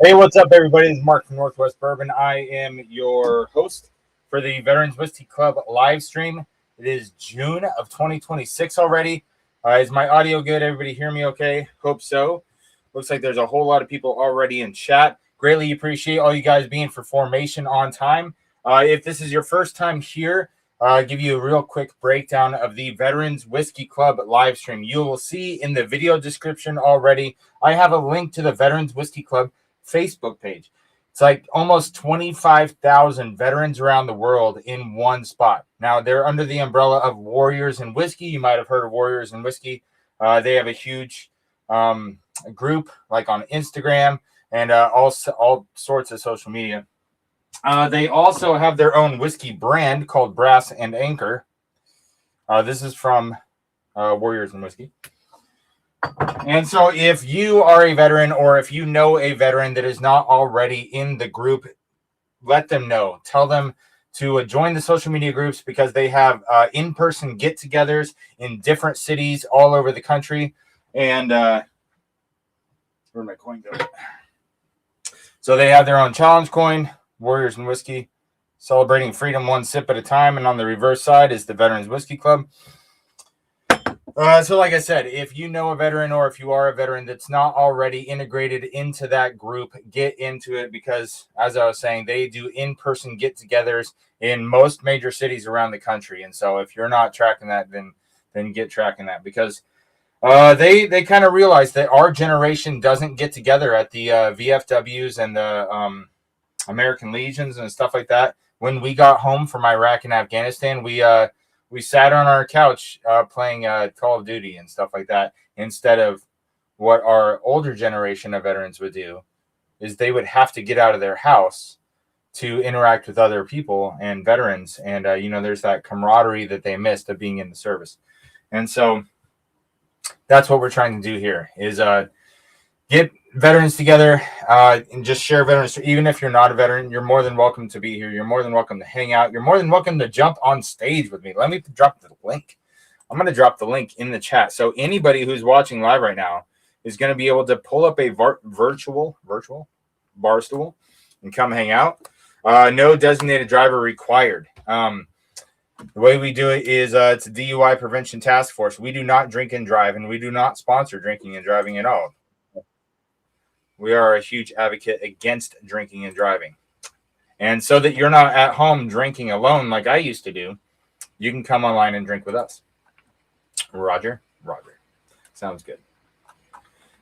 Hey, what's up, everybody? This is Mark from Northwest Bourbon. I am your host for the Veterans Whiskey Club live stream. It is June of 2026 already. Is my audio good? Everybody hear me okay? Hope so. Looks like there's a whole lot of people already in chat. Greatly appreciate all you guys being for formation on time. If this is your first time here, I'll give you a real quick breakdown of the Veterans Whiskey Club live stream. You will see in the video description already, I have a link to the Veterans Whiskey Club Facebook page. It's like almost 25,000 veterans around the world in one spot. Now, they're under the umbrella of Warriors and Whiskey. You might have heard of Warriors and Whiskey. They have a huge group like on Instagram and all sorts of social media. They also have their own whiskey brand called Brass and Anchor. This is from Warriors and Whiskey. And so if you are a veteran or if you know a veteran that is not already in the group, let them know. Tell them to join the social media groups because they have in-person get-togethers in different cities all over the country. And where'd my coin go? So they have their own challenge coin, Warriors and Whiskey, celebrating freedom one sip at a time. And on the reverse side is the Veterans Whiskey Club. So like I said, if you know a veteran or if you are a veteran that's not already integrated into that group, get into it because, as I was saying, they do in-person get-togethers in most major cities around the country. And so if you're not tracking that, then get tracking that because they kind of realize that our generation doesn't get together at the VFWs and the American Legions and stuff like that. When we got home from Iraq and Afghanistan, we sat on our couch playing Call of Duty and stuff like that instead of what our older generation of veterans would do is they would have to get out of their house to interact with other people and veterans. And, there's that camaraderie that they missed of being in the service. And so that's what we're trying to do here is get veterans together and just share veterans. Even if you're not a veteran, you're more than welcome to be here. You're more than welcome to hang out. You're more than welcome to jump on stage with me. Let me drop the link. I'm going to drop the link in the chat. So anybody who's watching live right now is going to be able to pull up a virtual bar stool and come hang out. No designated driver required. The way we do it is it's a DUI Prevention Task Force. We do not drink and drive, and we do not sponsor drinking and driving at all. We are a huge advocate against drinking and driving. And so that you're not at home drinking alone like I used to do, you can come online and drink with us. Roger. Sounds good.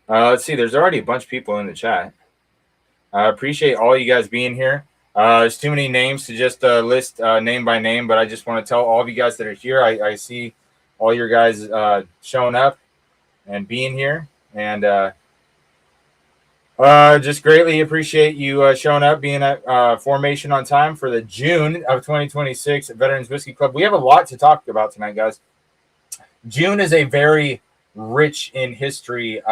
Let's see. There's already a bunch of people in the chat. I appreciate all you guys being here. There's too many names to just list name by name, but I just want to tell all of you guys that are here. I see all your guys showing up and being here. And just greatly appreciate you showing up, being at formation on time for the June of 2026 Veterans Whiskey Club. We have a lot to talk about tonight, guys. June is a very rich in history,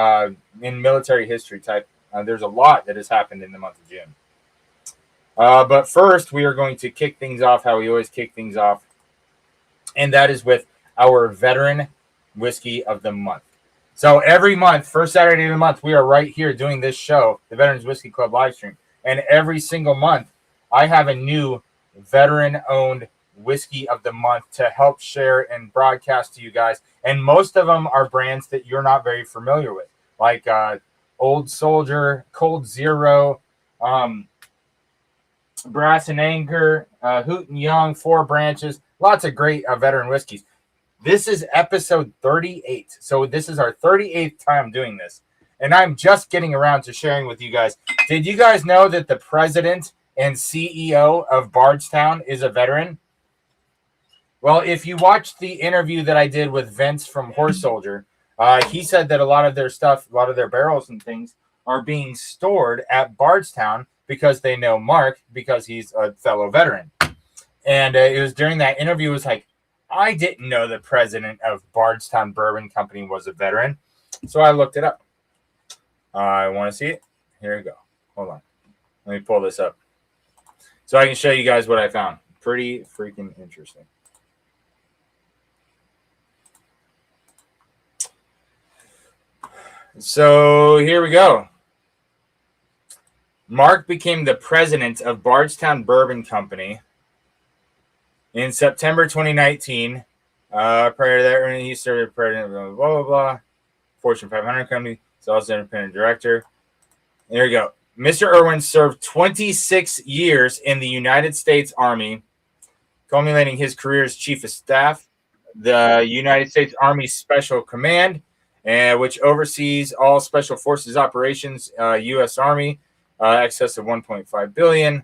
in military history type. There's a lot that has happened in the month of June. But first, we are going to kick things off how we always kick things off, and that is with our Veteran Whiskey of the Month. So every month, first Saturday of the month, we are right here doing this show, the Veterans Whiskey Club live stream. And every single month, I have a new veteran-owned whiskey of the month to help share and broadcast to you guys. And most of them are brands that you're not very familiar with, like Old Soldier, Cold Zero, Brass and Anchor, Hoot and Young, Four Branches, lots of great veteran whiskeys. This is episode 38. So this is our 38th time doing this. And I'm just getting around to sharing with you guys. Did you guys know that the president and CEO of Bardstown is a veteran? Well, if you watched the interview that I did with Vince from Horse Soldier, he said that a lot of their stuff, a lot of their barrels and things are being stored at Bardstown because they know Mark because he's a fellow veteran. And it was during that interview, it was like, I didn't know the president of Bardstown Bourbon Company was a veteran. So I looked it up. I want to see it. Here we go. Hold on. Let me pull this up so I can show you guys what I found. Pretty freaking interesting. So here we go. Mark became the president of Bardstown Bourbon Company in September 2019. Prior to that, he started president of blah, blah, blah. Fortune 500 company. He's also an independent director. There you go. Mr. Irwin served 26 years in the United States Army, culminating his career as chief of staff, the United States Army Special Command, which oversees all special forces operations, U.S. Army, excess of $1.5 billion.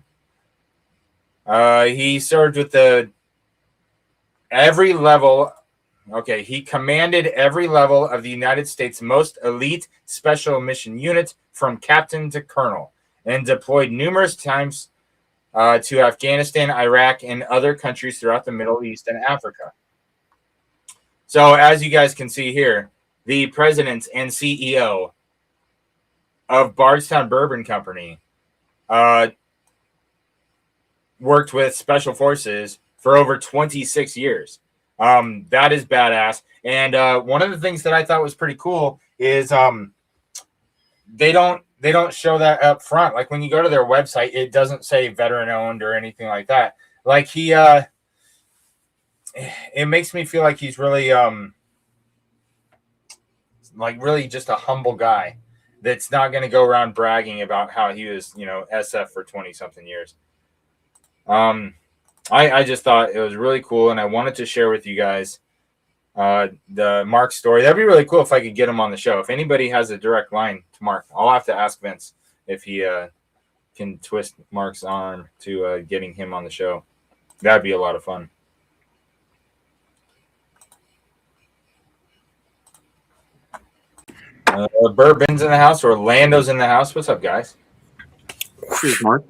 He served with every level. Okay, he commanded every level of the United States' most elite special mission unit from captain to colonel, and deployed numerous times to Afghanistan, Iraq, and other countries throughout the Middle East and Africa. So as you guys can see here, the president and CEO of Bardstown Bourbon Company worked with special forces for over 26 years. That is badass. And one of the things that I thought was pretty cool is they don't show that up front. Like when you go to their website, it doesn't say veteran owned or anything like that. Like it makes me feel like he's really really just a humble guy that's not going to go around bragging about how he was, SF for 20 something years. I just thought it was really cool, and I wanted to share with you guys the Mark story. That'd be really cool if I could get him on the show. If anybody has a direct line to Mark, I'll have to ask Vince if he can twist Mark's arm to getting him on the show. That'd be a lot of fun. Bourbon's in the house. Orlando's in the house. What's up, guys? Cheers, Mark.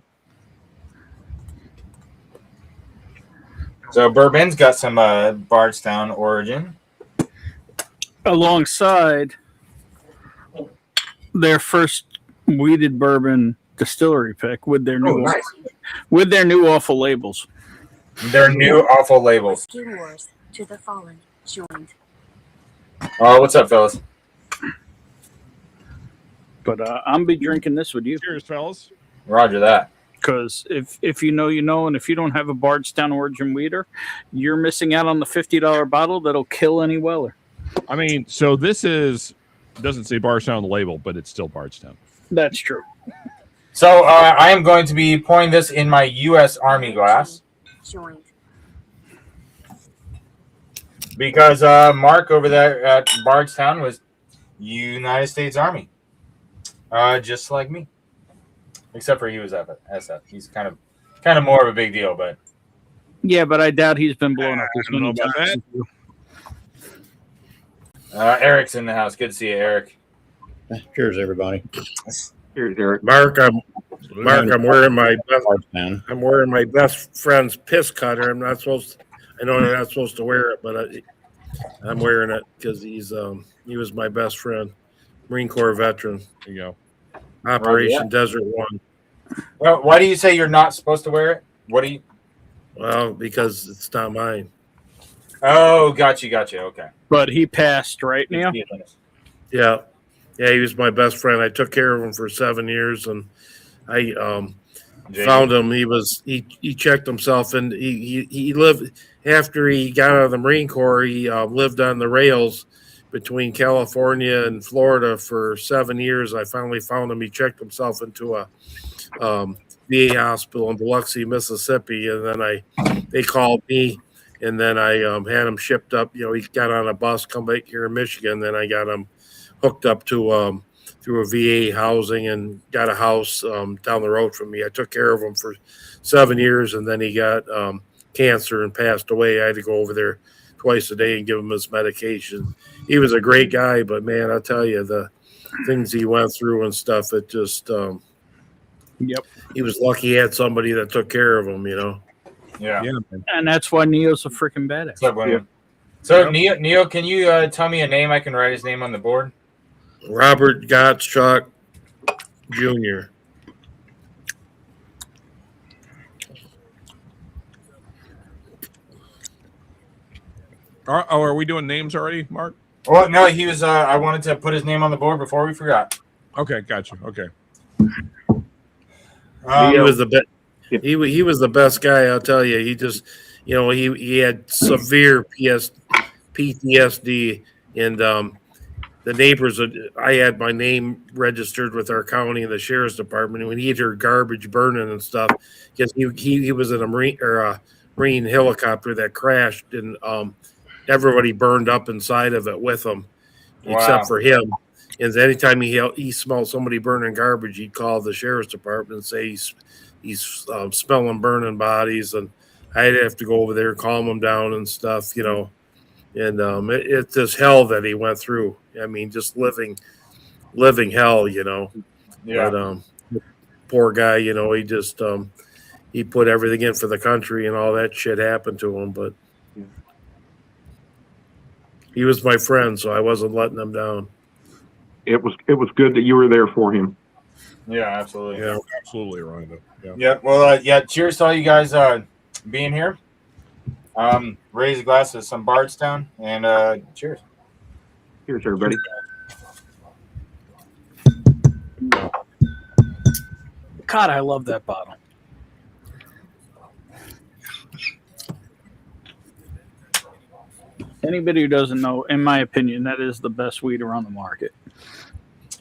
So Bourbon's got some Bardstown Origin. Alongside their first weeded bourbon distillery pick with their new awful labels. Their new awful labels. Whiskey Wars to the Fallen joined. Oh, what's up, fellas? But I'm be drinking this with you. Cheers, fellas. Roger that. Because if you know, you know, and if you don't have a Bardstown Origin weeder, you're missing out on the $50 bottle that'll kill any Weller. I mean, so this doesn't say Bardstown on the label, but it's still Bardstown. That's true. So I am going to be pouring this in my U.S. Army glass. Joined. Because Mark over there at Bardstown was United States Army. Just like me. Except for he was at SF. He's kind of more of a big deal, but yeah, but I doubt he's been blown up this many times. Eric's in the house. Good to see you, Eric. Cheers, everybody. Cheers, Eric. Mark, I'm wearing my best friend's piss cutter. I know I'm not supposed to wear it, but I'm wearing it because he was my best friend, Marine Corps veteran. There you go. Operation Desert One. Well, why do you say you're not supposed to wear it? Well, because it's not mine. Oh, got you. Okay. But he passed, right, Neil? Yeah, he was my best friend. I took care of him for 7 years, and I found him. He checked himself, and he lived after he got out of the Marine Corps. He lived on the rails between California and Florida for 7 years. I finally found him. He checked himself into a VA hospital in Biloxi, Mississippi, and then they called me, and then I had him shipped up. He got on a bus, come back here in Michigan. Then I got him hooked up to through a VA housing and got a house down the road from me. I took care of him for 7 years, and then he got cancer and passed away. I had to go over there twice a day and give him his medication. He was a great guy, but man, I'll tell you, the things he went through and stuff, it just Yep. He was lucky he had somebody that took care of him, Yeah. And that's why Neo's a freaking badass. Yeah. So Neo, can you tell me a name? I can write his name on the board. Robert Gottschalk Jr. Are we doing names already, Mark? Well, no, he was. I wanted to put his name on the board before we forgot. Okay, gotcha. Okay. He was the best. He was the best guy. I'll tell you. He just, he had severe PTSD, and the neighbors. I had my name registered with our county and the sheriff's department. And when he heard garbage burning and stuff, because he was in a marine helicopter that crashed, and everybody burned up inside of it with him, except for him. And anytime he smelled somebody burning garbage, he'd call the sheriff's department and say he's smelling burning bodies, and I'd have to go over there and calm him down and stuff, And it's this hell that he went through. I mean, just living hell, Yeah. But poor guy, he just he put everything in for the country, and all that shit happened to him. But he was my friend, so I wasn't letting him down. It was good that you were there for him. Yeah, absolutely. Yeah, absolutely, Rhonda. Yeah. Yeah. Well, cheers to all you guys being here. Raise a glass of some Bardstown, and cheers. Cheers, everybody. God, I love that bottle. Anybody who doesn't know, in my opinion, that is the best weeder on the market.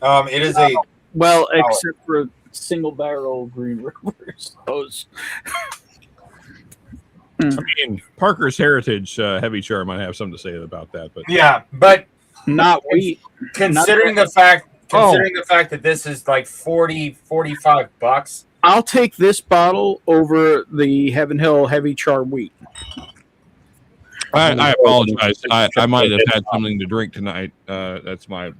It is a well, except for single barrel Green River, I suppose. I mean, Parker's Heritage Heavy Char might have something to say about that, but but not wheat. Considering the fact that this is like $45, I'll take this bottle over the Heaven Hill Heavy Char wheat. I apologize. I might have had something to drink tonight. That's my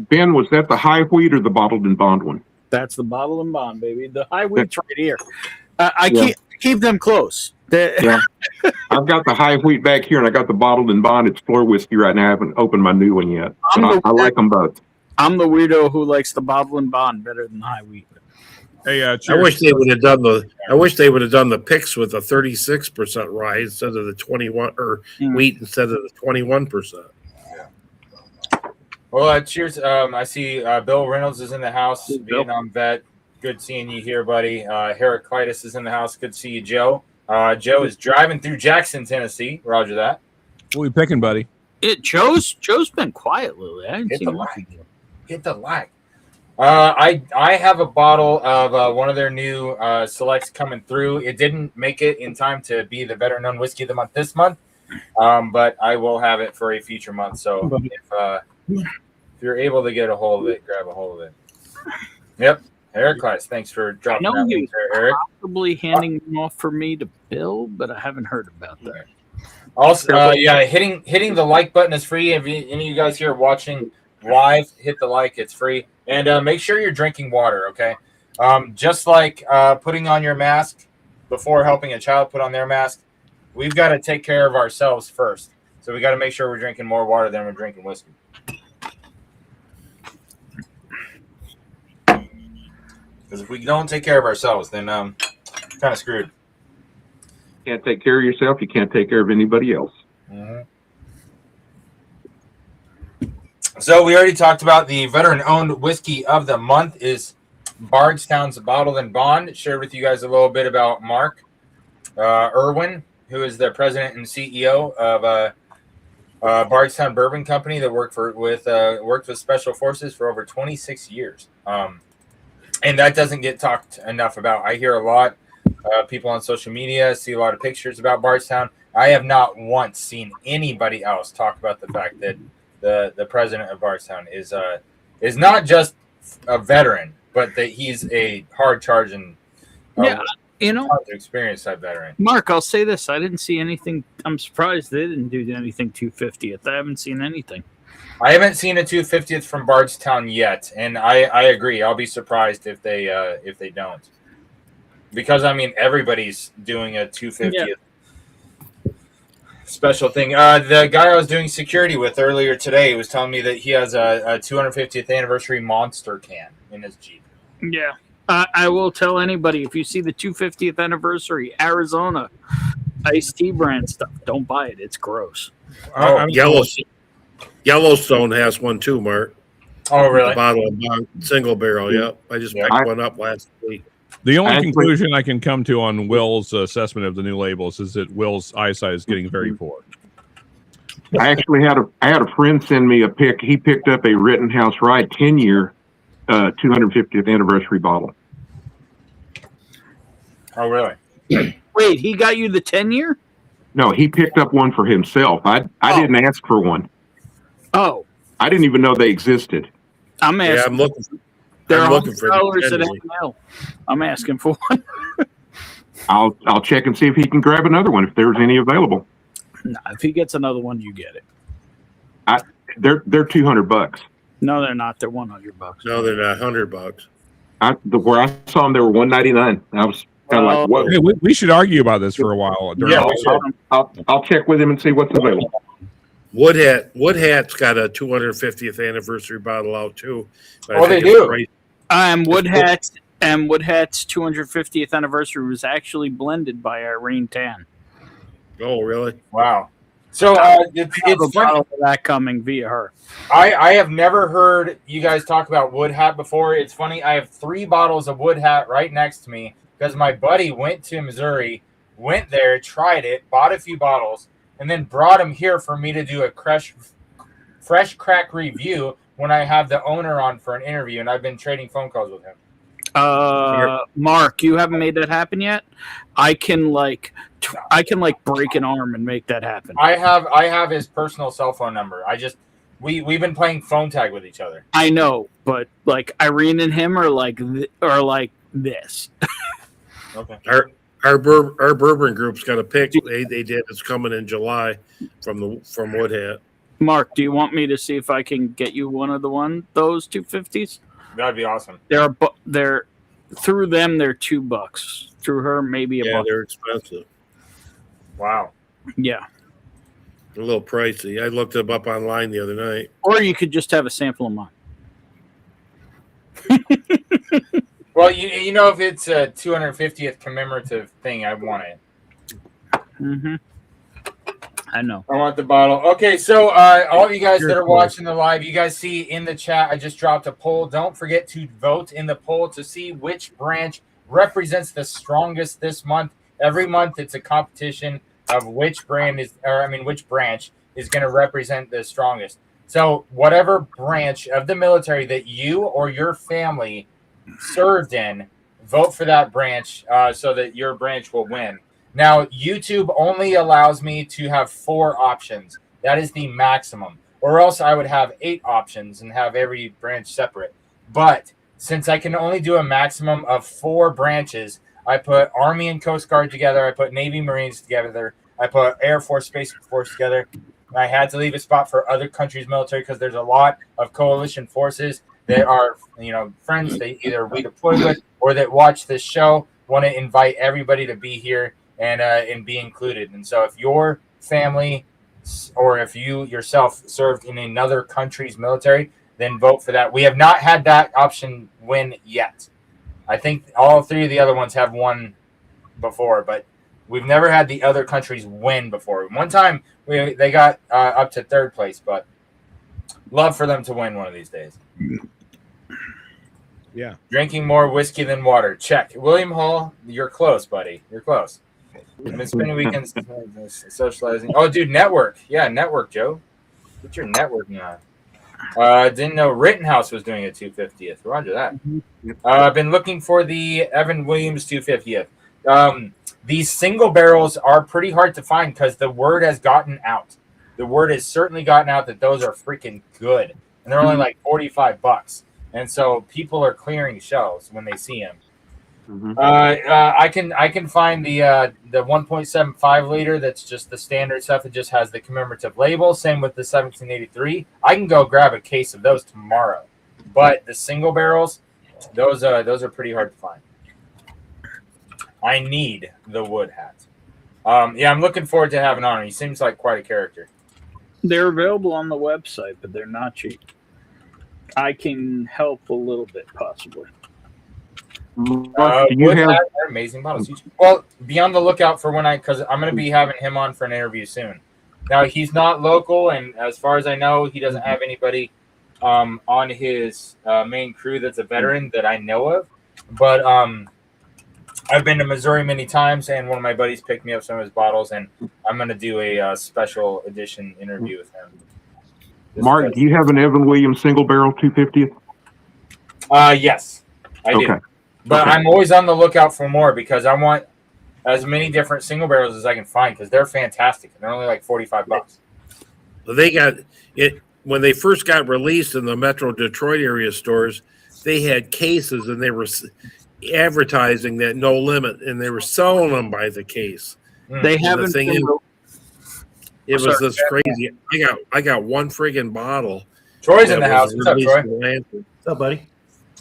Ben, was that the high wheat or the bottled and bond one? That's the bottle and bond, baby. The high wheat's right here. I keep them close. Yeah. I've got the high wheat back here, and I got the bottled and bond. It's floor whiskey right now. I haven't opened my new one yet. I like them both. I'm the weirdo who likes the bottle and bond better than the high wheat. Hey, I wish they would have done the picks with a 36% rye instead of the 21 or wheat instead of the 21%. Well, cheers. I see Bill Reynolds is in the house. Vietnam vet. Good seeing you here, buddy. Heraclitus is in the house. Good to see you, Joe. Joe is driving through Jackson, Tennessee. Roger that. What are we picking, buddy? Joe's been quiet lately. I haven't seen much. Hit the like. I have a bottle of one of their new selects coming through. It didn't make it in time to be the veteran-owned whiskey of the month this month, but I will have it for a future month. So if you're able to get a hold of it, grab a hold of it. Yep. Eric Kleis, thanks for dropping that link there, Eric. Probably handing them off for me to Bill, but I haven't heard about that. Also, hitting the like button is free. If any of you guys here watching live, hit the like. It's free. And make sure you're drinking water, okay? Just like putting on your mask before helping a child put on their mask, we've got to take care of ourselves first. So we got to make sure we're drinking more water than we're drinking whiskey. Because if we don't take care of ourselves, then kind of screwed. Can't take care of yourself, you can't take care of anybody else. Mm-hmm. So we already talked about the veteran-owned whiskey of the month is Bardstown's Bottled and Bond. Shared with you guys a little bit about Mark Irwin, who is the president and CEO of Bardstown Bourbon Company that worked with Special Forces for over 26 years. And that doesn't get talked enough about. I hear a lot of people on social media, see a lot of pictures about Bardstown. I have not once seen anybody else talk about the fact that the president of Bardstown is not just a veteran, but that he's a hard-charging, experienced type veteran. Mark, I'll say this: I didn't see anything. I'm surprised they didn't do anything 250th. I haven't seen anything. I haven't seen a 250th from Bardstown yet, and I agree. I'll be surprised if they don't, because I mean everybody's doing a 250th. Yeah. Special thing. The guy I was doing security with earlier today was telling me that he has a 250th anniversary monster can in his Jeep. Yeah. I will tell anybody, if you see the 250th anniversary Arizona iced tea brand stuff, don't buy it. It's gross. Yellowstone has one too, Mark. Oh, really? The bottle of bond, single barrel. Yep. I just Yeah. picked one up last week. The only Actually- conclusion I can come to on Will's assessment of the new labels is that Will's eyesight is getting very poor. I actually had a friend send me a pic. He picked up a Rittenhouse Rye 10-year 250th anniversary bottle. Oh, really? Wait, he got you the 10-year? No, he picked up one for himself. I didn't ask for one. Oh, I didn't even know they existed. I'm Yeah, asking. I'm looking. They're I'm looking for $100 the at 10-year. M&L. I'm asking for one. I'll check and see if he can grab another one if there's any available. Nah, if he gets another one, you get it. They're $200. No, they're not. They're $100. No, they're not $100. Where I saw them, they were $199. I was kind of like, what? Hey, we should argue about this for a while. during Yeah, the- we should. I'll check with him and see what's available. Wood Hat's got a 250th anniversary bottle out too. But I Oh, they think it's do? pricey. Wood Hat's 250th anniversary was actually blended by Irene Tan. Oh, really? Wow. So it's I have a funny. bottle of that coming via her. I have never heard you guys talk about Wood Hat before. It's funny. I have 3 bottles of Wood Hat right next to me because my buddy went to Missouri, went there, tried it, bought a few bottles, and then brought them here for me to do a fresh crack review when I have the owner on for an interview, and I've been trading phone calls with him. Mark, you haven't made that happen yet. I can break an arm and make that happen. I have his personal cell phone number. We've been playing phone tag with each other. I know, but like Irene and him are like this. Okay. Our bourbon group's got a pick. They did. It's coming in July from Wood Hat. Mark, do you want me to see if I can get you one of those 250s? That'd be awesome. They're through them. They're $2. Through her, maybe a Yeah, buck. they're expensive. Wow. Yeah. A little pricey. I looked them up online the other night. Or you could just have a sample of mine. Well, you know, if it's a 250th commemorative thing, I want it. Mm-hmm. I know. I want the bottle. Okay, so all of you guys that are watching the live, you guys see in the chat, I just dropped a poll. Don't forget to vote in the poll to see which branch represents the strongest this month. Every month, it's a competition of which branch is going to represent the strongest. So whatever branch of the military that you or your family served in, vote for that branch so that your branch will win. Now, YouTube only allows me to have 4 options. That is the maximum. Or else I would have 8 options and have every branch separate. But since I can only do a maximum of 4 branches, I put Army and Coast Guard together. I put Navy Marines together. I put Air Force, Space Force together. I had to leave a spot for other countries' military because there's a lot of coalition forces that are, friends that either we deploy with or that watch this show. Want to invite everybody to be here and be included. And so if your family or if you yourself served in another country's military, then vote for that. We have not had that option win yet. I think all 3 of the other ones have won before, but we've never had the other countries win before. One time they got up to 3rd place, but love for them to win one of these days. Yeah. Drinking more whiskey than water. Check. William Hall, you're close, buddy. You're close. Been spending weekends socializing. Oh, dude, network. Yeah, network, Joe. Get your networking on. Didn't know Rittenhouse was doing a 250th. Roger that. I've been looking for the Evan Williams 250th. These single barrels are pretty hard to find because the word has gotten out. The word has certainly gotten out that those are freaking good. And they're only like $45. And so people are clearing shelves when they see them. Mhm. I can find the 1.75 liter. That's just the standard stuff. It just has the commemorative label. Same with the 1783. I can go grab a case of those tomorrow. But the single barrels, those are pretty hard to find. I need the Wood Hat. I'm looking forward to having on him. He seems like quite a character. They're available on the website, but they're not cheap. I can help a little bit, possibly. Do you Wood have? Hat, they're amazing bottles. Well, be on the lookout for because I'm going to be having him on for an interview soon. Now, he's not local, and as far as I know, he doesn't have anybody on his main crew that's a veteran that I know of. But I've been to Missouri many times, and one of my buddies picked me up some of his bottles, and I'm going to do a special edition interview with him. Mark, do you have an Evan Williams single barrel 250th? Yes, I do. Okay. But Okay. I'm always on the lookout for more because I want as many different single barrels as I can find because they're fantastic. They're only like $45. They got it when they first got released in the Metro Detroit area stores. They had cases and they were advertising that no limit, and they were selling them by the case. They haven't thing been. It was this crazy. I got one friggin' bottle. Troy's in the house. What's up, Troy? What's up, buddy?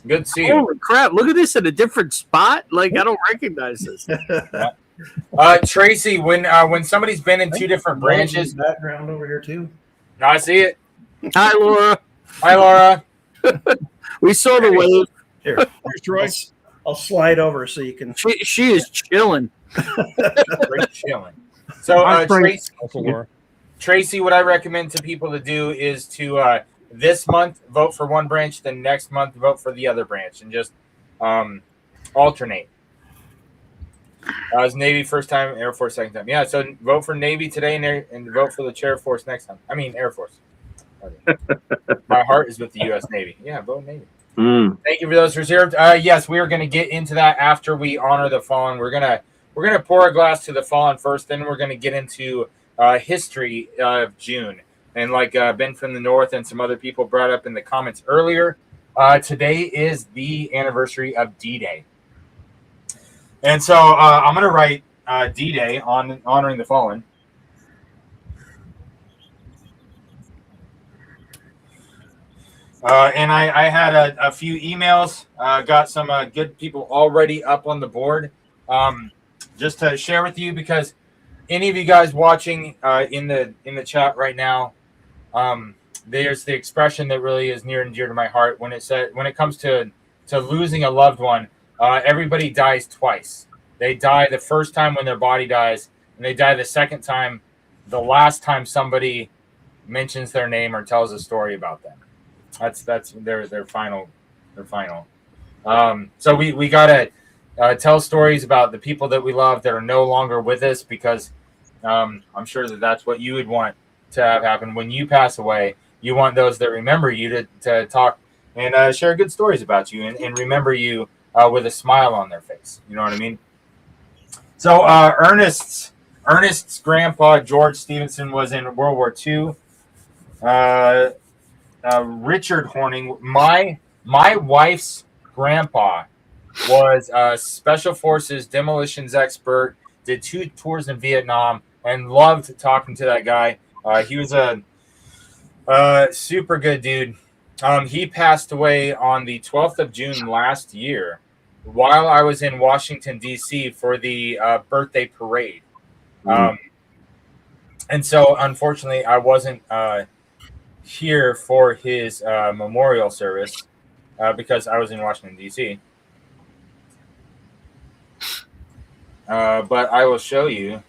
Good to see you. Holy crap! Look at this at a different spot. Like I don't recognize this. Tracy, when somebody's been in two different branches, Background over here too. I see it. Hi, Laura. Hi, Laura. We saw the wave. Here, here's Troy. I'll slide over so you can. She is chilling. Great chilling. So, Tracy, what I recommend to people to do is to this month vote for one branch, then next month vote for the other branch, and just alternate. It's Navy first time, Air Force second time. Yeah, so vote for Navy today and vote for the Chair Force next time. I mean Air Force. Okay. My heart is with the U.S. Navy. Yeah, vote Navy. Thank you for those reserved. Yes, we are going to get into that after we honor the fallen. We're gonna pour a glass to the fallen first, then we're gonna get into history of June. And like Ben from the North and some other people brought up in the comments earlier, today is the anniversary of D-Day. And so I'm gonna write D-Day on honoring the fallen. And I had a few emails, got some good people already up on the board. Just to share with you, because any of you guys watching in the chat right now, there's the expression that really is near and dear to my heart when it comes to losing a loved one. Everybody dies twice. They die the first time when their body dies, and they die the second time, the last time somebody mentions their name or tells a story about them. That's their final. So we gotta tell stories about the people that we love that are no longer with us, because I'm sure that's what you would want to have happen when you pass away. You want those that remember you to talk and share good stories about you and remember you with a smile on their face. You know what I mean? So Ernest's grandpa, George Stevenson, was in World War II. Richard Horning, my wife's grandpa, was a special forces demolitions expert, did 2 tours in Vietnam, and loved talking to that guy. He was a super good dude. He passed away on the 12th of June last year while I was in Washington, D.C. for the birthday parade. And so, unfortunately, I wasn't here for his memorial service because I was in Washington, D.C. But I will show you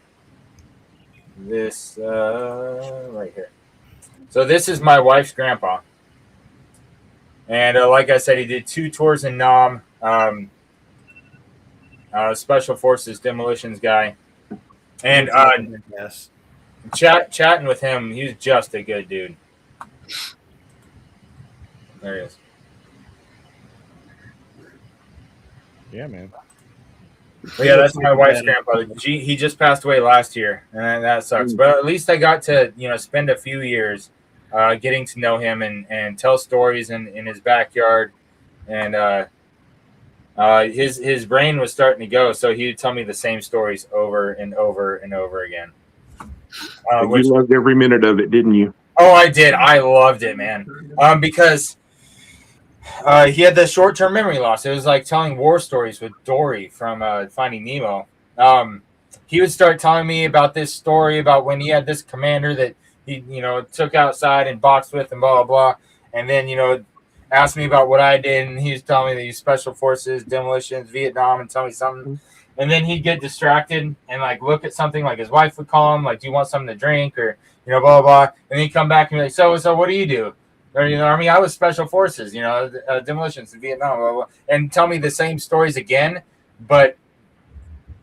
this right here. So this is my wife's grandpa. And like I said, he did 2 tours in Nam, Special Forces demolitions guy. And Yes. chatting with him, he's just a good dude. There he is. Yeah, man. But yeah, that's my wife's grandpa. He just passed away last year, and that sucks. But at least I got to spend a few years getting to know him and tell stories in his backyard. And his brain was starting to go, so he would tell me the same stories over and over and over again. You loved every minute of it, didn't you? Oh, I did. I loved it, man. Because he had the short-term memory loss. It was like telling war stories with Dory from Finding Nemo. He would start telling me about this story about when he had this commander that he, took outside and boxed with and blah, blah, blah. And then, asked me about what I did. And he was telling me these special forces, demolitions, Vietnam, and tell me something. And then he'd get distracted and look at something like his wife would call him, do you want something to drink or, blah, blah, blah. And then he'd come back and be like, so what do you do? or in the Army. I was Special Forces, demolitions in Vietnam, blah, blah, and tell me the same stories again. But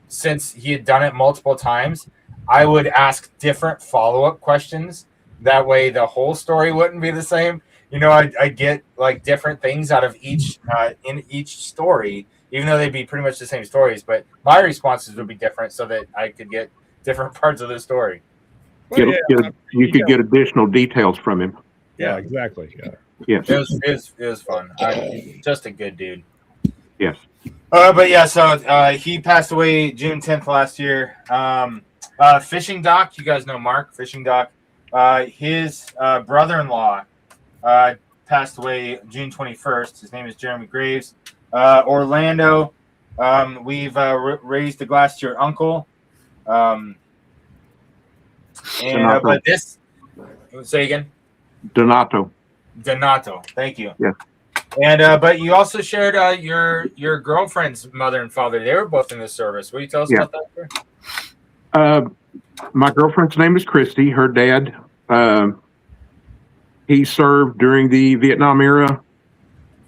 since he had done it multiple times, I would ask different follow-up questions. That way the whole story wouldn't be the same. I get like different things out of each in each story, even though they'd be pretty much the same stories. But my responses would be different so that I could get different parts of the story. Well, You could get additional details from him. Yeah, exactly. Yeah. Yes. It was fun. Just a good dude. Yes. But yeah, so he passed away June 10th last year. Fishing Doc, you guys know Mark, Fishing Doc. His brother-in-law passed away June 21st. His name is Jeremy Graves. Orlando, we've raised a glass to your uncle. But this, say again. Donato. Thank you. Yeah. And but you also shared your girlfriend's mother and father. They were both in the service. Will you tell us about that? My girlfriend's name is Christy. Her dad, he served during the Vietnam era,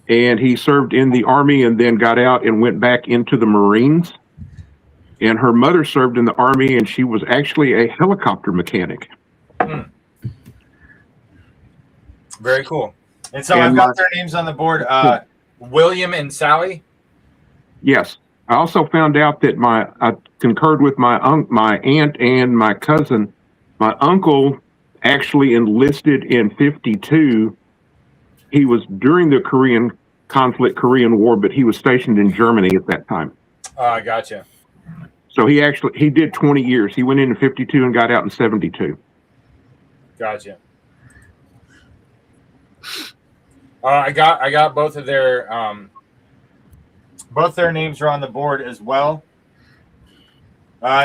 and he served in the Army and then got out and went back into the Marines. And her mother served in the Army, and she was actually a helicopter mechanic. Very cool. And so I've got their names on the board. William and Sally. Yes. I also found out that I concurred with my aunt and my cousin. My uncle actually enlisted in 52. He was during the Korean War, but he was stationed in Germany at that time. Gotcha. So he did 20 years. He went in 52 and got out in 72. Gotcha. I got both of their names are on the board as well.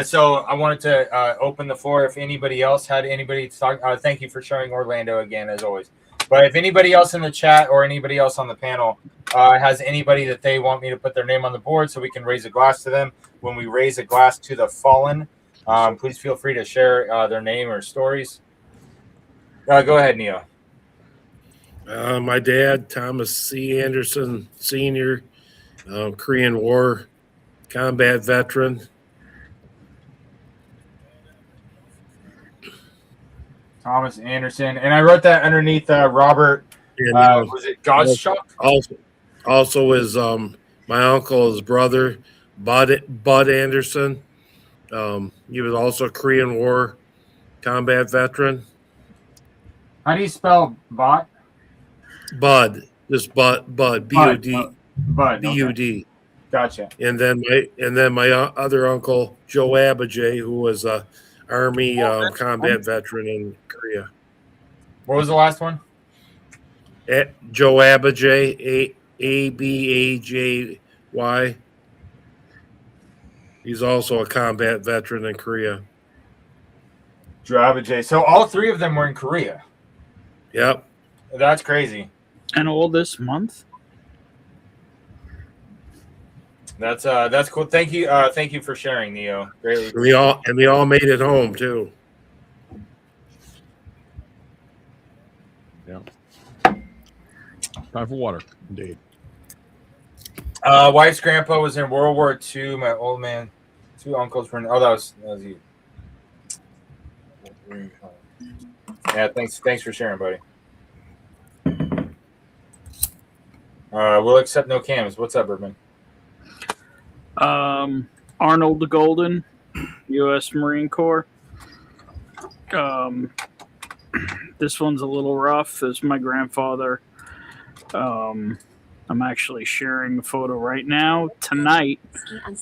So I wanted to open the floor if anybody else had anybody to talk. Thank you for sharing Orlando again, as always. But if anybody else in the chat or anybody else on the panel has anybody that they want me to put their name on the board so we can raise a glass to them when we raise a glass to the fallen, please feel free to share their name or stories. Go ahead, Neo. My dad, Thomas C. Anderson Sr., Korean War combat veteran. Thomas Anderson. And I wrote that underneath Robert. Was it Gottschalk? Also is my uncle, his brother, Bud Anderson. He was also a Korean War combat veteran. How do you spell bot? Bud. Just Bud. B-U-D. Bud. B-U-D. Okay. Gotcha. And then my other uncle, Joe Abijay, who was a Army combat veteran in Korea. What was the last one? Joe Abijay, A-B-A-J-Y. He's also a combat veteran in Korea. Joe Abijay. So all three of them were in Korea. Yep. That's crazy. And all this month? That's cool. Thank you for sharing, Neo. Greatly. And we all made it home too. Yeah. Time for water, indeed. Wife's grandpa was in World War II. My old man, two uncles were in. Oh, that was you. Yeah, thanks for sharing, buddy. We'll accept no cams. What's up, Bourbon? Arnold the Golden, U.S. Marine Corps. This one's a little rough. This is my grandfather. I'm actually sharing a photo right now. Tonight,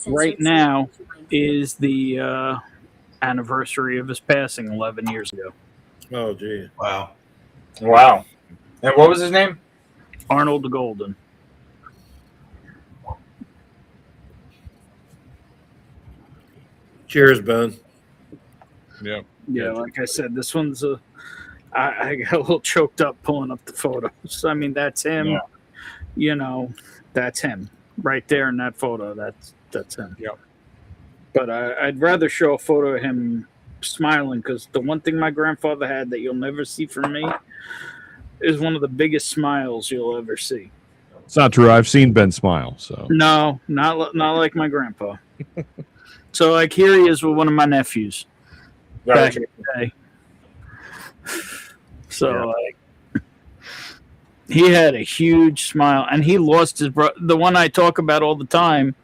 right now, is the anniversary of his passing 11 years ago. Oh, gee. Wow. And what was his name? Arnold the Golden. Cheers, Ben. Yeah. Yeah, like I said, this one's I got a little choked up pulling up the photos. I mean, that's him. Yeah. You know, that's him right there in that photo. That's him. Yep. But I'd rather show a photo of him smiling, because the one thing my grandfather had that you'll never see from me is one of the biggest smiles you'll ever see. It's not true. I've seen Ben smile. So No, not like my grandpa. So like here he is with one of my nephews back in the day. So like he had a huge smile, and he lost his brother. The one I talk about all the time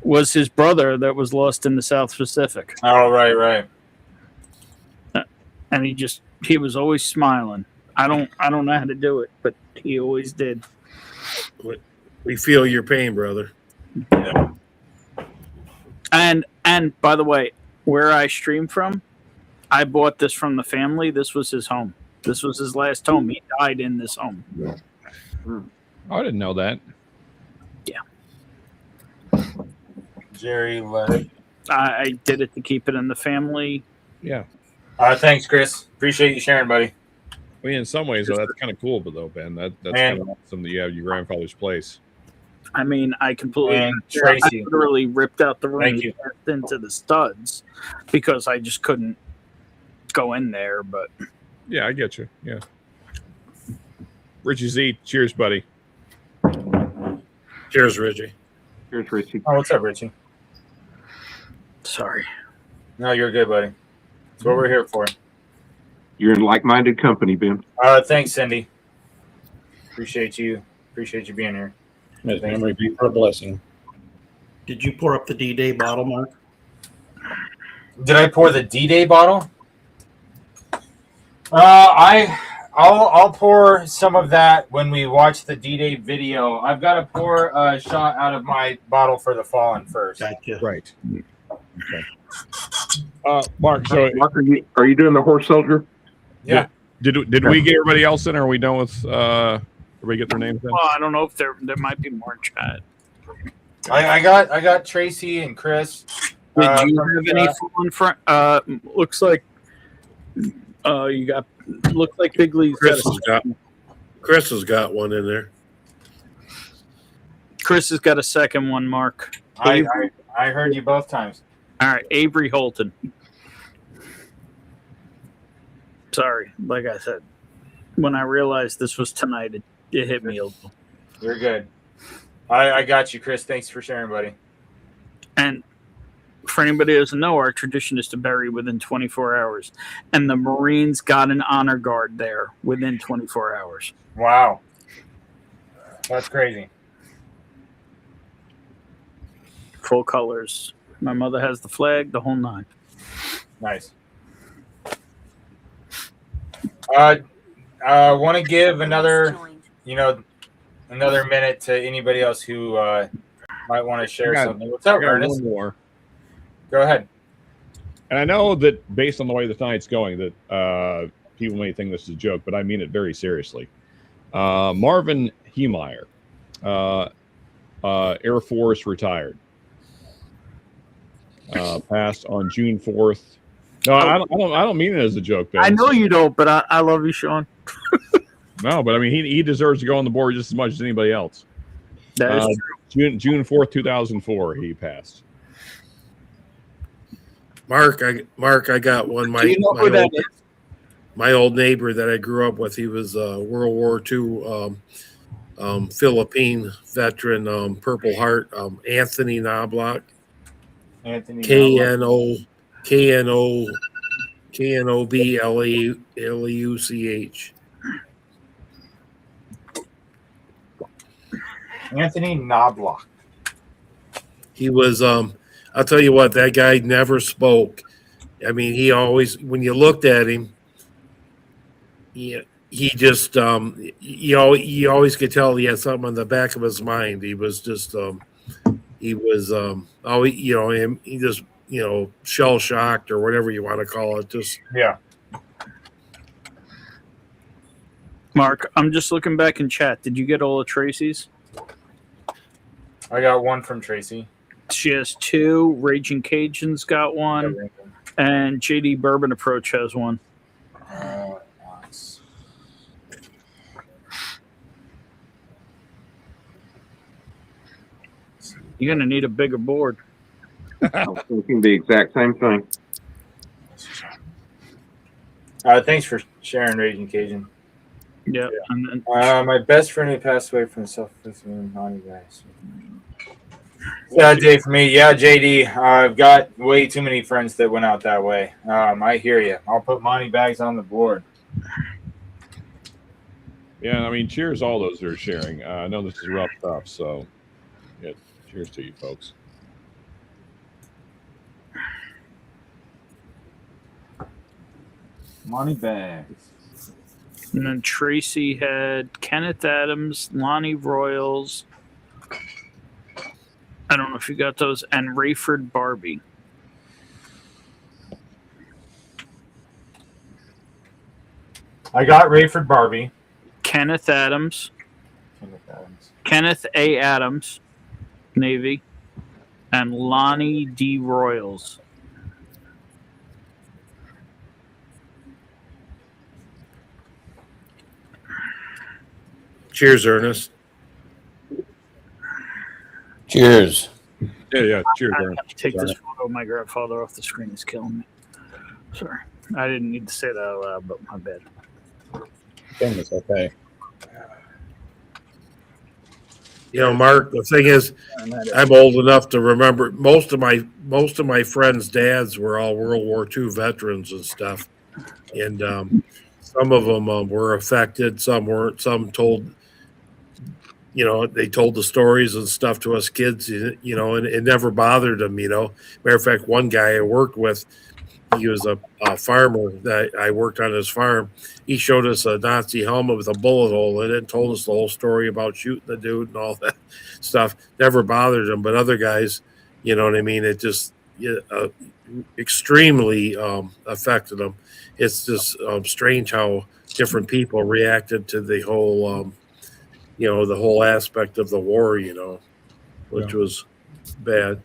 was his brother that was lost in the South Pacific. Oh, right. And he was always smiling. I don't know how to do it, but he always did. We feel your pain, brother. Yeah. And by the way, where I stream from, I bought this from the family. This was his home. This was his last home. He died in this home. Oh, I didn't know that. Yeah. Jerry. I did it to keep it in the family. Yeah. Thanks, Chris. Appreciate you sharing, buddy. I mean, in some ways, though, that's kind of cool, but though, Ben, that's kind of awesome that you have your grandfather's place. I mean, I completely And Tracy. I literally ripped out the Thank ring you. into the studs because I just couldn't go in there. But Yeah, I get you. Yeah. Richie Z, cheers, buddy. Cheers, Richie. Here's Richie. Oh, what's up, Richie? sorry. No, you're good, buddy. That's what we're here for. You're in like-minded company, Ben. Thanks, Cindy. Appreciate you being here. May memory be for a blessing. Did you pour up the D-Day bottle, Mark? Did I pour the D-Day bottle? I'll pour some of that when we watch the D-Day video. I've got to pour a shot out of my bottle for the Fallen first. Gotcha. Right. Okay. Mark, so Mark, are you doing the horse soldier? Yeah. did we get everybody else in? Or are we done with everybody get their names in? Well, I don't know if there might be more in chat. I got Tracy and Chris. Did you have any fallen front? Looks like you got. Looks like Big Lee's Chris has got one in there. Chris has got a second one, Mark. I heard you both times. All right, Avery Holton. Sorry, like I said, when I realized this was tonight, it hit me a little. You're good. I got you, Chris. Thanks for sharing, buddy. And for anybody who doesn't know, our tradition is to bury within 24 hours. And the Marines got an honor guard there within 24 hours. Wow. That's crazy. Full colors. My mother has the flag, the whole nine. Nice. I want to give another minute to anybody else who might want to share something. What's up, Ernest? One more. Go ahead. And I know that based on the way the night's going, that people may think this is a joke, but I mean it very seriously. Marvin Heemeyer, Air Force retired, passed on June 4th. No, I don't mean it as a joke, Ben. I know you don't, but I love you, Sean. No, but I mean he deserves to go on the board just as much as anybody else. That is true. June 4th, 2004, he passed. Mark, I got one. Do you know who that is? My old neighbor that I grew up with, he was a World War II Philippine veteran, Purple Heart, Anthony Knobloch. Anthony. Knobloch. Anthony Knobloch. He was, I'll tell you what, that guy never spoke. I mean, he always, when you looked at him, he just, you always could tell he had something on the back of his mind. He was just, he just, shell shocked or whatever you want to call it. Just, Yeah. Mark, I'm just looking back in chat. Did you get all of Tracy's? I got one from Tracy. She has two. Raging Cajuns got one. And JD Bourbon Approach has one. Nice. You're going to need a bigger board. I was thinking the exact same thing. Thanks for sharing, Raging Cajun. Yeah. And then My best friend who passed away from self-inflicted naughty guys. Yeah, Dave, for me, yeah, JD. I've got way too many friends that went out that way. I hear you. I'll put money bags on the board. Yeah, I mean, cheers all those that are sharing. I know this is rough stuff, so yeah, cheers to you folks. Money bags. And then Tracy had Kenneth Adams, Lonnie Royals. I don't know if you got those, and Rayford Barbie. I got Rayford Barbie. Kenneth Adams. Kenneth A. Adams, Navy, and Lonnie D. Royals. Cheers, Ernest. Cheers. Yeah, cheers, I Ernest. have to take this photo of my grandfather off the screen. It's killing me. Sorry. I didn't need to say that out loud, but my bad. It's okay. You know, Mark, the thing is, I'm old enough to remember most of my friends' dads were all World War II veterans and stuff, and some of them were affected, some weren't. Some told, you know, they told the stories and stuff to us kids, you know, and it never bothered them. You know, matter of fact, one guy I worked with, he was a farmer that I worked on his farm. He showed us a Nazi helmet with a bullet hole in it and told us the whole story about shooting the dude and all that stuff. Never bothered him, but other guys, you know what I mean? It just extremely affected them. It's just strange how different people reacted to the whole, you know, the whole aspect of the war, you know, which was bad.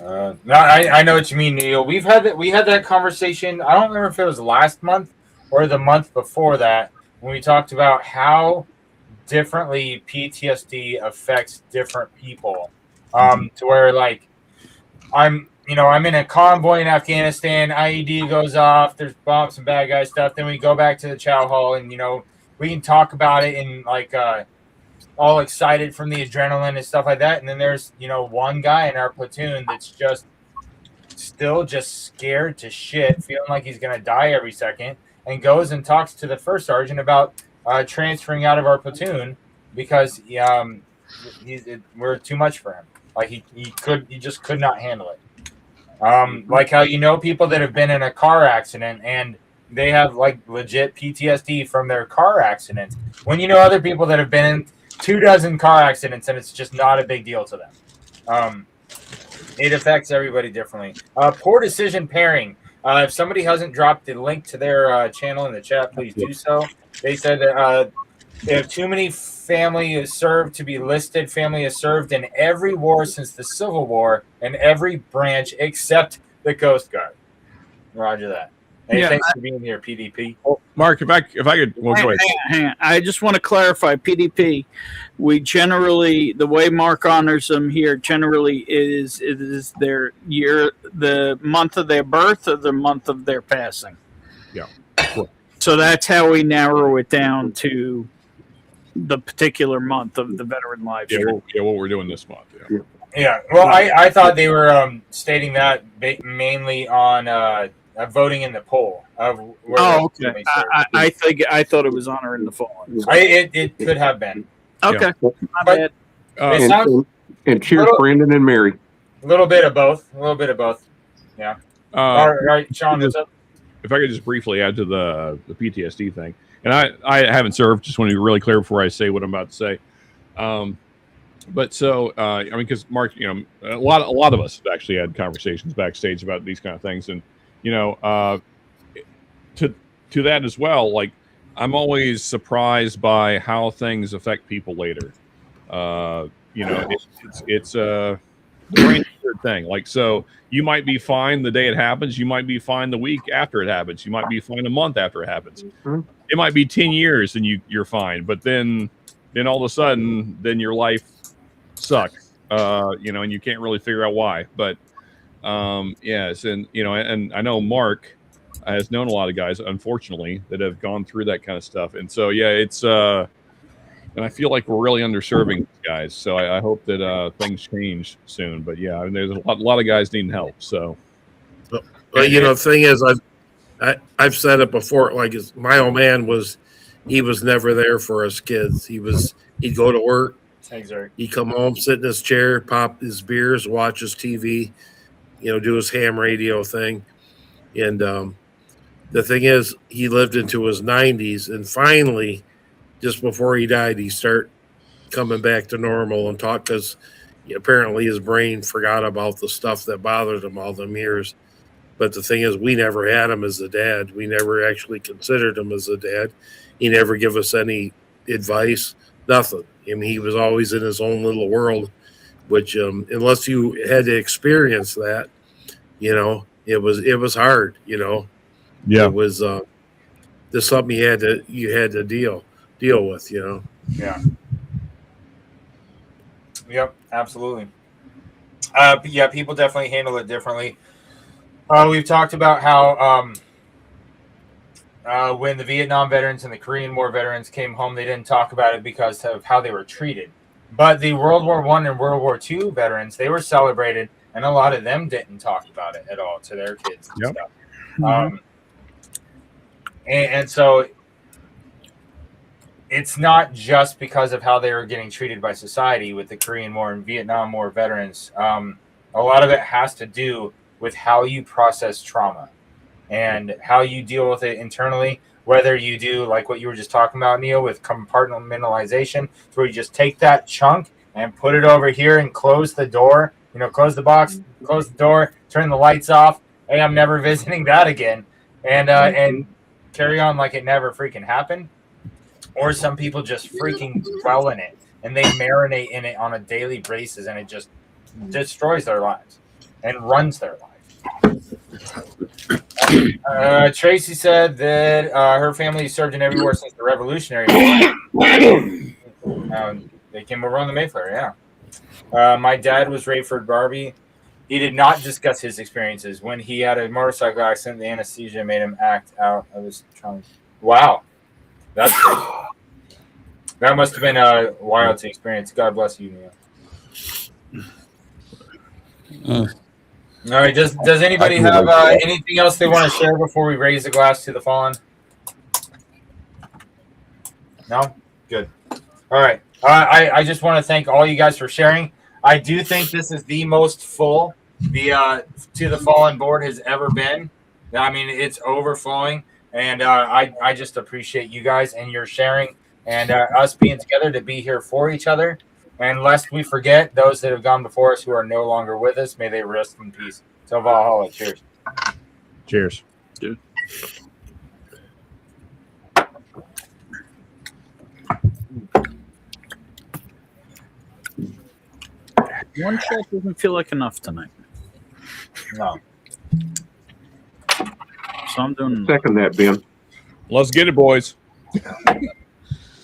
No, I know what you mean, Neil. We had that conversation. I don't remember if it was last month or the month before that when we talked about how differently PTSD affects different people. To where like I'm in a convoy in Afghanistan, IED goes off, there's bombs and bad guy stuff. Then we go back to the chow hall and we can talk about it in like all excited from the adrenaline and stuff like that. And then there's, one guy in our platoon that's just still just scared to shit, feeling like he's going to die every second, and goes and talks to the first sergeant about transferring out of our platoon because we're too much for him. Like he just could not handle it. Like how people that have been in a car accident and they have like legit PTSD from their car accident. When other people that have been in 24 car accidents and it's just not a big deal to them. It affects everybody differently. Poor decision pairing. If somebody hasn't dropped the link to their channel in the chat, please do so. They said that they have too many family is served to be listed. Family has served in every war since the Civil War and every branch except the Coast Guard. Roger that. Hey, thanks for being here, PDP. Well, Mark, if I could, well, go ahead. Hang on. I just want to clarify, PDP. We generally, the way Mark honors them here, generally is their year, the month of their birth, or the month of their passing. Yeah. Cool. So that's how we narrow it down to the particular month of the veteran life. Yeah, what we're doing this month. Yeah. Well, I thought they were stating that mainly on voting in the poll of where okay. I thought it was honoring the fallen. It could have been. Okay. Yeah. My bad. And cheers, Brandon and Mary. A little bit of both. Yeah. All right, Sean, what's up? If I could just briefly add to the PTSD thing, and I haven't served. Just want to be really clear before I say what I'm about to say. But so I mean, because Mark, a lot of us have actually had conversations backstage about these kind of things, and to that as well, like I'm always surprised by how things affect people later. It's a brain thing. Like, so you might be fine the day it happens. You might be fine the week after it happens. You might be fine a month after it happens. Mm-hmm. It might be 10 years and you're fine. But then all of a sudden, then your life sucks, and you can't really figure out why. But yes. And, and I know Mark, has known a lot of guys, unfortunately, that have gone through that kind of stuff. And so, yeah, it's and I feel like we're really underserving these guys. So I hope that things change soon. But yeah, I mean, there's a lot of guys needing help. So, but you know, the thing is, I've said it before. Like my old man he was never there for us kids. He'd go to work. Exactly. He'd come home, sit in his chair, pop his beers, watch his TV, you know, do his ham radio thing. And the thing is, he lived into his 90s, and finally, just before he died, he started coming back to normal and talk because apparently his brain forgot about the stuff that bothered him all them years. But the thing is, we never had him as a dad. We never actually considered him as a dad. He never gave us any advice, nothing. I mean, he was always in his own little world, which unless you had to experience that, you know, it was hard, you know. yeah, It was just something you had to deal with, you know. Yeah. Yep, absolutely. But yeah, people definitely handle it differently. We've talked about how when the Vietnam veterans and the Korean War veterans came home, they didn't talk about it because of how they were treated. But the World War I and World War II veterans, they were celebrated, and a lot of them didn't talk about it at all to their kids and Yep. stuff. Mm-hmm. And so it's not just because of how they were getting treated by society with the Korean War and Vietnam War veterans. A lot of it has to do with how you process trauma and how you deal with it internally, whether you do like what you were just talking about, Neil, with compartmentalization, where you just take that chunk and put it over here and close the door, you know, close the box, close the door, turn the lights off. Hey, I'm never visiting that again. And carry on like it never freaking happened. Or some people just freaking dwell in it and they marinate in it on a daily basis, and it just destroys their lives and runs their life. Tracy said that her family served in every war since the Revolutionary War. They came over on the Mayflower, yeah. My dad was Rayford Barbie. He did not discuss his experiences. When he had a motorcycle accident, the anesthesia made him act out of his trauma. Wow. That's crazy. That must have been a wild to experience. God bless you, Neil. All right. Does anybody have anything else they want to share before we raise a glass to the fallen? No? Good. All right. I just want to thank all you guys for sharing. I do think this is the most full the To the Fallen board has ever been. I mean, it's overflowing, and I just appreciate you guys and your sharing and us being together to be here for each other. And lest we forget those that have gone before us who are no longer with us, may they rest in peace. So Valhalla, cheers. cheers. Dude. One shot doesn't feel like enough tonight. No. So I'm doing. Second that, Ben. Let's get it, boys.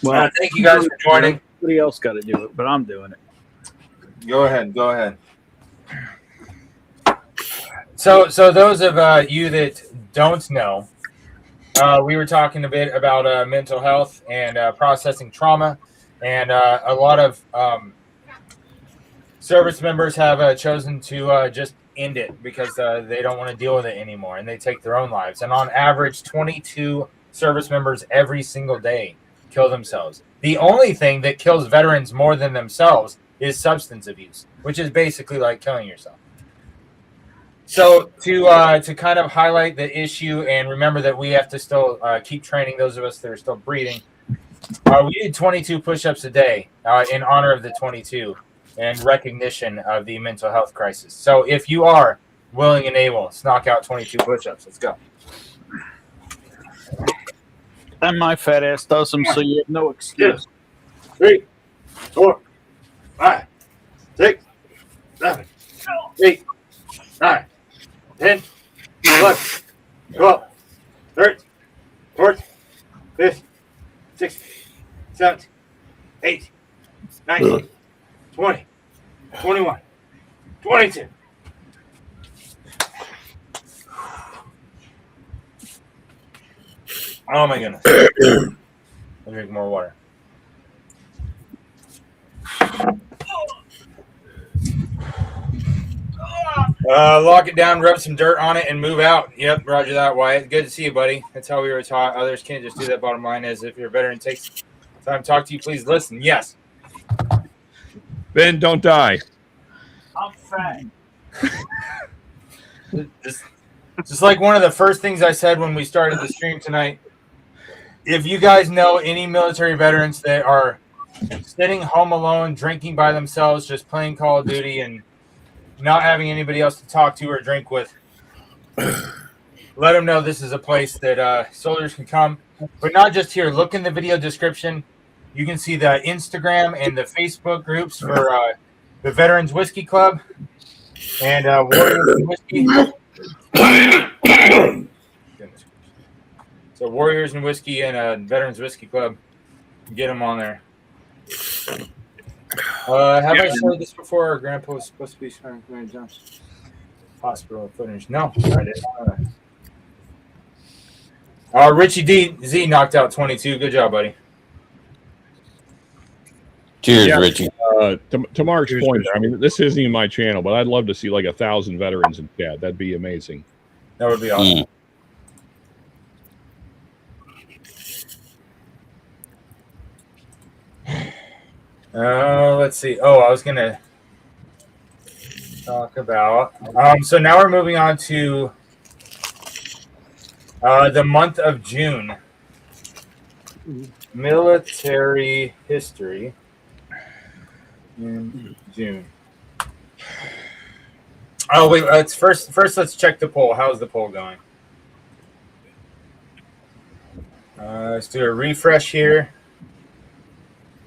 Well, Thank you guys for joining. somebody else got to do it, but I'm doing it. Go ahead. So those of you that don't know, we were talking a bit about mental health and processing trauma, and a lot of service members have chosen to just end it because they don't want to deal with it anymore, and they take their own lives. And on average, 22 service members every single day kill themselves. The only thing that kills veterans more than themselves is substance abuse, which is basically like killing yourself. So to kind of highlight the issue and remember that we have to still keep training those of us that are still breathing, we did 22 push-ups a day in honor of the 22 and recognition of the mental health crisis. So if you are willing and able, let's knock out 22 push-ups. Let's go. And my fat ass does them, so you have no excuse. 3, 4, 5, 6, 7, 8, 9, 10, 11, 12, 13, 14, 15, 16, 17, 18, 19, 20, 21, 22. Oh my goodness. I'll drink more water. Lock it down, rub some dirt on it, and move out. Yep, roger that, Wyatt. Good to see you, buddy. That's how we were taught. Others can't just do that. Bottom line is, if your veteran takes time to talk to you, please listen. Yes. Ben, don't die. I'm fat. Just like one of the first things I said when we started the stream tonight, if you guys know any military veterans that are sitting home alone, drinking by themselves, just playing Call of Duty and not having anybody else to talk to or drink with, let them know this is a place that soldiers can come. But not just here. Look in the video description. You can see the Instagram and the Facebook groups for the Veterans Whiskey Club and Warriors and Whiskey. So Warriors and Whiskey and Veterans Whiskey Club. Get them on there. Have I showed this before? Our grandpa was supposed to be starting Grand Johnson hospital footage. No, I didn't. Richie Z knocked out 22. Good job, buddy. Cheers, Yeah. Richie. To Mark's point, I mean, this isn't even my channel, but I'd love to see like 1,000 veterans in chat. That'd be amazing. That would be awesome. Let's see. Oh, I was going to talk about. So now we're moving on to the month of June. Military history in June. Oh wait, first let's check the poll. How's the poll going? Let's do a refresh here.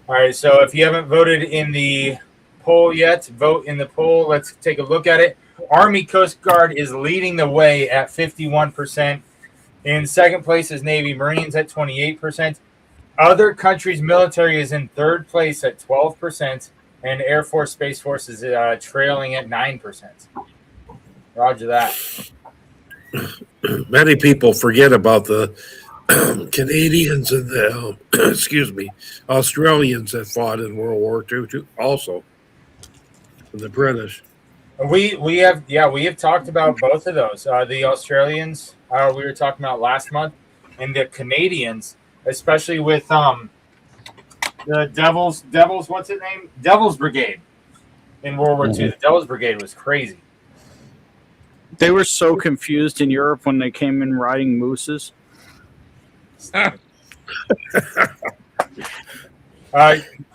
All right, so if you haven't voted in the poll yet, vote in the poll. Let's take a look at it. Army Coast Guard is leading the way at 51%. In second place is Navy Marines at 28%. Other countries' military is in third place at 12%, and Air Force, Space Force is trailing at 9%. Roger that. Many people forget about the Canadians and the excuse me, Australians that fought in World War II too, also, and the British. We have talked about both of those. The Australians we were talking about last month, and the Canadians, especially with the Devils. What's it name? Devils Brigade in World War II. The Devils Brigade was crazy. They were so confused in Europe when they came in riding mooses.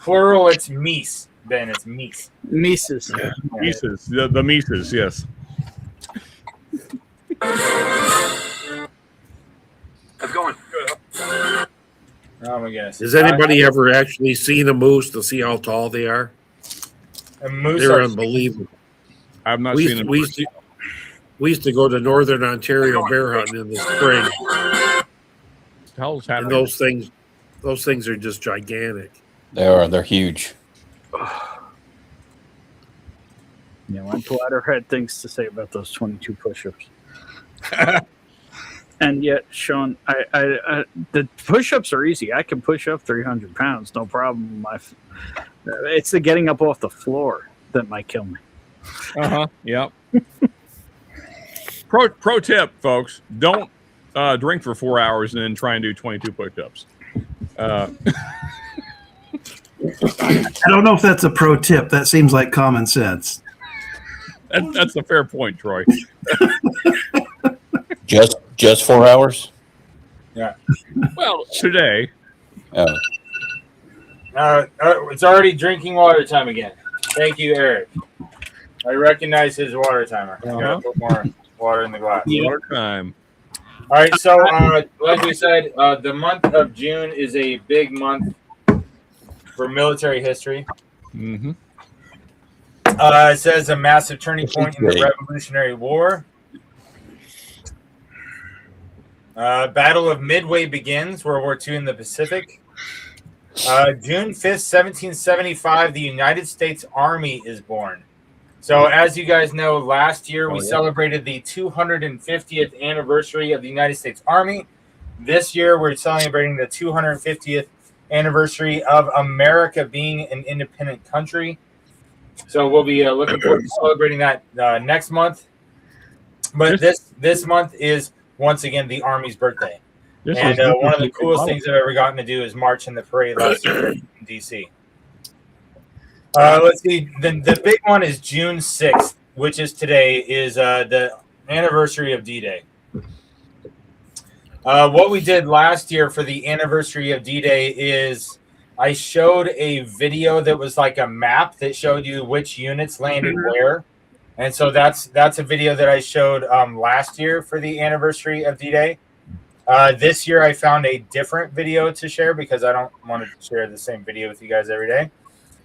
Plural, it's meese. Ben, it's meese. Mises. Yeah. Mises, the Mises, yes. How's it going? Oh my goodness. Has anybody ever actually seen a moose to see how tall they are? A moose They're are unbelievable. I've not We seen them. we used to go to Northern Ontario bear hunting in the spring, What the hell's and happening? those things are just gigantic. They're huge. Yeah, my bladder had things to say about those 22 push-ups. And yet, Sean, I the push-ups are easy. I can push up 300 pounds, no problem. It's the getting up off the floor that might kill me. Yep. Pro tip, folks: don't drink for 4 hours and then try and do 22 push-ups. I don't know if that's a pro tip. That seems like common sense. That's a fair point, Troy. Just 4 hours? yeah. Well, today. Oh. It's already drinking water time again. Thank you, Eric. I recognize his water timer. I'm gonna put more water in the glass. Water time. All right, so like we said, the month of June is a big month for military history. Mm-hmm. It says a massive turning point in the Revolutionary War. Battle of Midway begins, World War II in the Pacific. June 5th, 1775, the United States Army is born. So as you guys know, last year we celebrated the 250th anniversary of the United States Army. This year, we're celebrating the 250th anniversary of America being an independent country. So we'll be looking forward to celebrating that next month. But this month is once again the Army's birthday. And one of the coolest things I've ever gotten to do is march in the parade last year in DC. Let's see. The big one is June 6th, which is today, is the anniversary of D-Day. What we did last year for the anniversary of D-Day is I showed a video that was like a map that showed you which units landed where. And so that's a video that I showed last year for the anniversary of D-Day. This year I found a different video to share because I don't want to share the same video with you guys every day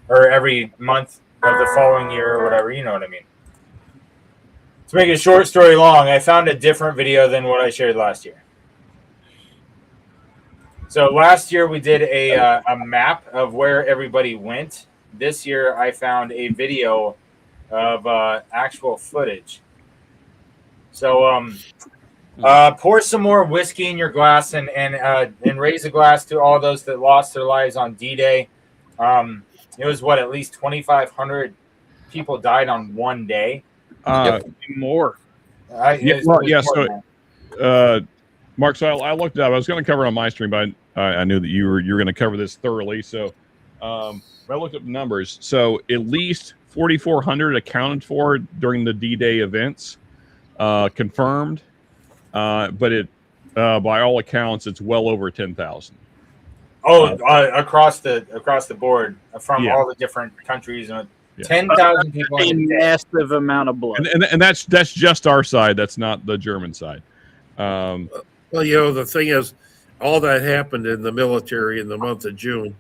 or every month of the following year or whatever. You know what I mean? To make a short story long, I found a different video than what I shared last year. So last year we did a map of where everybody went. This year I found a video of actual footage. So pour some more whiskey in your glass and raise a glass to all those that lost their lives on D-Day. It was at least 2,500 people died on one day. More. Mark, so I looked it up. I was going to cover it on my stream, but I knew that you were going to cover this thoroughly. So I looked up the numbers. So at least 4,400 accounted for during the D-Day events, confirmed. But it, by all accounts, it's well over 10,000. Across the board from all the different countries. 10,000 people. A massive amount of blood. And that's just our side. That's not the German side. Well, the thing is, all that happened in the military in the month of June.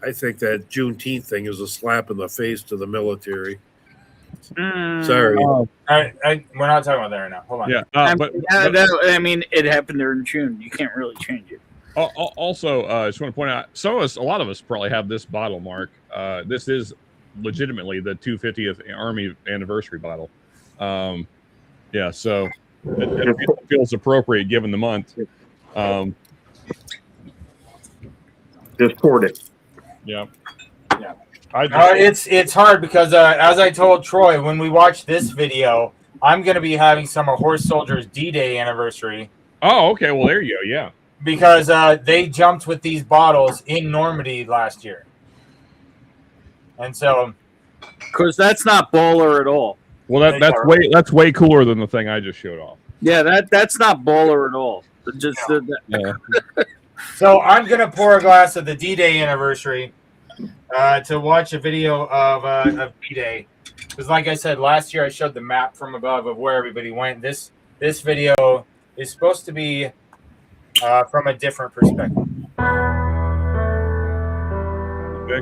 I think that Juneteenth thing is a slap in the face to the military. Sorry. We're not talking about that right now. Hold on. Yeah. I mean, it happened there in June. You can't really change it. Also, I just want to point out, a lot of us probably have this bottle, Mark. This is legitimately the 250th Army anniversary bottle. So it feels appropriate given the month. Just poured it. Yeah. It's hard because as I told Troy, when we watch this video, I'm going to be having some of Horse Soldier's D-Day anniversary. Oh, okay. Well, there you go. Yeah. Because they jumped with these bottles in Normandy last year. And so, because that's not baller at all. Well, that's way cooler than the thing I just showed off. Yeah, that's not baller at all. So I'm gonna pour a glass of the D-Day anniversary to watch a video of D-Day. Because, like I said, last year I showed the map from above of where everybody went. This video is supposed to be from a different perspective. Okay.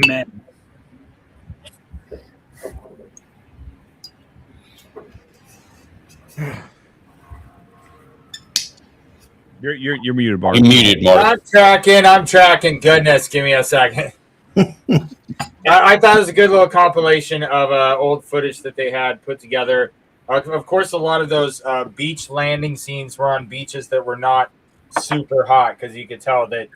men. You're muted, Bart. You muted, Mark. I'm tracking. Goodness, give me a second. I thought it was a good little compilation of old footage that they had put together. Of course, a lot of those beach landing scenes were on beaches that were not super hot because you could tell that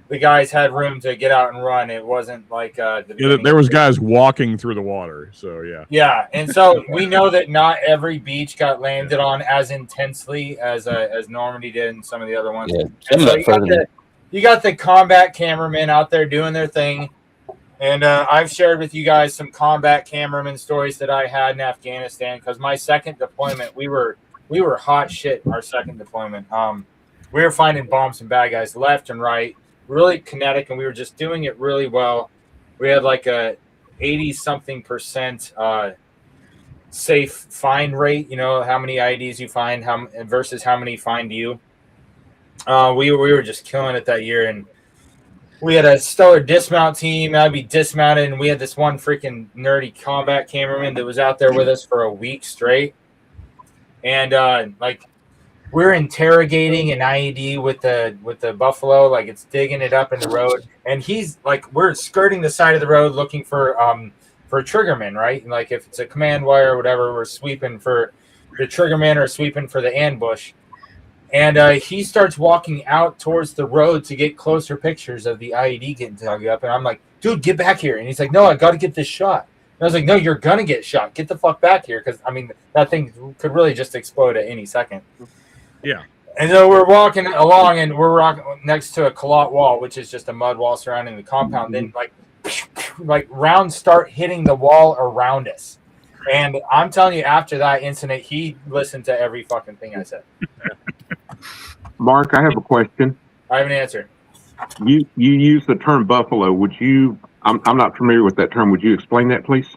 the guys had room to get out and run. It wasn't like there was guys walking through the water. So yeah. Yeah, and so we know that not every beach got landed on as intensely as Normandy did and some of the other ones. Yeah, And some so of that you got the combat cameramen out there doing their thing. And I've shared with you guys some combat cameraman stories that I had in Afghanistan because my second deployment, we were hot shit. Our second deployment, we were finding bombs and bad guys left and right, really kinetic, and we were just doing it really well. We had like a 80-something% safe find rate. You know how many IDs you find, versus how many find you. We were just killing it that year, and we had a stellar dismount team. I'd be dismounted, and we had this one freaking nerdy combat cameraman that was out there with us for a week straight. And we're interrogating an IED with the buffalo, like it's digging it up in the road, and he's like, we're skirting the side of the road looking for triggermen, right? And like if it's a command wire or whatever, we're sweeping for the triggermen or sweeping for the ambush. And he starts walking out towards the road to get closer pictures of the IED getting dug up. And I'm like, dude, get back here. And he's like, no, I got to get this shot. And I was like, no, you're going to get shot. Get the fuck back here. Because, I mean, that thing could really just explode at any second. Yeah. And so we're walking along, and we're rocking next to a calotte wall, which is just a mud wall surrounding the compound. Then, like rounds start hitting the wall around us. And I'm telling you, after that incident, he listened to every fucking thing I said. Mark, I have a question. I have an answer. You use the term buffalo. Would you? I'm not familiar with that term. Would you explain that, please?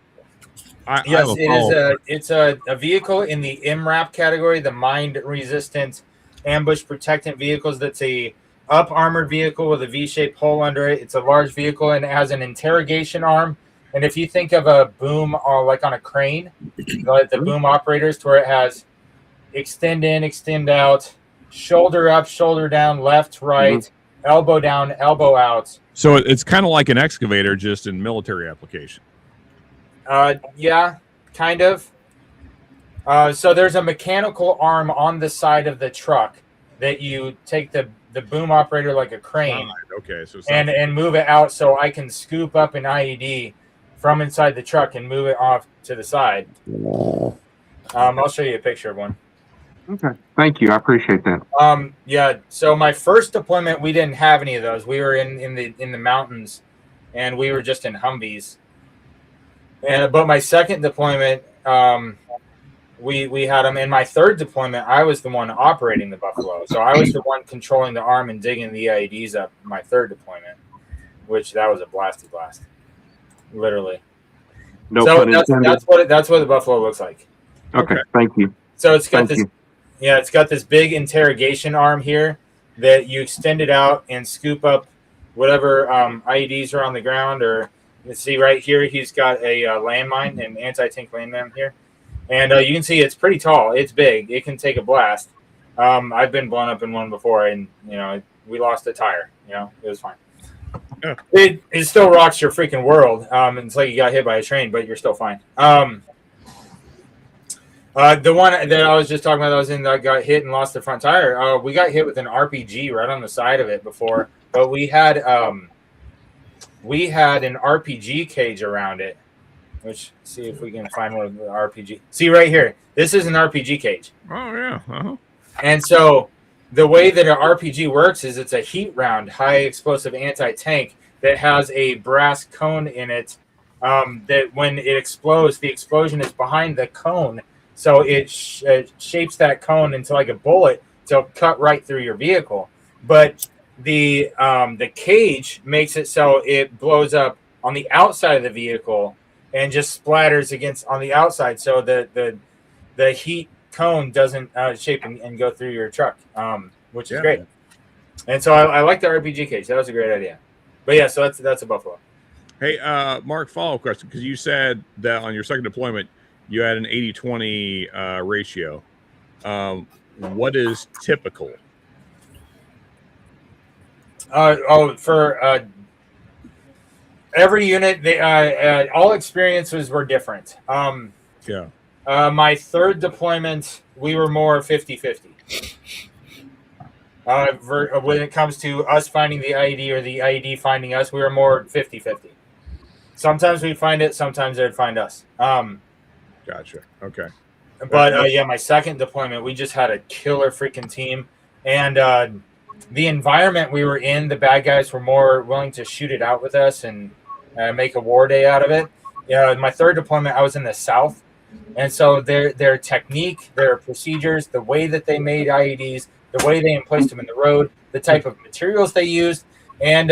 Yes, it is. It's a vehicle in the MRAP category, the mind-resistant ambush protectant vehicles. That's a up-armored vehicle with a V-shaped hole under it. It's a large vehicle, and it has an interrogation arm. And if you think of a boom like on a crane, like the boom operators, to where it has extend in, extend out, shoulder up, shoulder down, left, right, elbow down, elbow out. So it's kind of like an excavator, just in military application. Yeah, kind of. So there's a mechanical arm on the side of the truck that you take the boom operator like a crane. Okay, so and move it out so I can scoop up an IED from inside the truck and move it off to the side. I'll show you a picture of one. Okay, thank you. I appreciate that. Yeah. So my first deployment, we didn't have any of those. We were in the mountains, and we were just in Humvees. But my second deployment, we had them. In my third deployment, I was the one operating the Buffalo, so I was the one controlling the arm and digging the IEDs up. My third deployment, which that was a blasty blast, literally. No so pun intended. that's what the Buffalo looks like. Okay, thank you. So it's got it's got this big interrogation arm here that you extend it out and scoop up whatever IEDs are on the ground. Or you see right here, he's got a landmine, an anti-tank landmine here. And you can see it's pretty tall. It's big. It can take a blast. I've been blown up in one before, and we lost a tire. It was fine. Yeah. It still rocks your freaking world. It's like you got hit by a train, but you're still fine. The one that I was just talking about, that got hit and lost the front tire. We got hit with an RPG right on the side of it before, but we had an RPG cage around it. Which, see if we can find one of the RPG. See right here, this is an RPG cage. Oh yeah. Uh-huh. And so the way that an RPG works is it's a heat round, high explosive anti-tank that has a brass cone in it. That when it explodes, the explosion is behind the cone. So it shapes that cone into like a bullet to cut right through your vehicle. But the cage makes it so it blows up on the outside of the vehicle and just splatters against on the outside. So the heat cone doesn't shape and go through your truck, which is great. And so I like the RPG cage. That was a great idea. But yeah, so that's a Buffalo. Hey, Mark, follow-up question, because you said that on your second deployment, you had an 80-20 ratio. What is typical? For every unit, they all experiences were different. Yeah. My third deployment, we were more 50-50. When it comes to us finding the IED or the IED finding us, we were more 50-50. Sometimes we'd find it, sometimes they'd find us. Gotcha. Okay. But yeah, my second deployment, we just had a killer freaking team. And the environment we were in, the bad guys were more willing to shoot it out with us and make a war day out of it. My third deployment, I was in the South. And so their technique, their procedures, the way that they made IEDs, the way they emplaced them in the road, the type of materials they used, and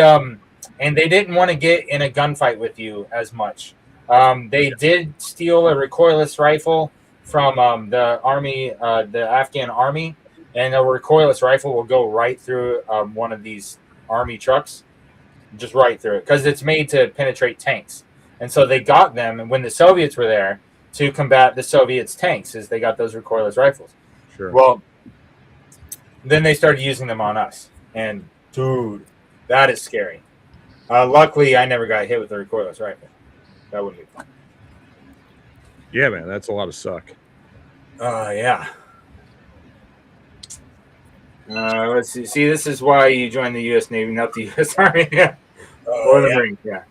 they didn't want to get in a gunfight with you as much. They did steal a recoilless rifle from the army, the Afghan army, and a recoilless rifle will go right through one of these army trucks, just right through it, because it's made to penetrate tanks. And so they got them, and when the Soviets were there to combat the Soviets' tanks, is they got those recoilless rifles. Sure. Well, then they started using them on us, and dude, that is scary. Luckily, I never got hit with a recoilless rifle. That wouldn't be fun. Yeah, man, that's a lot of suck. Yeah. Let's see. See, this is why you joined the U.S. Navy, not the U.S. Army. Yeah. Or the Marines. Yeah.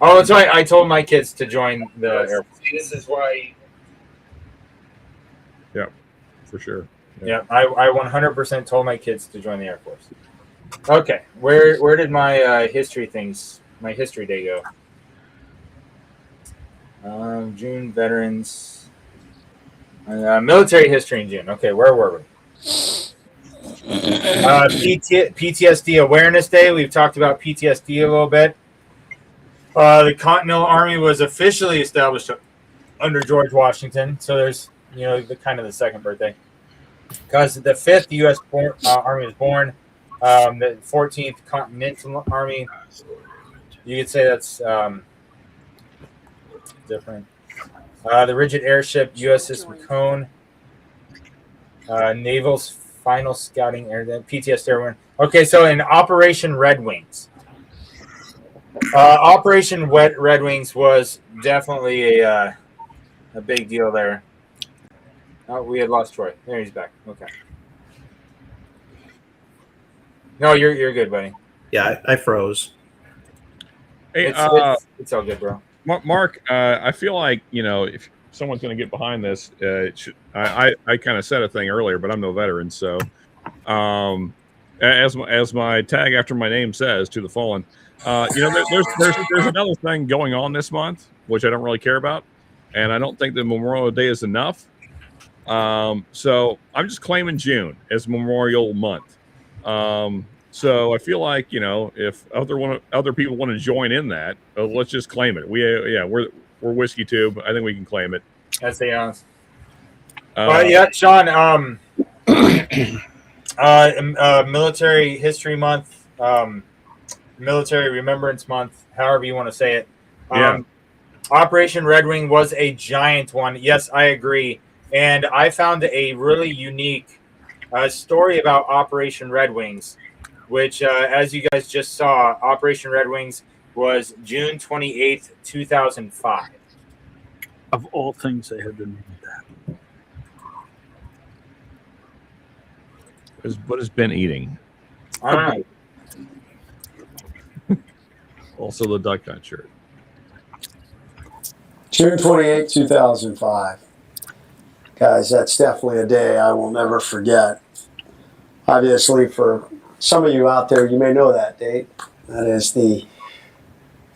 Oh, that's right. I told my kids to join the Air Force. See, this is why. Yeah, for sure. Yeah, I 100% told my kids to join the Air Force. Okay, where did my history day go? June veterans, military history in June. Okay, where were we? PTSD Awareness Day. We've talked about PTSD a little bit. The Continental Army was officially established under George Washington, so there's the kind of the second birthday. Because the 5th U.S. Army was born, the 14th Continental Army, you could say that's different. The rigid airship USS McCone, Naval's final scouting air, PTS Airborne. Okay, so in Operation Red Wings. Operation Red Wings was definitely a big deal there. Oh, we had lost Troy. There, he's back. Okay. No, you're good, buddy. Yeah, I froze. Hey, it's all good, bro. Mark, I feel like if someone's going to get behind this, I kind of said a thing earlier, but I'm no veteran, so as my tag after my name says, to the fallen. There's another thing going on this month, which I don't really care about, and I don't think that Memorial Day is enough. So I'm just claiming June as Memorial Month. So I feel like if other people want to join in that, let's just claim it. We're Whiskey Tube. I think we can claim it. That's the honest. Yeah, Sean. Military History Month, Military Remembrance Month, however you want to say it. Operation Red Wing was a giant one. Yes, I agree. And I found a really unique story about Operation Red Wings, which, as you guys just saw, Operation Red Wings was June 28th, 2005. Of all things, they have been named that. What has Ben eating? All right. Also the duck hunt shirt. June 28, 2005. Guys, that's definitely a day I will never forget. Obviously, for some of you out there, you may know that date. That is the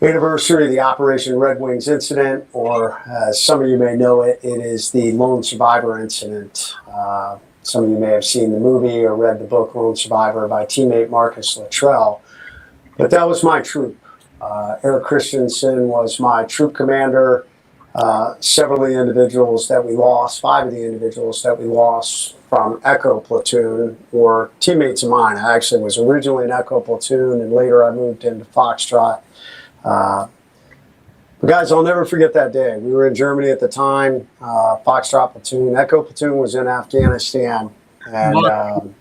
anniversary of the Operation Red Wings incident, or as some of you may know it, it is the Lone Survivor incident. Some of you may have seen the movie or read the book Lone Survivor by teammate Marcus Luttrell. But that was my troop. Eric Christensen was my troop commander. Several of the individuals that we lost, 5 of the individuals that we lost from Echo Platoon were teammates of mine. I actually was originally in Echo Platoon, and later I moved into Foxtrot. But guys, I'll never forget that day. We were in Germany at the time. Foxtrot platoon, Echo platoon was in Afghanistan, and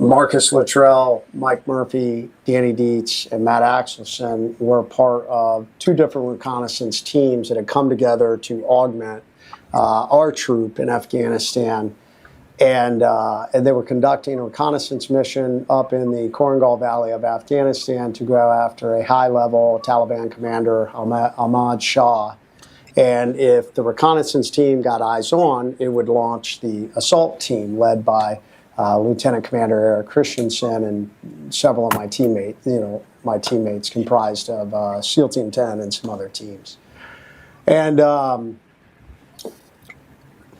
Marcus Luttrell, Mike Murphy, Danny Dietz, and Matt Axelson were part of 2 different reconnaissance teams that had come together to augment our troop in Afghanistan. And they were conducting a reconnaissance mission up in the Korangal Valley of Afghanistan to go after a high-level Taliban commander, Ahmad Shah. And if the reconnaissance team got eyes on, it would launch the assault team led by Lieutenant Commander Eric Christensen and several of my teammates comprised of SEAL Team 10 and some other teams. And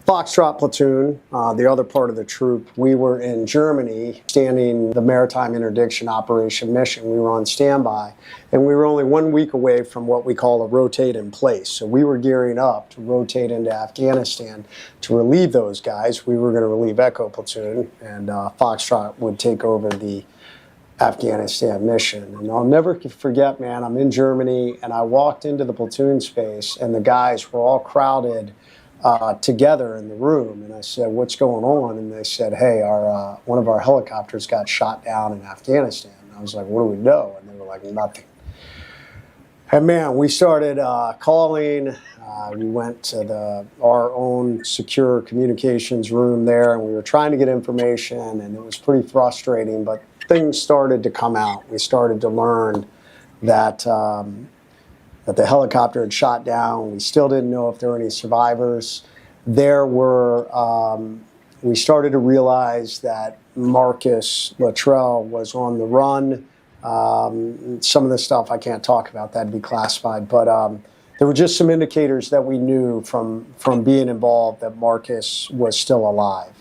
Foxtrot platoon, the other part of the troop, we were in Germany standing the Maritime Interdiction Operation mission. We were on standby, and we were only 1 week away from what we call a rotate in place. So we were gearing up to rotate into Afghanistan to relieve those guys. We were going to relieve Echo platoon, and Foxtrot would take over the Afghanistan mission. And I'll never forget, man, I'm in Germany, and I walked into the platoon space, and the guys were all crowded together in the room, and I said, "What's going on?" And they said, "Hey, our one of our helicopters got shot down in Afghanistan." And I was like, "What do we know?" And they were like, "Nothing." And man, we started calling. We went to our own secure communications room there, and we were trying to get information, and it was pretty frustrating. But things started to come out. We started to learn that that the helicopter had shot down. We still didn't know if there were any survivors. There were, we started to realize that Marcus Luttrell was on the run. Some of the stuff I can't talk about, that'd be classified, but there were just some indicators that we knew from being involved that Marcus was still alive.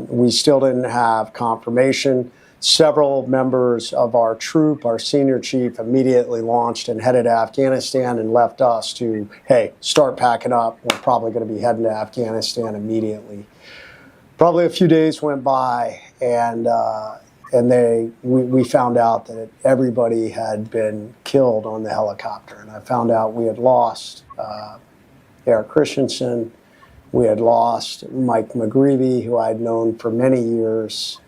We still didn't have confirmation. Several members of our troop, our senior chief, immediately launched and headed to Afghanistan and left us to, hey, start packing up. We're probably going to be heading to Afghanistan immediately. Probably a few days went by, and we found out that everybody had been killed on the helicopter. And I found out we had lost Eric Christensen. We had lost Mike McGreevy, who I'd known for many years,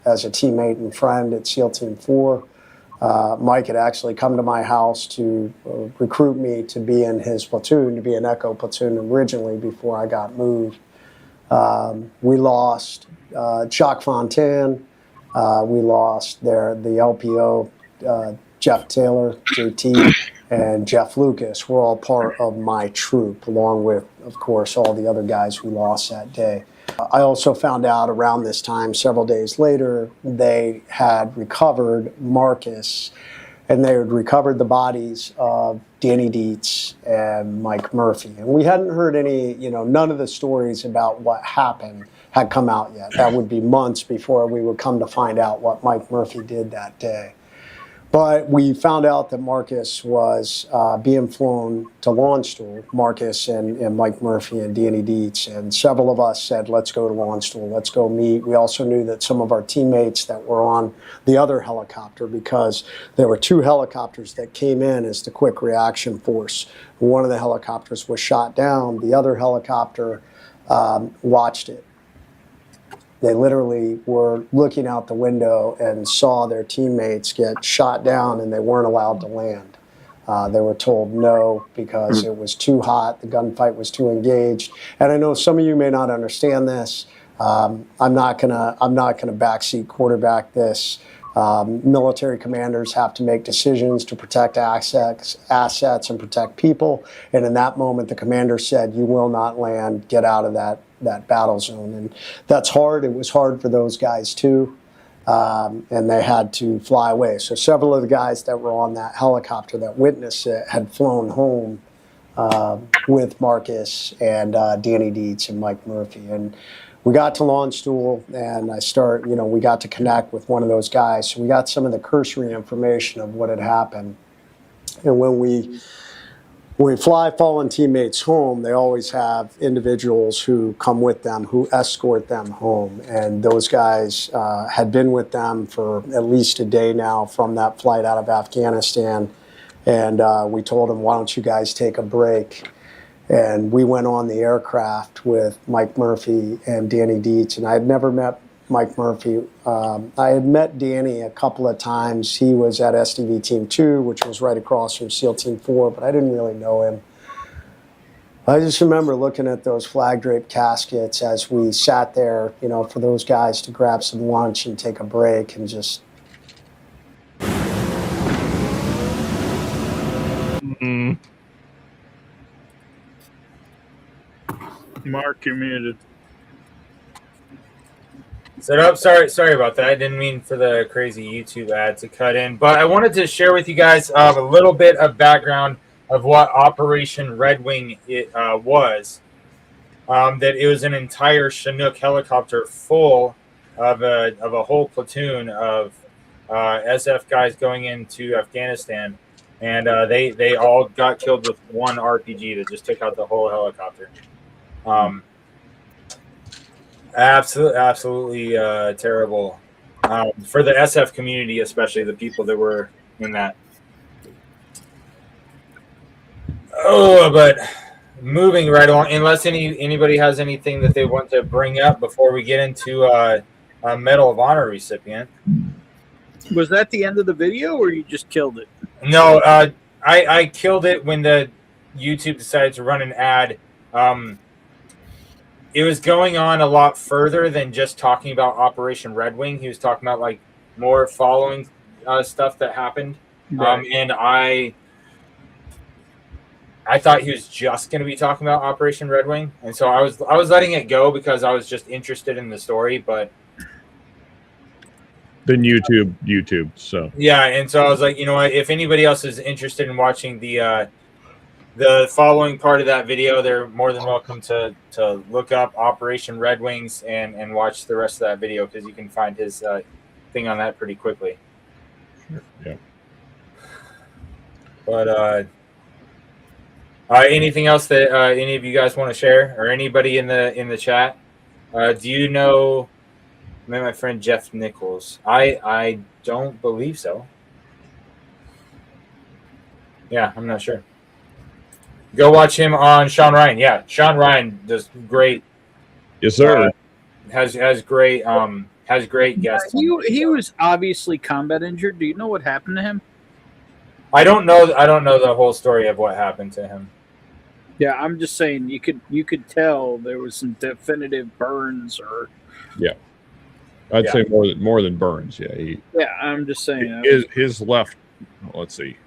as a teammate and friend at SEAL Team 4. Mike had actually come to my house to recruit me to be in his platoon, to be an Echo platoon originally before I got moved. We lost Jacques Fontaine. We lost the LPO, Jeff Taylor, JT, and Jeff Lucas were all part of my troop, along with, of course, all the other guys we lost that day. I also found out around this time, several days later, they had recovered Marcus, and they had recovered the bodies of Danny Dietz and Mike Murphy. And we hadn't heard any, none of the stories about what happened had come out yet. That would be months before we would come to find out what Mike Murphy did that day. But we found out that Marcus was being flown to Landstuhl, Marcus and Mike Murphy and Danny Dietz, and several of us said, let's go to Landstuhl, let's go meet. We also knew that some of our teammates that were on the other helicopter, because there were 2 helicopters that came in as the quick reaction force. One of the helicopters was shot down. The other helicopter watched it. They literally were looking out the window and saw their teammates get shot down, and they weren't allowed to land. They were told no because it was too hot, the gunfight was too engaged. And I know some of you may not understand this. I'm not gonna backseat quarterback this. Military commanders have to make decisions to protect assets and protect people. And in that moment, the commander said, "You will not land. Get out of that battle zone." And that's hard. It was hard for those guys too, and they had to fly away. So several of the guys that were on that helicopter that witnessed it had flown home with Marcus and Danny Dietz and Mike Murphy. And we got to Landstuhl, and we got to connect with one of those guys. So we got some of the cursory information of what had happened. And when we fly fallen teammates home, they always have individuals who come with them, who escort them home. And those guys had been with them for at least a day now from that flight out of Afghanistan. And we told them, why don't you guys take a break? And we went on the aircraft with Mike Murphy and Danny Dietz. And I had never met Mike Murphy. I had met Danny a couple of times. He was at SDV Team 2, which was right across from SEAL Team 4, but I didn't really know him. I just remember looking at those flag draped caskets as we sat there, you know, for those guys to grab some lunch and take a break and just. Mm. Mark, you're muted. Sorry about that. I didn't mean for the crazy YouTube ad to cut in, but I wanted to share with you guys a little bit of background of what Operation Red Wing was. That it was an entire Chinook helicopter full of a whole platoon of SF guys going into Afghanistan, and they all got killed with one RPG that just took out the whole helicopter. Absolutely terrible for the SF community, especially the people that were in that. Oh, but moving right along, unless anybody has anything that they want to bring up before we get into a Medal of Honor recipient. Was that the end of the video, or you just killed it? No, I killed it when the YouTube decided to run an ad. It was going on a lot further than just talking about Operation Red Wing. He was talking about like more following stuff that happened, Right. and I thought he was just going to be talking about Operation Red Wing, and so I was letting it go because I was just interested in the story. But Then YouTube. So yeah, and so I was like, you know what? If anybody else is interested in watching the following part of that video, they're more than welcome to look up Operation Red Wings and watch the rest of that video, because you can find his thing on that pretty quickly. yeah. But anything else that any of you guys want to share, or anybody in the chat? Do you know my friend Jeff Nichols? I don't believe so. Yeah, I'm not sure. Go watch him on Sean Ryan. Yeah, Sean Ryan does great. Yes, sir. Has great guests. He was obviously combat injured. Do you know what happened to him? I don't know the whole story of what happened to him. Yeah, I'm just saying you could tell there was some definitive burns or. Yeah, I'd say more than burns. Yeah, I'm just saying his left. Let's see.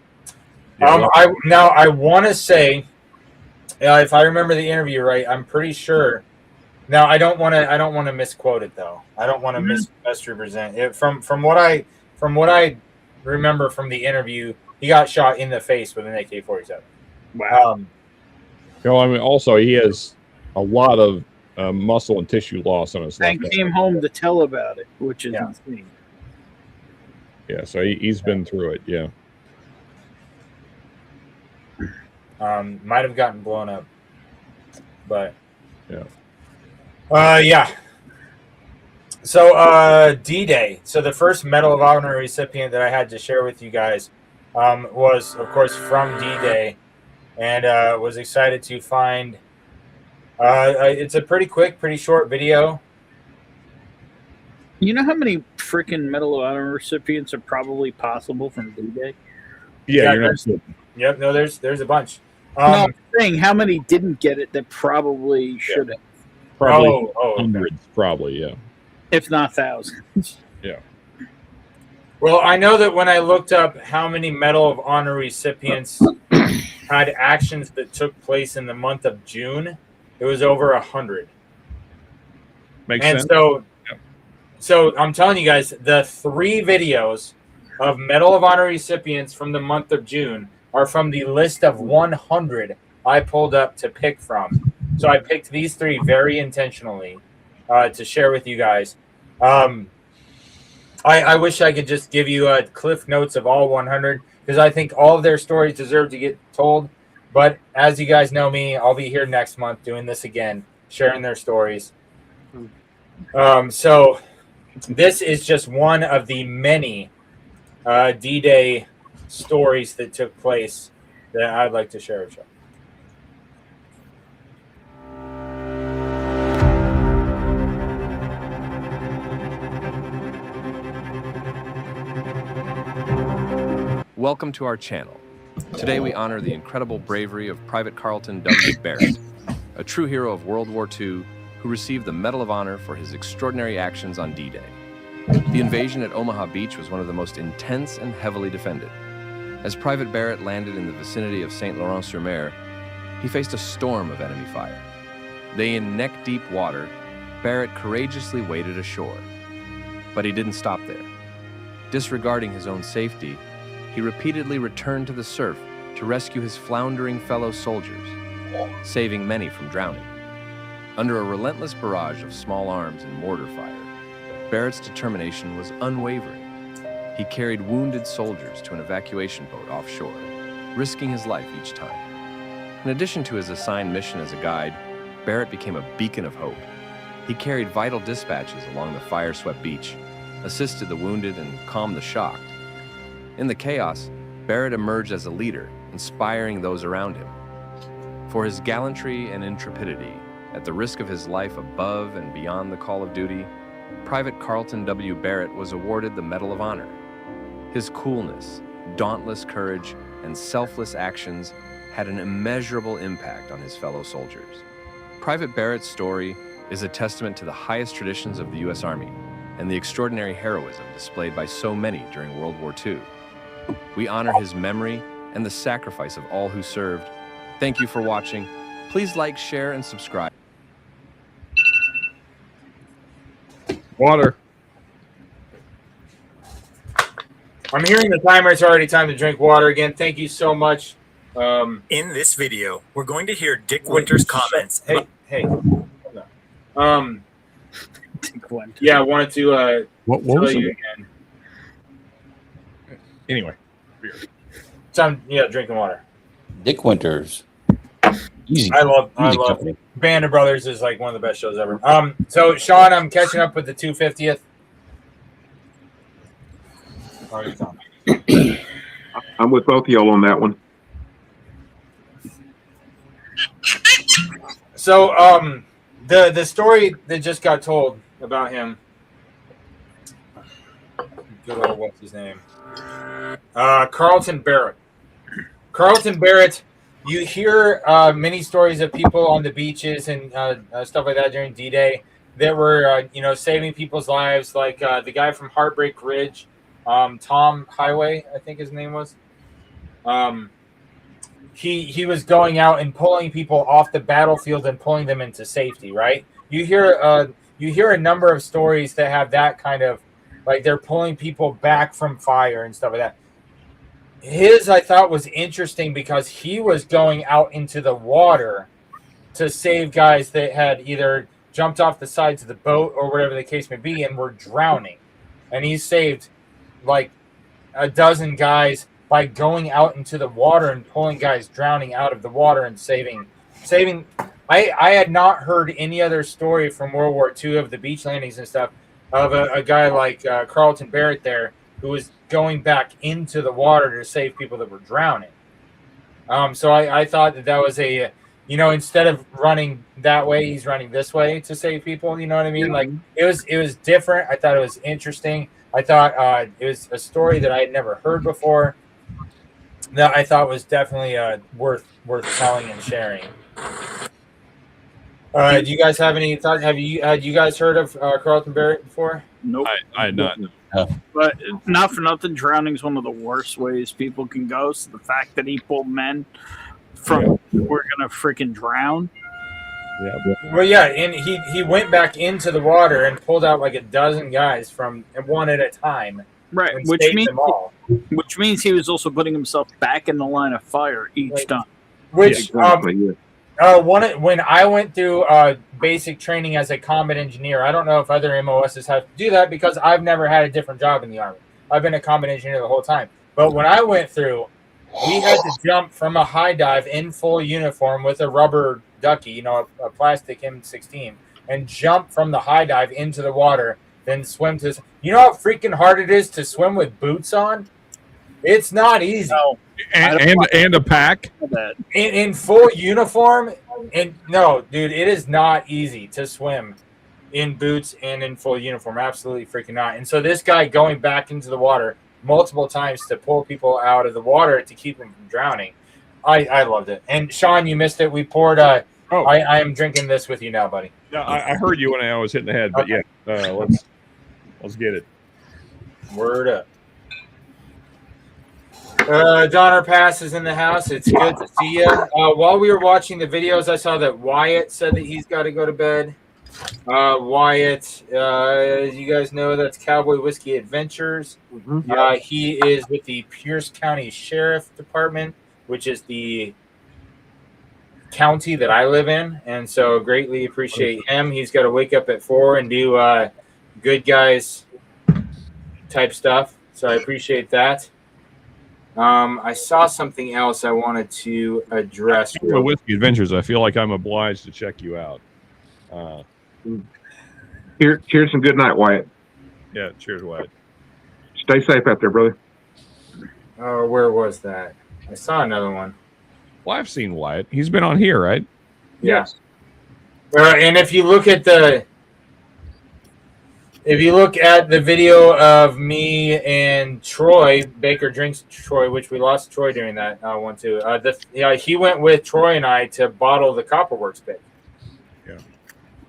I want to say, if I remember the interview right, I'm pretty sure. Now I don't want to misquote it though. I don't want to misrepresent it. From what I remember from the interview, he got shot in the face with an AK-47. Wow. I mean, also he has a lot of muscle and tissue loss on his left. And came home to tell about it, which is insane. Yeah, so he's been through it. Yeah. Might have gotten blown up, but yeah. So D-Day. So the first Medal of Honor recipient that I had to share with you guys was, of course, from D-Day, and was excited to find. It's a pretty quick, pretty short video. You know how many freaking Medal of Honor recipients are probably possible from D-Day? Yeah, you're not. Yep. No, there's a bunch. No, I'm saying how many didn't get it that probably should have. Probably hundreds, probably, yeah. If not thousands. Yeah. Well, I know that when I looked up how many Medal of Honor recipients had actions that took place in the month of June, it was over 100. Makes and sense. So I'm telling you guys, the 3 videos of Medal of Honor recipients from the month of June are from the list of 100 I pulled up to pick from. So I picked these 3 very intentionally to share with you guys. I wish I could just give you cliff notes of all 100, because I think all of their stories deserve to get told. But as you guys know me, I'll be here next month doing this again, sharing their stories. So this is just one of the many D-Day stories that took place that I'd like to share with you. Welcome to our channel. Today we honor the incredible bravery of Private Carlton W. Barrett, a true hero of World War II who received the Medal of Honor for his extraordinary actions on D-Day. The invasion at Omaha Beach was one of the most intense and heavily defended. As Private Barrett landed in the vicinity of St. Laurent-sur-Mer, he faced a storm of enemy fire. They in neck-deep water, Barrett courageously waded ashore. But he didn't stop there. Disregarding his own safety, he repeatedly returned to the surf to rescue his floundering fellow soldiers, saving many from drowning. Under a relentless barrage of small arms and mortar fire, Barrett's determination was unwavering. He carried wounded soldiers to an evacuation boat offshore, risking his life each time. In addition to his assigned mission as a guide, Barrett became a beacon of hope. He carried vital dispatches along the fire-swept beach, assisted the wounded, and calmed the shocked. In the chaos, Barrett emerged as a leader, inspiring those around him. For his gallantry and intrepidity, at the risk of his life above and beyond the call of duty, Private Carlton W. Barrett was awarded the Medal of Honor. His coolness, dauntless courage, and selfless actions had an immeasurable impact on his fellow soldiers. Private Barrett's story is a testament to the highest traditions of the U.S. Army and the extraordinary heroism displayed by so many during World War II. We honor his memory and the sacrifice of all who served. Thank you for watching. Please like, share, and subscribe. Water. I'm hearing the timer. It's already time to drink water again. Thank you so much. In this video, we're going to hear Dick Winter's comments. Hey. Hold on. Yeah, I wanted to What tell was you it? again. Anyway. So drinking water. Dick Winters. Easy. I love company. Band of Brothers is like one of the best shows ever. So Sean, I'm catching up with the 250th. I'm with both of y'all on that one. So the story that just got told about him. Good old what's his name? Carlton Barrett. Carlton Barrett. You hear many stories of people on the beaches and stuff like that during D-Day that were, saving people's lives, like the guy from Heartbreak Ridge, Tom Highway, I think his name was. He was going out and pulling people off the battlefield and pulling them into safety, right? You hear a number of stories that have that kind of, like they're pulling people back from fire and stuff like that. His, I thought, was interesting because he was going out into the water to save guys that had either jumped off the sides of the boat or whatever the case may be and were drowning. And he saved like a dozen guys by going out into the water and pulling guys drowning out of the water and saving. I had not heard any other story from World War II of the beach landings and stuff of a guy like Carlton Barrett there who was going back into the water to save people that were drowning. So I thought that was a, instead of running that way, he's running this way to save people. You know what I mean? Like it was different. I thought it was interesting. I thought it was a story that I had never heard before that I thought was definitely worth telling and sharing. Do you guys have any thoughts? Had you guys heard of Carlton Barrett before? Nope. I had not. But not for nothing, drowning is one of the worst ways people can go. So the fact that he pulled men from we're gonna freaking drown. Yeah. Well, yeah, and he went back into the water and pulled out like a dozen guys from one at a time. Right, which means he was also putting himself back in the line of fire each time. Which when I went through basic training as a combat engineer, I don't know if other MOSs have to do that because I've never had a different job in the Army. I've been a combat engineer the whole time. But when I went through, we had to jump from a high dive in full uniform with a rubber ducky, a plastic M16, and jump from the high dive into the water, then swim to. You know how freaking hard it is to swim with boots on? It's not easy. No, and a pack. In full uniform, and no, dude, it is not easy to swim in boots and in full uniform. Absolutely freaking not. And so this guy going back into the water multiple times to pull people out of the water to keep them from drowning. I loved it. And Sean, you missed it. We poured. I am drinking this with you now, buddy. No, I heard you when I was hitting the head, but yeah, let's get it. Word up. Donner Pass is in the house. It's good to see you. While we were watching the videos, I saw that Wyatt said that he's got to go to bed. Wyatt, as you guys know, that's Cowboy Whiskey Adventures. He is with the Pierce County Sheriff Department, which is the county that I live in, and so greatly appreciate him. He's got to wake up at 4 and do good guys type stuff, so I appreciate that. I saw something else I wanted to address. Whiskey Adventures, I feel like I'm obliged to check you out. Cheers and good night, Wyatt. Yeah, cheers, Wyatt. Stay safe out there, brother. Oh, where was that? I saw another one. Well, I've seen Wyatt. He's been on here, right? Yeah. And if you look at the video of me and Troy, Baker Drinks Troy, which we lost Troy during that one too. He went with Troy and I to bottle the Copperworks bit. Yeah.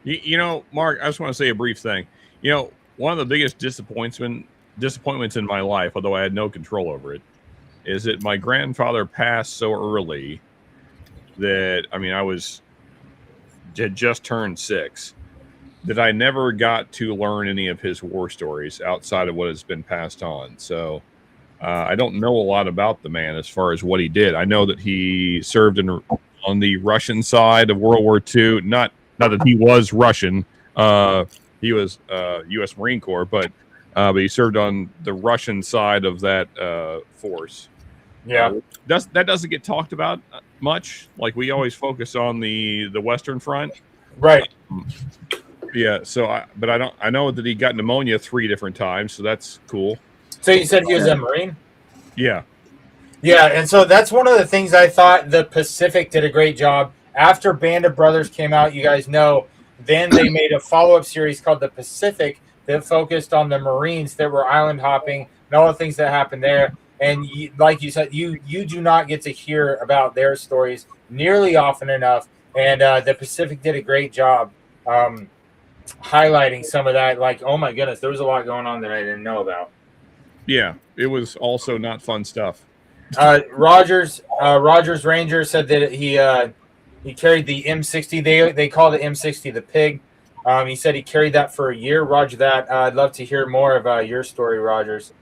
You know, Mark, I just want to say a brief thing. You know, one of the biggest disappointments in my life, although I had no control over it, is that my grandfather passed so early that, I mean, had just turned 6, that I never got to learn any of his war stories outside of what has been passed on. So I don't know a lot about the man as far as what he did. I know that he served on the Russian side of World War II. Not that he was Russian. He was U.S. Marine Corps, but he served on the Russian side of that force. Yeah, that doesn't get talked about much. Like, we always focus on the Western Front, right? Yeah. So, I know that he got pneumonia 3 different times, so that's cool. So you said he was a Marine? Yeah. Yeah, and so that's one of the things I thought the Pacific did a great job. After Band of Brothers came out, you guys know, then they made a follow-up series called The Pacific that focused on the Marines that were island hopping and all the things that happened there. And like you said, you do not get to hear about their stories nearly often enough. And the Pacific did a great job highlighting some of that. Like, oh my goodness, there was a lot going on that I didn't know about. Yeah, it was also not fun stuff. Rogers Ranger said that he carried the M60. They called it M60 the pig. He said he carried that for a year. Roger that. I'd love to hear more of your story, Rogers.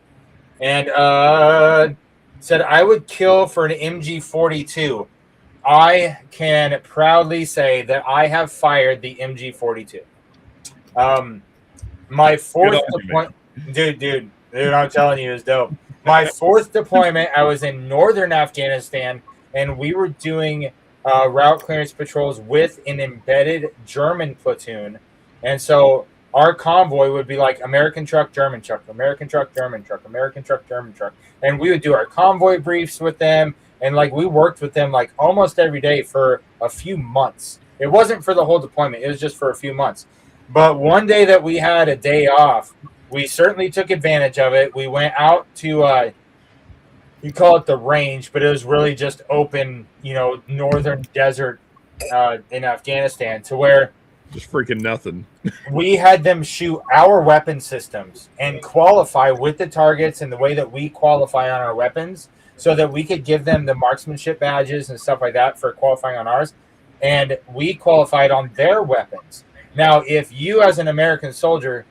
And said, I would kill for an MG42. I can proudly say that I have fired the MG42. My 4th deployment, dude, I'm telling you, is dope. My 4th deployment, I was in northern Afghanistan, and we were doing route clearance patrols with an embedded German platoon. And so our convoy would be like American truck, German truck, American truck, German truck, American truck, German truck. And we would do our convoy briefs with them. And like, we worked with them like almost every day for a few months. It wasn't for the whole deployment. It was just for a few months. But one day that we had a day off, we certainly took advantage of it. We went out to, you call it the range, but it was really just open, northern desert in Afghanistan, to where just freaking nothing. We had them shoot our weapon systems and qualify with the targets and the way that we qualify on our weapons, so that we could give them the marksmanship badges and stuff like that for qualifying on ours. And we qualified on their weapons. Now, if you as an American soldier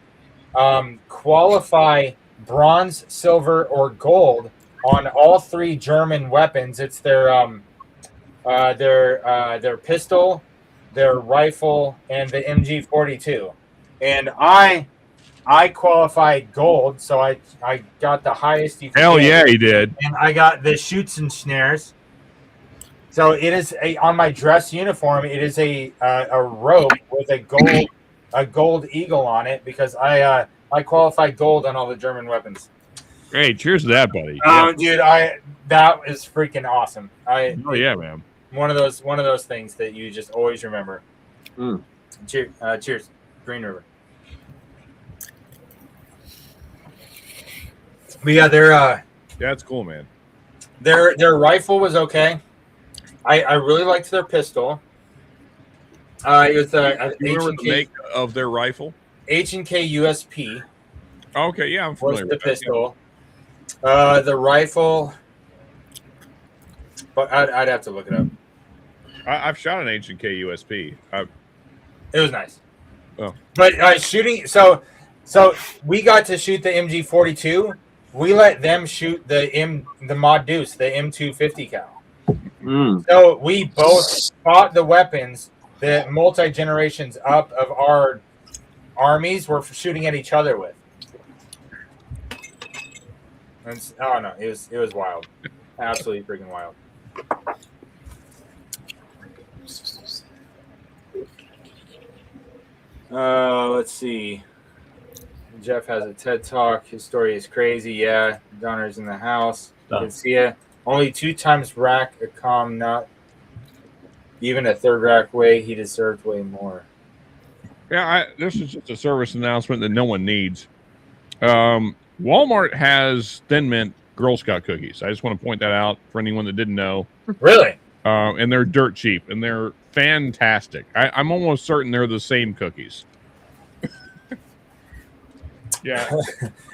qualify bronze, silver, or gold on all 3 German weapons, it's their pistol, their rifle, and the MG42. And I qualified gold, so I got the highest you can Hell get. Yeah, he did. And I got the shoots and snares. So it is on my dress uniform. It is a rope with a gold eagle on it, because I qualified gold on all the German weapons. Hey, cheers to that, buddy. Dude, that is freaking awesome. Oh yeah, man. One of those things that you just always remember. Cheers, Green River. But yeah, that's cool, man. Their rifle was okay. I really liked their pistol. It was you remember the make of their rifle? H&K USP. Okay, yeah, I'm familiar with the with that, pistol. The rifle, but I'd have to look it up. I've shot an H&K USP. It was nice. Oh, but shooting. So we got to shoot the MG42. We let them shoot the Mod Deuce, the M250 cal. So we both fought the weapons that multi-generations up of our armies were shooting at each other with. Oh no, it was wild, absolutely freaking wild. Let's see. Jeff has a TED Talk. His story is crazy. Yeah, Donner's in the house. Good to see ya. Only 2 times rack a com, not even a third rack way. He deserved way more. Yeah, this is just a service announcement that no one needs. Walmart has Thin Mint Girl Scout cookies. I just want to point that out for anyone that didn't know. Really? And they're dirt cheap, and they're fantastic. I'm almost certain they're the same cookies. Yeah.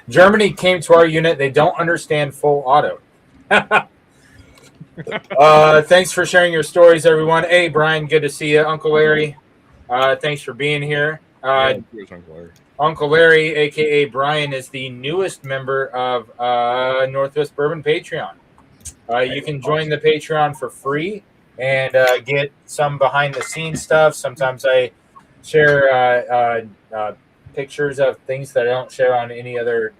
Germany came to our unit. They don't understand full auto. Thanks for sharing your stories, everyone. Hey, Brian, good to see you. Uncle Larry, thanks for being here. Uncle Larry, a.k.a. Brian, is the newest member of Northwest Bourbon Patreon. You can join the Patreon for free and get some behind-the-scenes stuff. Sometimes I share pictures of things that I don't share on any other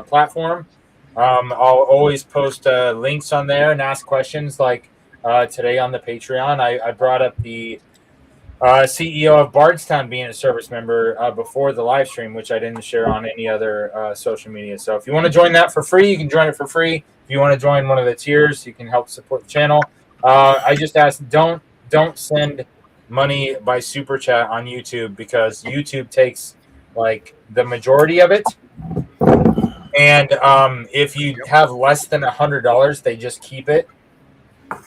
platform. I'll always post links on there and ask questions like today on the Patreon. I brought up the CEO of Bardstown being a service member before the live stream, which I didn't share on any other social media. So if you want to join that for free, you can join it for free. If you want to join one of the tiers, you can help support the channel. I just ask, don't send money by super chat on YouTube, because YouTube takes like the majority of it. And if you have less than $100, they just keep it. I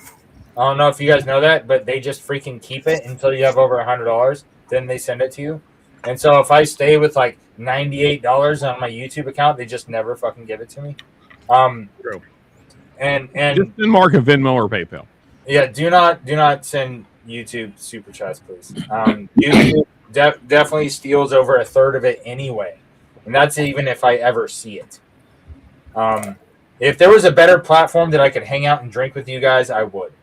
don't know if you guys know that, but they just freaking keep it until you have over $100. Then they send it to you. And so if I stay with like $98 on my YouTube account, they just never fucking give it to me. True. And just send Mark a Venmo or PayPal. Yeah, do not send YouTube super chats, please. YouTube definitely steals over a third of it anyway, and that's even if I ever see it. If there was a better platform that I could hang out and drink with you guys, I would.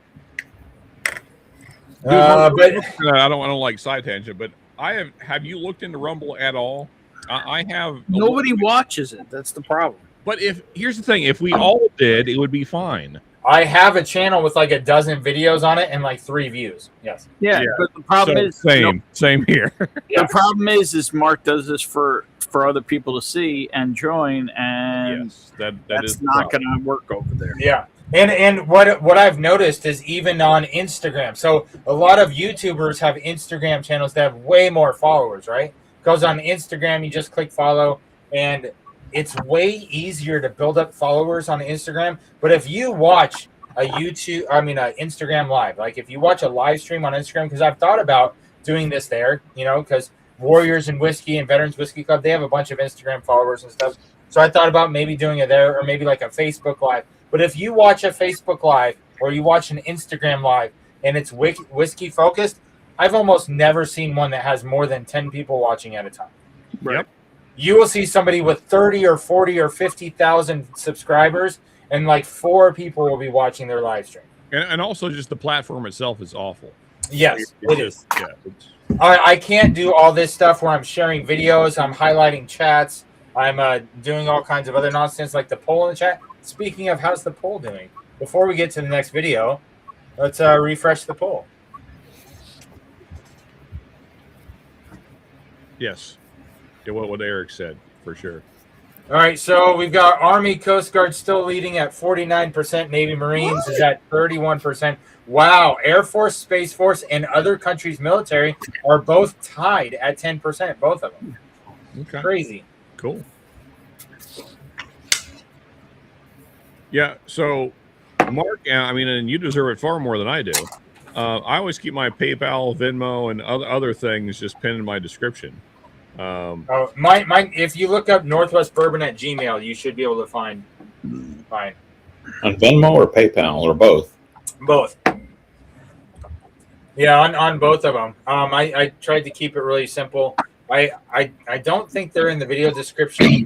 Dude, I don't want to like side tangent, but have you looked into Rumble at all? I have. Nobody watches it. That's the problem. But here's the thing: if we all did, it would be fine. I have a channel with like a dozen videos on it and like 3 views. Yes. Yeah, but the problem is same here. The problem is Mark does this for other people to see and join, and yes, that that's is not going to work over there. Yeah. And what I've noticed is even on Instagram. So a lot of YouTubers have Instagram channels that have way more followers, right? Because on Instagram, you just click follow, and it's way easier to build up followers on Instagram. But if you watch an Instagram live, like if you watch a live stream on Instagram, because I've thought about doing this there, because Warriors and Whiskey and Veterans Whiskey Club, they have a bunch of Instagram followers and stuff. So I thought about maybe doing it there, or maybe like a Facebook live. But if you watch a Facebook live or you watch an Instagram live and it's whiskey focused, I've almost never seen one that has more than 10 people watching at a time. Right. Yep. You will see somebody with 30 or 40 or 50,000 subscribers, and like 4 people will be watching their live stream. And also just the platform itself is awful. Yes, it is. Yeah, I can't do all this stuff where I'm sharing videos, I'm highlighting chats, I'm doing all kinds of other nonsense like the poll in the chat. Speaking of, how's the poll doing? Before we get to the next video, let's refresh the poll. Yes. Yeah, what Eric said, for sure. All right, so we've got Army, Coast Guard still leading at 49%. Navy Marines is at 31%. Wow, Air Force, Space Force, and other countries' military are both tied at 10%, both of them. Okay. Crazy. Cool. Yeah, so Mark, I mean, and you deserve it far more than I do. I always keep my PayPal, Venmo, and other things just pinned in my description. Mine. If you look up Northwest Bourbon at Gmail, you should be able to find mine. On Venmo or PayPal or both? Both. Yeah, on both of them. I tried to keep it really simple. I don't think they're in the video description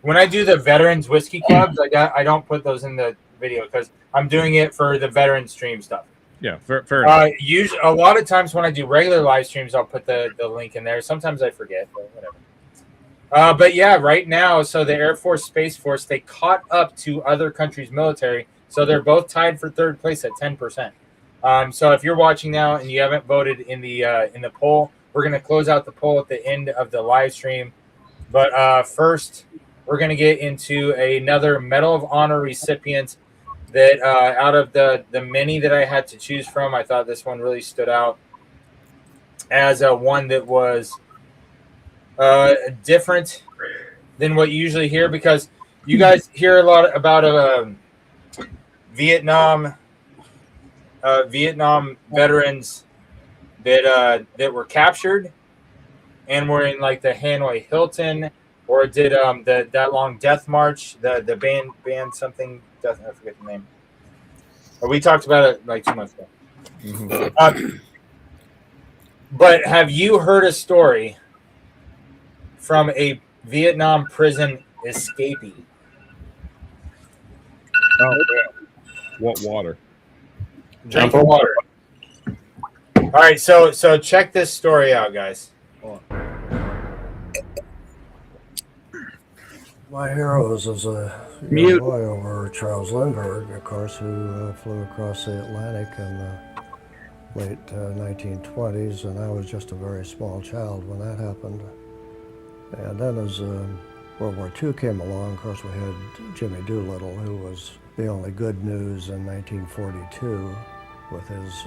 when I do the Veterans Whiskey Clubs. I don't put those in the video because I'm doing it for the veteran stream stuff. Yeah, fair enough. Usually, a lot of times when I do regular live streams, I'll put the link in there. Sometimes I forget, but whatever. But yeah, right now, so the Air Force, Space Force, they caught up to other countries' military, so they're both tied for third place at 10%. So if you're watching now and you haven't voted in the poll, we're going to close out the poll at the end of the live stream. But first, we're going to get into another Medal of Honor recipient that out of the many that I had to choose from, I thought this one really stood out as one that was different than what you usually hear, because you guys hear a lot about Vietnam veterans that were captured and were in like the Hanoi Hilton, or did that long death march, the band something. I forget the name. We talked about it like 2 months ago. Mm-hmm. But have you heard a story from a Vietnam prison escapee? Oh, yeah. What water? Drink water. All right, so check this story out, guys. Hold on. My heroes was a young boy over Charles Lindbergh, of course, who flew across the Atlantic in the late 1920s, and I was just a very small child when that happened. And then as World War II came along, of course, we had Jimmy Doolittle, who was the only good news in 1942 with his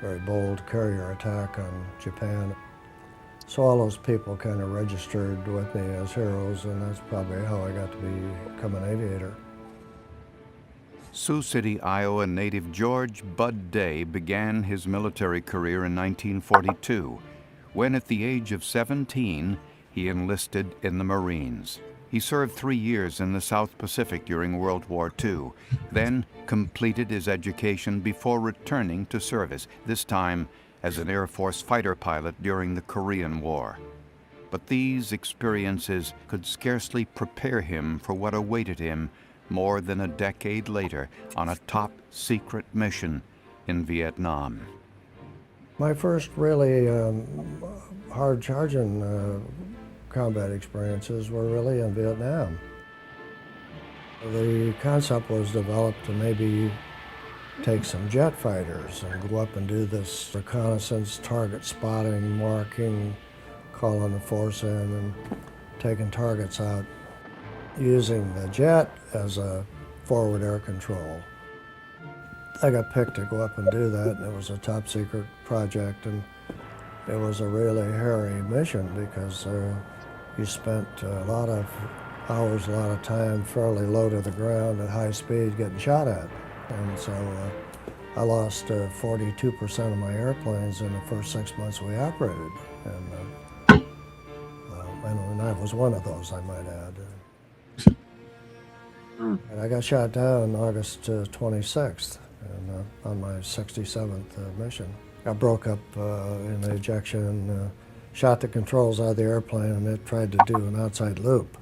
very bold carrier attack on Japan. So all those people kind of registered with me as heroes, and that's probably how I got to become an aviator. Sioux City, Iowa native George Bud Day began his military career in 1942, when at the age of 17, he enlisted in the Marines. He served 3 years in the South Pacific during World War II, then completed his education before returning to service, this time as an Air Force fighter pilot during the Korean War. But these experiences could scarcely prepare him for what awaited him more than a decade later on a top-secret mission in Vietnam. My first really hard-charging combat experiences were really in Vietnam. The concept was developed to maybe take some jet fighters and go up and do this reconnaissance, target spotting, marking, calling the force in and taking targets out, using the jet as a forward air control. I got picked to go up and do that, and it was a top secret project, and it was a really hairy mission because you spent a lot of hours, a lot of time fairly low to the ground at high speed getting shot at. And so I lost 42% of my airplanes in the first 6 months we operated. And I was one of those, I might add. And I got shot down August 26th on my 67th mission. I broke up in the ejection, shot the controls out of the airplane, and it tried to do an outside loop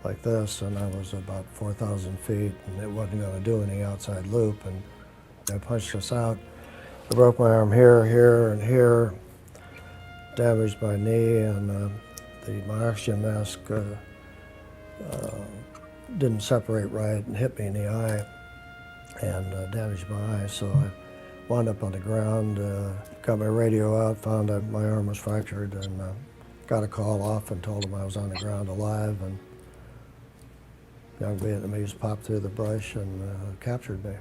like this, and I was about 4,000 feet, and it wasn't going to do any outside loop, and I punched us out. I broke my arm here, here, and here, damaged my knee, and my oxygen mask didn't separate right and hit me in the eye and damaged my eye, so I wound up on the ground, got my radio out, found that my arm was fractured, and got a call off and told them I was on the ground alive, and young Vietnamese popped through the brush and captured me.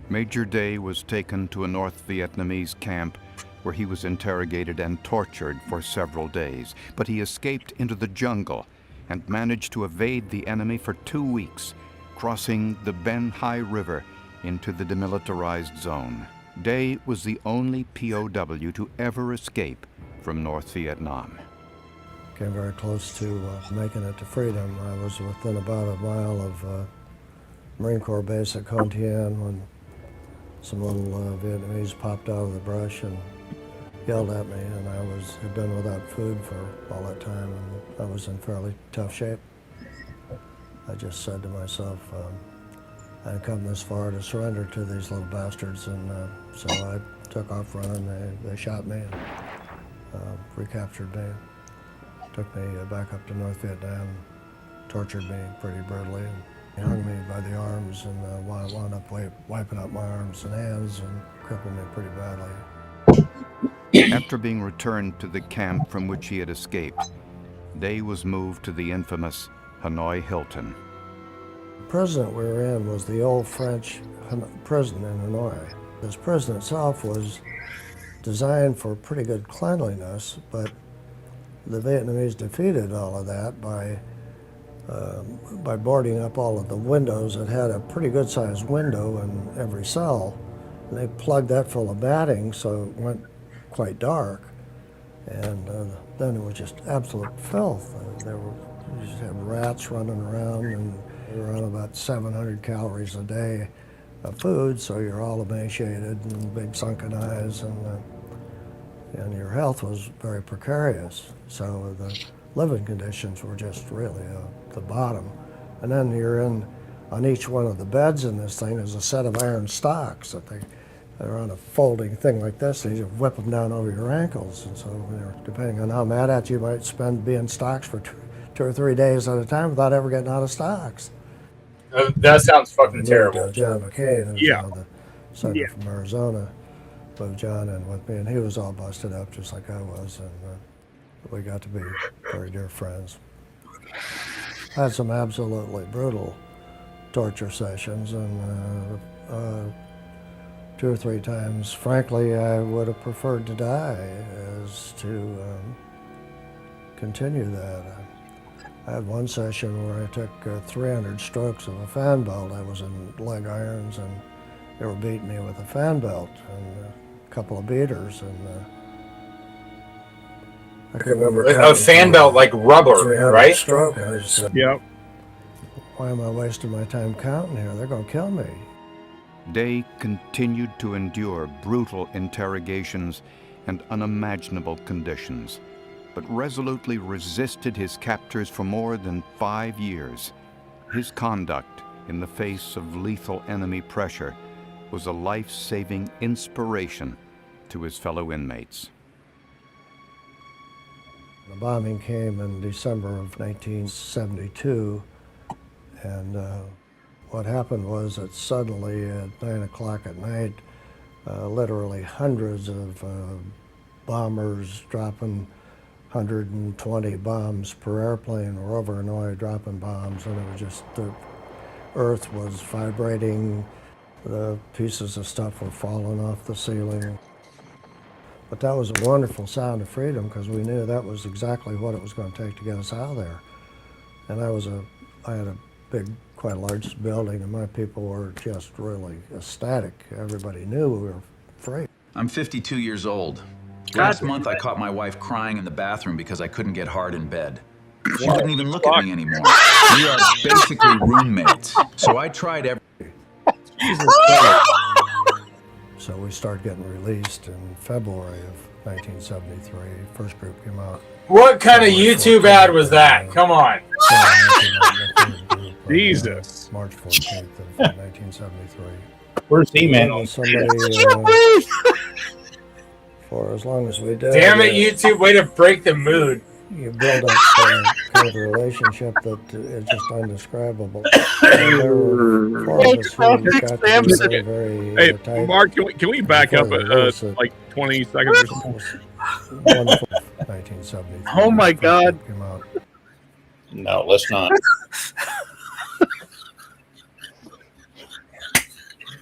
Major Day was taken to a North Vietnamese camp where he was interrogated and tortured for several days, but he escaped into the jungle and managed to evade the enemy for 2 weeks, crossing the Ben Hai River into the demilitarized zone. Day was the only POW to ever escape from North Vietnam. Came very close to making it to freedom. I was within about a mile of Marine Corps base at Con Thien when some little Vietnamese popped out of the brush and yelled at me, and I had been without food for all that time, and I was in fairly tough shape. I just said to myself, I'd come this far to surrender to these little bastards, and so I took off running. They shot me and recaptured me, took me back up to North Vietnam, tortured me pretty brutally, and hung me by the arms, and wound up wiping out my arms and hands and crippled me pretty badly. After being returned to the camp from which he had escaped, Day was moved to the infamous Hanoi Hilton. The prison we were in was the old French prison in Hanoi. This prison itself was designed for pretty good cleanliness, but the Vietnamese defeated all of that by boarding up all of the windows. It had a pretty good sized window in every cell. And they plugged that full of batting, so it went quite dark, and then it was just absolute filth. You just had rats running around, and we were on about 700 calories a day of food, so you're all emaciated and big sunken eyes, and your health was very precarious. So the living conditions were just really the bottom. And then you're on each one of the beds in this thing is a set of iron stocks that they're on a folding thing like this, and you just whip them down over your ankles. And so, depending on how mad at you, might be in stocks for 2 or 3 days at a time without ever getting out of stocks. That sounds fucking terrible. John McCain, the senator from Arizona, moved John in with me, and he was all busted up just like I was, and we got to be very dear friends. I had some absolutely brutal torture sessions, and 2 or 3 times, frankly, I would have preferred to die as to continue that. I had one session where I took 300 strokes of a fan belt. I was in leg irons, and they were beating me with a fan belt and a couple of beaters. And I can remember a fan belt like rubber, right? Stroke. I just said, why am I wasting my time counting here? They're going to kill me. Day continued to endure brutal interrogations and unimaginable conditions, but resolutely resisted his captors for more than 5 years. His conduct in the face of lethal enemy pressure was a life-saving inspiration to his fellow inmates. The bombing came in December of 1972, and what happened was that suddenly at 9 o'clock at night, literally hundreds of bombers dropping 120 bombs per airplane were over Hanoi dropping bombs, and it was just, the earth was vibrating, the pieces of stuff were falling off the ceiling. But that was a wonderful sound of freedom, because we knew that was exactly what it was going to take to get us out of there. And I had a big, quite large building, and my people were just really ecstatic. Everybody knew we were free. I'm 52 years old. Last month, I caught my wife crying in the bathroom because I couldn't get hard in bed. She wouldn't even look at me anymore. We are basically roommates, so I tried everything. So we started getting released in February of 1973. First group came out. What kind of YouTube ad was that? Come on. Jesus. March 14th of 1973. Where's He-Man? Somebody, for as long as we did. Damn it, YouTube, way to break the mood. You build up kind of a relationship that is just indescribable. And there were 4 of us who got to be very Hey, tight. Mark, can we back up like 20 seconds or something? Wonderful 1973. Oh my God. No, let's not.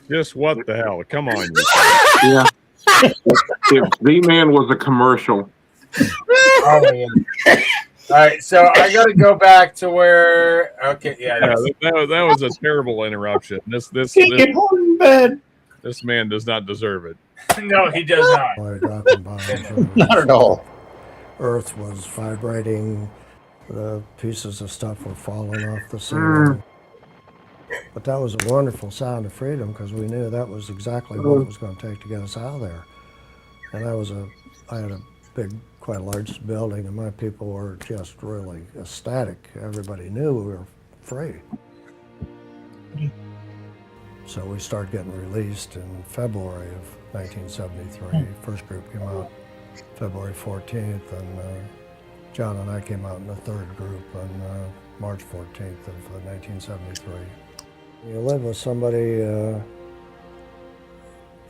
Just what the hell? Come on. Yeah. If Z-Man was a commercial. Oh, man. All right, so I got to go back to where. Okay, yeah, that was a terrible interruption. This Get home in bed. This man does not deserve it. No, he does not. Not at all. Earth was vibrating. The pieces of stuff were falling off the ceiling. But that was a wonderful sound of freedom because we knew that was exactly what it was going to take to get us out of there. And I had a quite a large building, and my people were just really ecstatic. Everybody knew we were free. So we started getting released in February of 1973. First group came out February 14th, and John and I came out in the third group on March 14th of 1973. You live with somebody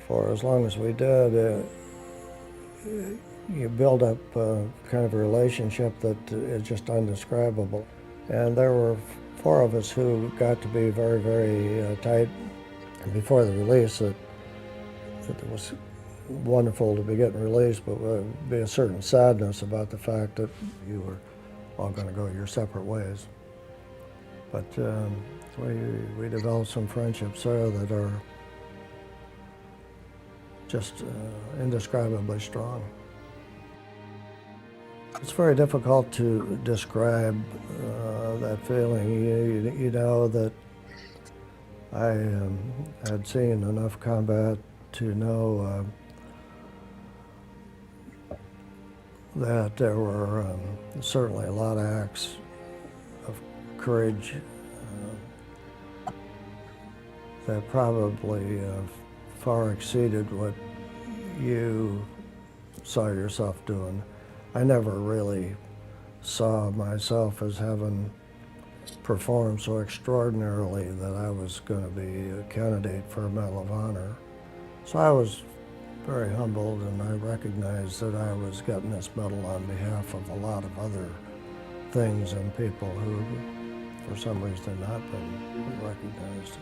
for as long as we did, you build up kind of a relationship that is just indescribable. And there were 4 of us who got to be very, very tight before the release. It was wonderful to be getting released, but there would be a certain sadness about the fact that you were all going to go your separate ways. But we developed some friendships there that are just indescribably strong. It's very difficult to describe that feeling. You know that I had seen enough combat to know that there were certainly a lot of acts of courage that probably far exceeded what you saw yourself doing. I never really saw myself as having performed so extraordinarily that I was going to be a candidate for a Medal of Honor. So I was very humbled, and I recognized that I was getting this medal on behalf of a lot of other things and people who, for some reason, had not been recognized.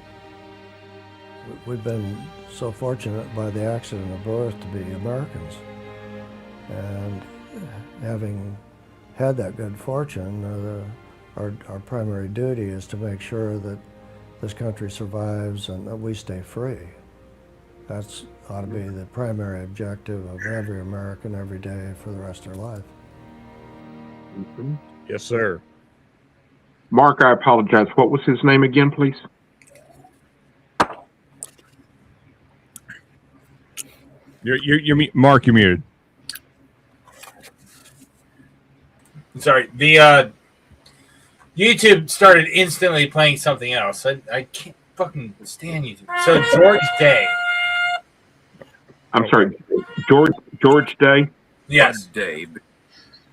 We've been so fortunate by the accident of birth to be Americans. And having had that good fortune, our primary duty is to make sure that this country survives and that we stay free. That's ought to be the primary objective of every American every day for the rest of their life. Mm-hmm. Yes, sir. Mark, I apologize. What was his name again, please? You're Mark, you're muted. Sorry, the YouTube started instantly playing something else. I can't fucking stand YouTube. So George Day. I'm sorry, George Day? Yes. Day.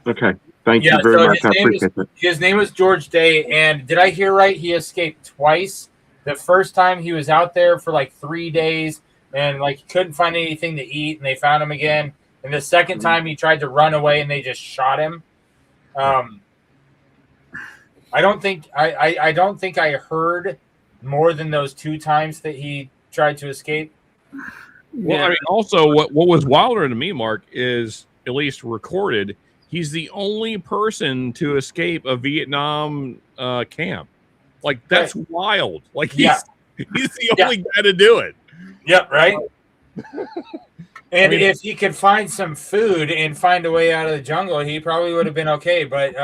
Okay. Thank you very much. I appreciate it. His name was George Day, and did I hear right? He escaped twice. The first time he was out there for like 3 days, and like he couldn't find anything to eat, and they found him again. And the second time he tried to run away, and they just shot him. I don't think I heard more than those 2 times that he tried to escape. Well, I mean, also what was wilder to me, Mark, is at least recorded. He's the only person to escape a Vietnam camp. Like that's wild. Like he's the only guy to do it. Yep. Right. And if he could find some food and find a way out of the jungle, he probably would have been okay. But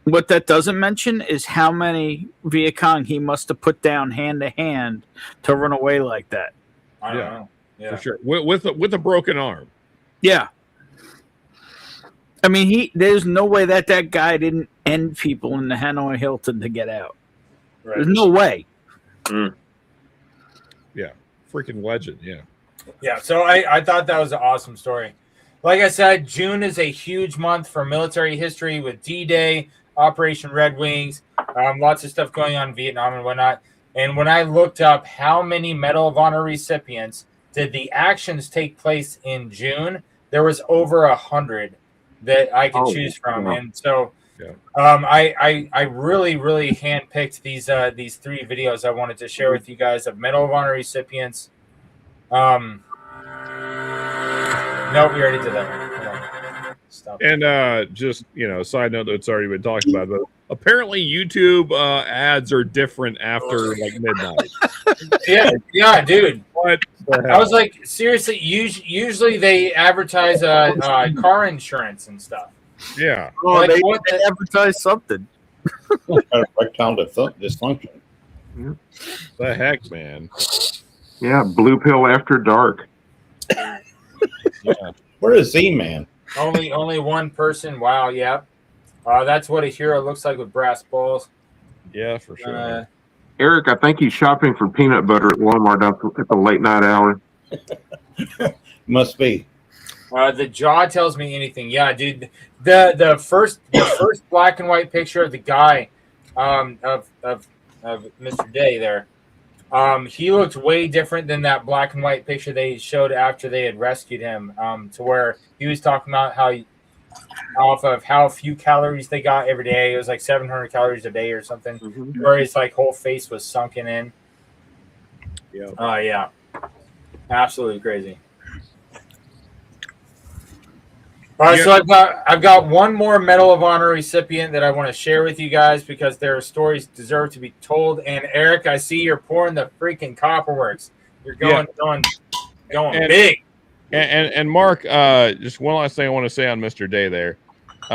what that doesn't mention is how many Viet Cong he must have put down hand to hand to run away like that. I don't know. Yeah, for sure. With a broken arm. Yeah. I mean, there's no way that guy didn't end people in the Hanoi Hilton to get out. Right. There's no way. Yeah. Freaking legend. Yeah. Yeah. So I thought that was an awesome story. Like I said, June is a huge month for military history with D-Day, Operation Red Wings, lots of stuff going on in Vietnam and whatnot. And when I looked up how many Medal of Honor recipients did the actions take place in June, there was over 100 that I could choose from. And so Yeah. I really handpicked these 3 videos I wanted to share with you guys of Medal of Honor recipients. No, we already did that one. Hold on. Stop. And just side note that's already been talked about, but apparently YouTube ads are different after like midnight. yeah, dude. What the hell? I was like, seriously, usually they advertise car insurance and stuff. Yeah. Oh, Like, they what the- advertise something. Erectile dysfunction. The heck, man. Yeah, blue pill after dark. Yeah. Where is Z-Man? Only one person. Wow, yeah. That's what a hero looks like with brass balls. Yeah, for sure. Eric, I think he's shopping for peanut butter at Walmart at the late night hour. Must be. The jaw tells me anything. Yeah, dude. The first black and white picture of the guy, of Mr. Day there. He looked way different than that black and white picture they showed after they had rescued him. To where he was talking about how few calories they got every day. It was like 700 calories a day or something. Where his like whole face was sunken in. Yeah. Yeah. Absolutely crazy. All right, so I've got one more Medal of Honor recipient that I want to share with you guys because their stories deserve to be told. And Eric, I see you're pouring the freaking Copperworks. You're going big. And Mark, just one last thing I want to say on Mr. Day there,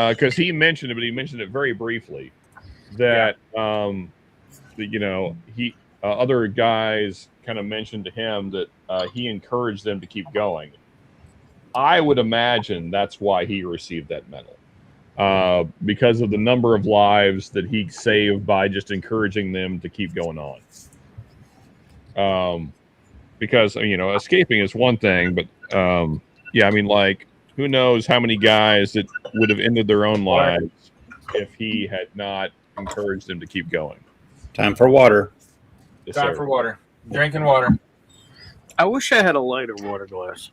because he mentioned it, but he mentioned it very briefly that he other guys kind of mentioned to him that he encouraged them to keep going. I would imagine that's why he received that medal, because of the number of lives that he saved by just encouraging them to keep going on. Because escaping is one thing, but who knows how many guys that would have ended their own lives if he had not encouraged them to keep going. Time for water. Yes, Time sir. for water. Drinking water. I wish I had a lighter water glass.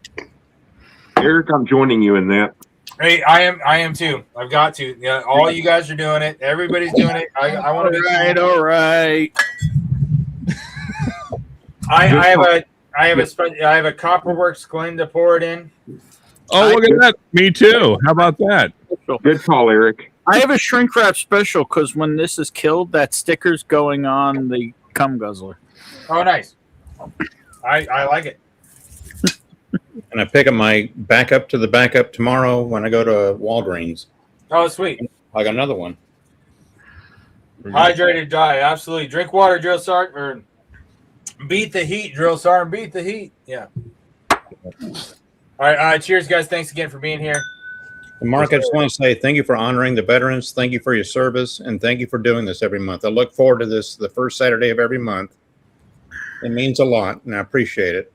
Eric, I'm joining you in that. Hey, I am too. I've got to. Yeah, all you guys are doing it. Everybody's doing it. I want to be all right. I have a Copperworks Glen to pour it in. Oh, look at that. Me too. How about that? Good call, Eric. I have a shrink wrap special because when this is killed, that sticker's going on the cum guzzler. Oh, nice. I like it. And I pick up my backup to the backup tomorrow when I go to Walgreens. Oh, sweet. I got another one. Hydrated die. Absolutely. Drink water, drill sergeant. Or beat the heat, drill sergeant. Beat the heat. Yeah. All right. Cheers, guys. Thanks again for being here. And Mark, I just want to say thank you for honoring the veterans. Thank you for your service. And thank you for doing this every month. I look forward to this the first Saturday of every month. It means a lot, and I appreciate it.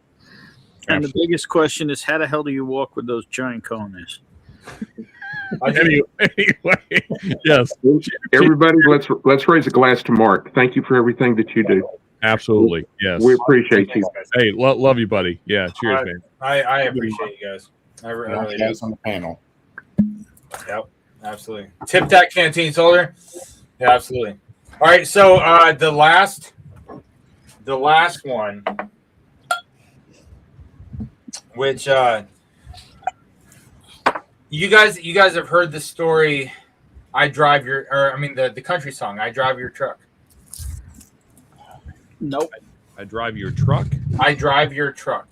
And the biggest question is, how the hell do you walk with those giant cones? Anyway, yes. Everybody, let's raise a glass to Mark. Thank you for everything that you do. Absolutely. Yes. We appreciate you. Hey, love you, buddy. Yeah. Cheers, man. I appreciate you guys. I really do. On the panel. Yep. Absolutely. Tip that canteen soldier. Yeah, absolutely. All right. So the last one, which you guys have heard the story. The country song. I drive your truck. Nope. I drive your truck. I drive your truck.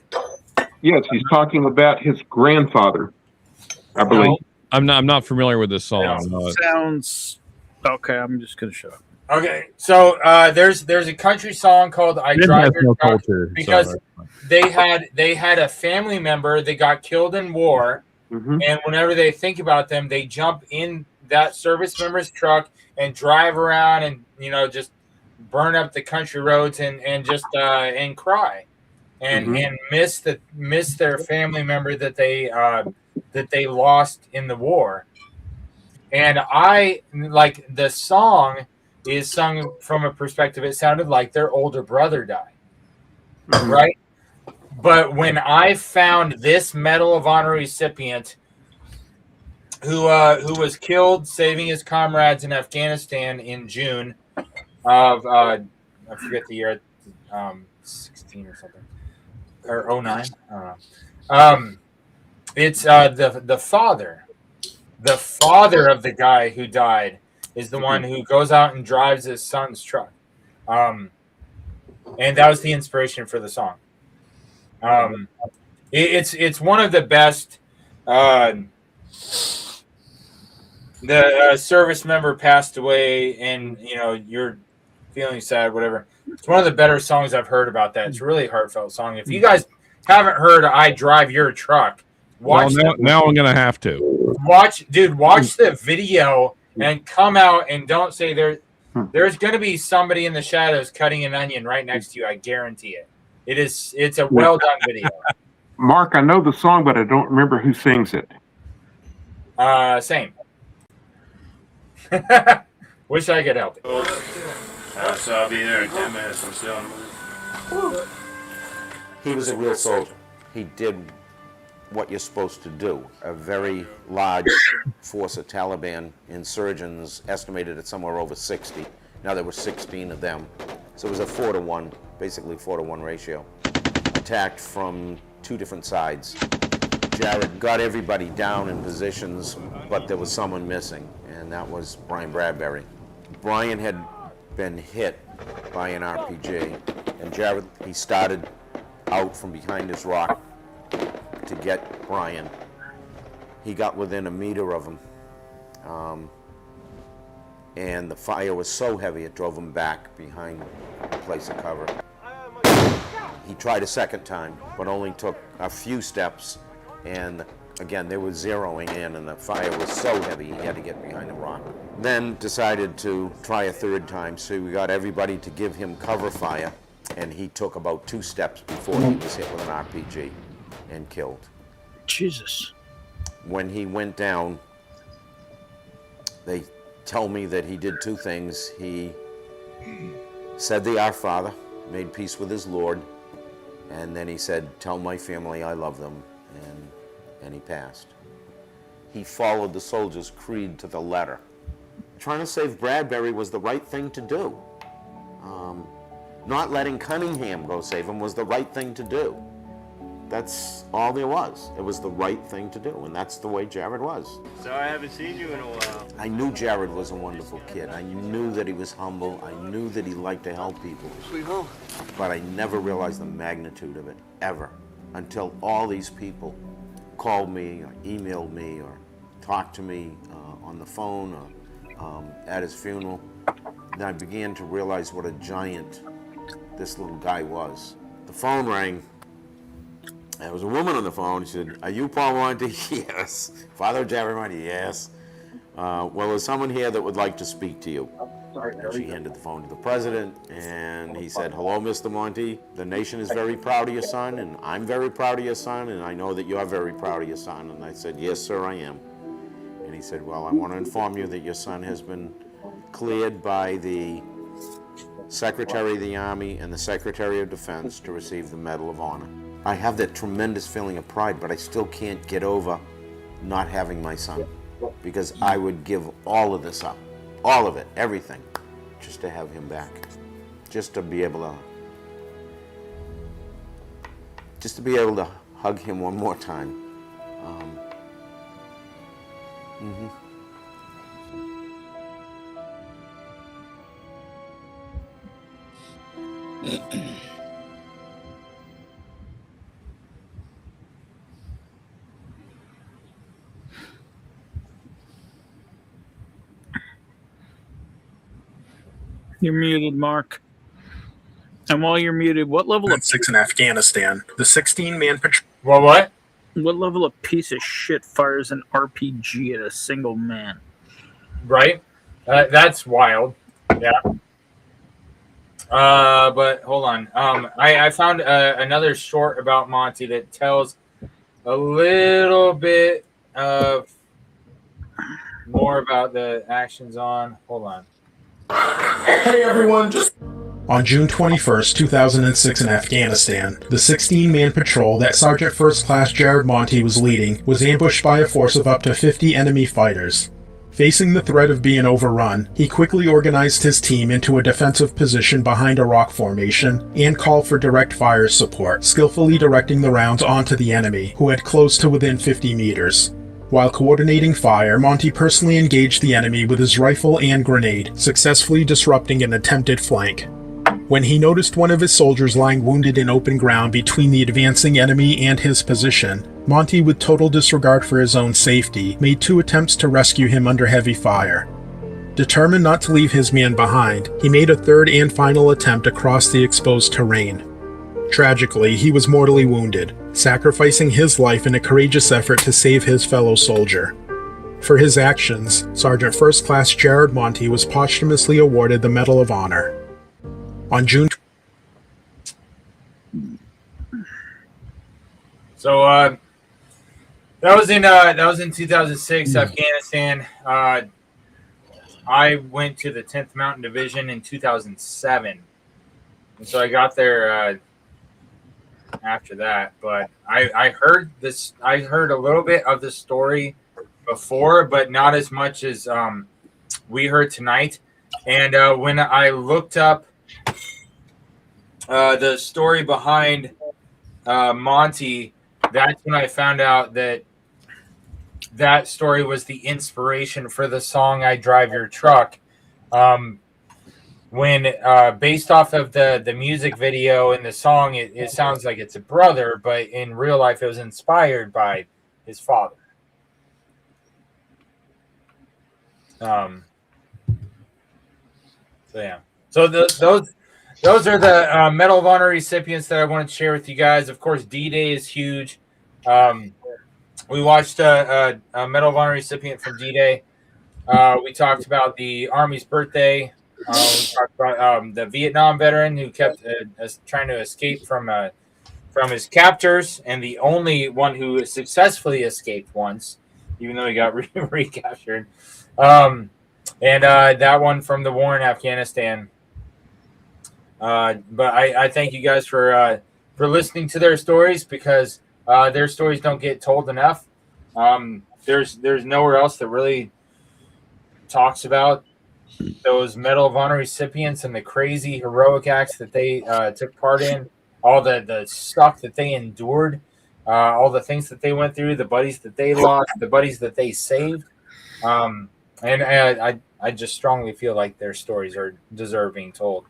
Yes, he's talking about his grandfather, I believe. No. I'm not familiar with this song. Sounds okay. I'm just gonna shut up. Okay, so there's a country song called "I Drive Your Truck" culture, because so they had a family member that got killed in war, and whenever they think about them, they jump in that service member's truck and drive around and just burn up the country roads and just and cry and miss their family member that they lost in the war. And I like the song is sung from a perspective. It sounded like their older brother died, right? But when I found this Medal of Honor recipient, who was killed saving his comrades in Afghanistan in June of I forget the year, 16 or something, or 09. I don't know. It's the father of the guy who died is the one who goes out and drives his son's truck. And that was the inspiration for the song. It's one of the best. The service member passed away, and you're feeling sad, whatever. It's one of the better songs I've heard about that. It's a really heartfelt song. If you guys haven't heard "I Drive Your Truck," watch. Well, now I'm gonna have to watch the video and come out and don't say there's going to be somebody in the shadows cutting an onion right next to you. I guarantee it. It's a well done video. Mark, I know the song, but I don't remember who sings it. Same. Wish I could help. So I'll be there in 10 minutes. I'm still on the move. He was a real soldier. He did what you're supposed to do. A very large force of Taliban insurgents, estimated at somewhere over 60. Now there were 16 of them. So it was a 4-to-1, basically 4-to-1 ratio. Attacked from two different sides. Jared got everybody down in positions, but there was someone missing, and that was Brian Bradbury. Brian had been hit by an RPG, and Jared, he started out from behind his rock to get Brian. He got within a meter of him, and the fire was so heavy it drove him back behind a place of cover. He tried a second time, but only took a few steps, and again, they were zeroing in, and the fire was so heavy he had to get behind a rock. Then decided to try a third time, so we got everybody to give him cover fire, and he took about 2 steps before he was hit with an RPG and killed. Jesus. When he went down, they tell me that he did 2 things. He said the Our Father, made peace with his Lord, and then he said, "Tell my family I love them," and he passed. He followed the soldiers' creed to the letter. Trying to save Bradbury was the right thing to do. Not letting Cunningham go save him was the right thing to do. That's all there was. It was the right thing to do, and that's the way Jared was. So I haven't seen you in a while. I knew Jared was a wonderful kid. I knew that he was humble. I knew that he liked to help people. Sweet home. But I never realized the magnitude of it, ever, until all these people called me or emailed me or talked to me on the phone or at his funeral. Then I began to realize what a giant this little guy was. The phone rang. There was a woman on the phone. She said, "Are you Paul Monty?" "Yes." "Father Jared Monty?" "Yes." "Well, there's someone here that would like to speak to you." And she handed the phone to the president, and he said, "Hello, Mr. Monty. The nation is very proud of your son, and I'm very proud of your son, and I know that you're very proud of your son." And I said, "Yes, sir, I am." And he said, "Well, I want to inform you that your son has been cleared by the Secretary of the Army and the Secretary of Defense to receive the Medal of Honor." I have that tremendous feeling of pride, but I still can't get over not having my son, because I would give all of this up, all of it, everything, just to have him back, just to be able to hug him one more time. You're muted, Mark. And while you're muted, what level of 6 in Afghanistan? The 16-man patrol. What? What level of piece of shit fires an RPG at a single man? Right? That's wild. Yeah. But hold on. I found another short about Monty that tells a little bit of more about the actions on. Hold on. Hey everyone, just On June 21, 2006 in Afghanistan, the 16-man patrol that Sergeant First Class Jared Monty was leading was ambushed by a force of up to 50 enemy fighters. Facing the threat of being overrun, he quickly organized his team into a defensive position behind a rock formation and called for direct fire support, skillfully directing the rounds onto the enemy, who had closed to within 50 meters. While coordinating fire, Monty personally engaged the enemy with his rifle and grenade, successfully disrupting an attempted flank. When he noticed one of his soldiers lying wounded in open ground between the advancing enemy and his position, Monty, with total disregard for his own safety, made 2 attempts to rescue him under heavy fire. Determined not to leave his man behind, he made a 3rd and final attempt across the exposed terrain. Tragically, he was mortally wounded, sacrificing his life in a courageous effort to save his fellow soldier. For his actions, Sergeant First Class Jared Monty was posthumously awarded the Medal of Honor. On June. So that was in 2006, Afghanistan. I went to the 10th Mountain Division in 2007, and so I got there after that. But I heard this. I heard a little bit of the story before, but not as much as we heard tonight. And when I looked up the story behind Monty, that's when I found out that that story was the inspiration for the song "I Drive Your Truck." When based off of the music video and the song, it sounds like it's a brother, but in real life, it was inspired by his father. So yeah, so those are the Medal of Honor recipients that I wanted to share with you guys. Of course, D-Day is huge. We watched a Medal of Honor recipient from D-Day. We talked about the Army's birthday. We talked about the Vietnam veteran who kept trying to escape from his captors, and the only one who successfully escaped once, even though he got recaptured. And that one from the war in Afghanistan. But I thank you guys for listening to their stories, because their stories don't get told enough. There's nowhere else that really talks about those Medal of Honor recipients and the crazy heroic acts that they took part in, all the stuff that they endured, all the things that they went through, the buddies that they lost, the buddies that they saved. And I just strongly feel like their stories deserve being told.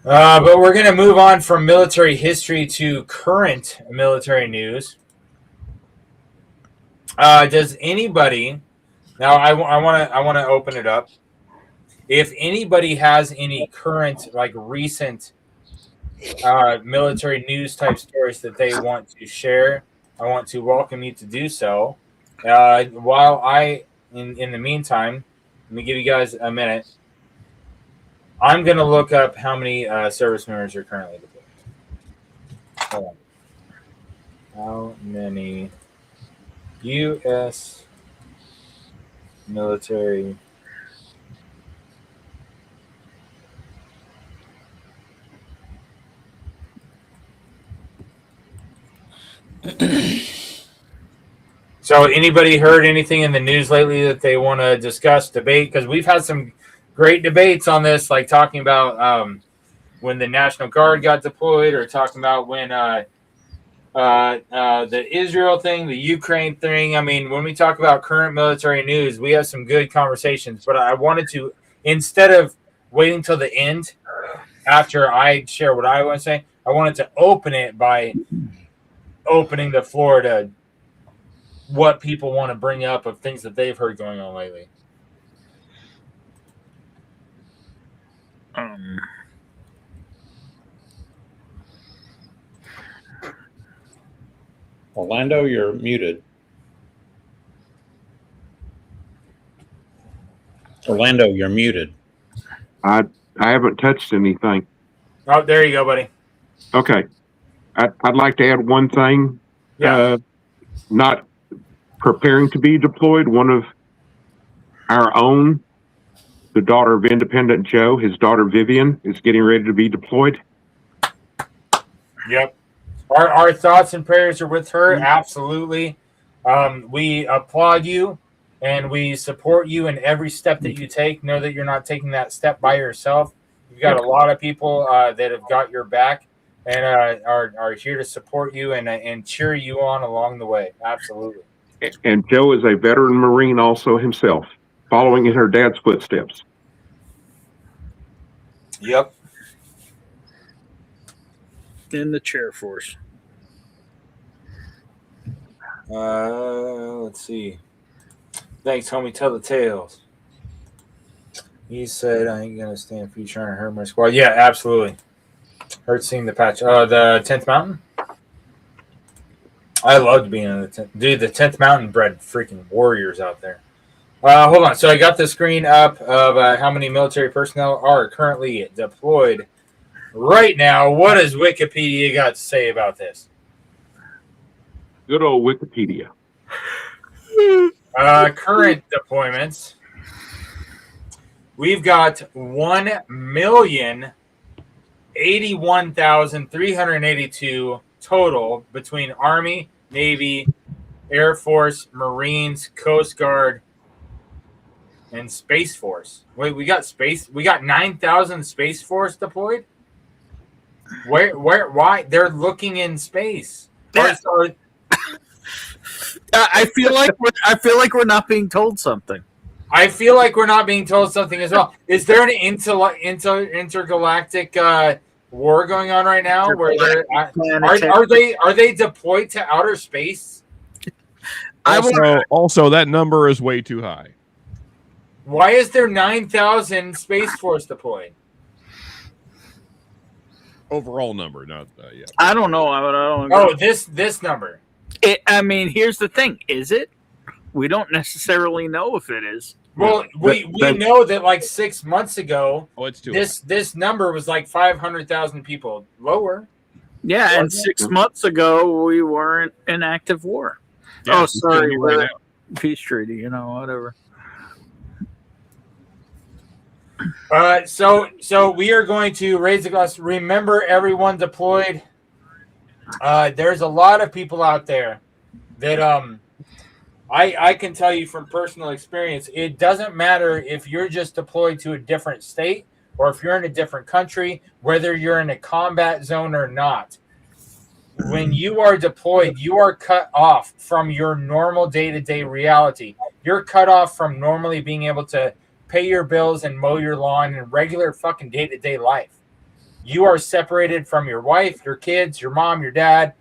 But we're going to move on from military history to current military news. Does anybody... Now, I want to open it up. If anybody has any current, like recent military news type stories that they want to share, I want to welcome you to do so. While in the meantime, let me give you guys a minute. I'm going to look up how many service members are currently deployed. Hold on. How many U.S. military So anybody heard anything in the news lately that they want to discuss, debate? Because we've had some great debates on this, like talking about when the National Guard got deployed, or talking about when the Israel thing, the Ukraine thing. I mean, when we talk about current military news, we have some good conversations. But I wanted to, instead of waiting till the end after I share what I want to say, I wanted to open it by opening the floor to what people want to bring up of things that they've heard going on lately. Orlando, you're muted. Orlando, you're muted. I haven't touched anything. Oh, there you go, buddy. Okay. I'd like to add one thing. Yeah. Not preparing to be deployed. One of our own the daughter of Independent Joe, his daughter Vivian, is getting ready to be deployed. Yep. Our thoughts and prayers are with her. Absolutely. We applaud you and we support you in every step that you take. Know that you're not taking that step by yourself. You've got a lot of people that have got your back and are here to support you and cheer you on along the way. Absolutely. And Joe is a veteran Marine also himself, following in her dad's footsteps. Yep. In the chair force. Let's see. Thanks, homie. Tell the tales. He said, I ain't going to stand for you trying to hurt my squad. Yeah, absolutely. Heard seeing the patch. The 10th Mountain? I loved being in the 10th. Dude, the 10th Mountain bred freaking warriors out there. Hold on. So I got the screen up of how many military personnel are currently deployed right now. What does Wikipedia got to say about this? Good old Wikipedia. Current deployments. We've got 1,081,382 total between Army, Navy, Air Force, Marines, Coast Guard, and Space Force. Wait, we got 9,000 Space Force deployed? Why? They're looking in space. Yeah. I feel like we're not being told something. I feel like we're not being told something as well. Is there an intergalactic war going on right now? Where are they deployed to outer space? Also, that number is way too high. Why is there 9,000 Space Force deployed? Overall number, not yeah. I don't know. I don't. Oh, this number. I mean, here's the thing: is it? We don't necessarily know if it is. Well, we know that like 6 months ago, it's too this number was like 500,000 people lower. Yeah, and 6 months ago we weren't in active war. Yeah, oh, sorry, right peace treaty. Whatever. So we are going to raise the glass. Remember, everyone deployed. There's a lot of people out there that I can tell you from personal experience, it doesn't matter if you're just deployed to a different state or if you're in a different country, whether you're in a combat zone or not. When you are deployed, you are cut off from your normal day-to-day reality. You're cut off from normally being able to pay your bills and mow your lawn and regular fucking day-to-day life. You are separated from your wife, your kids, your mom, your dad,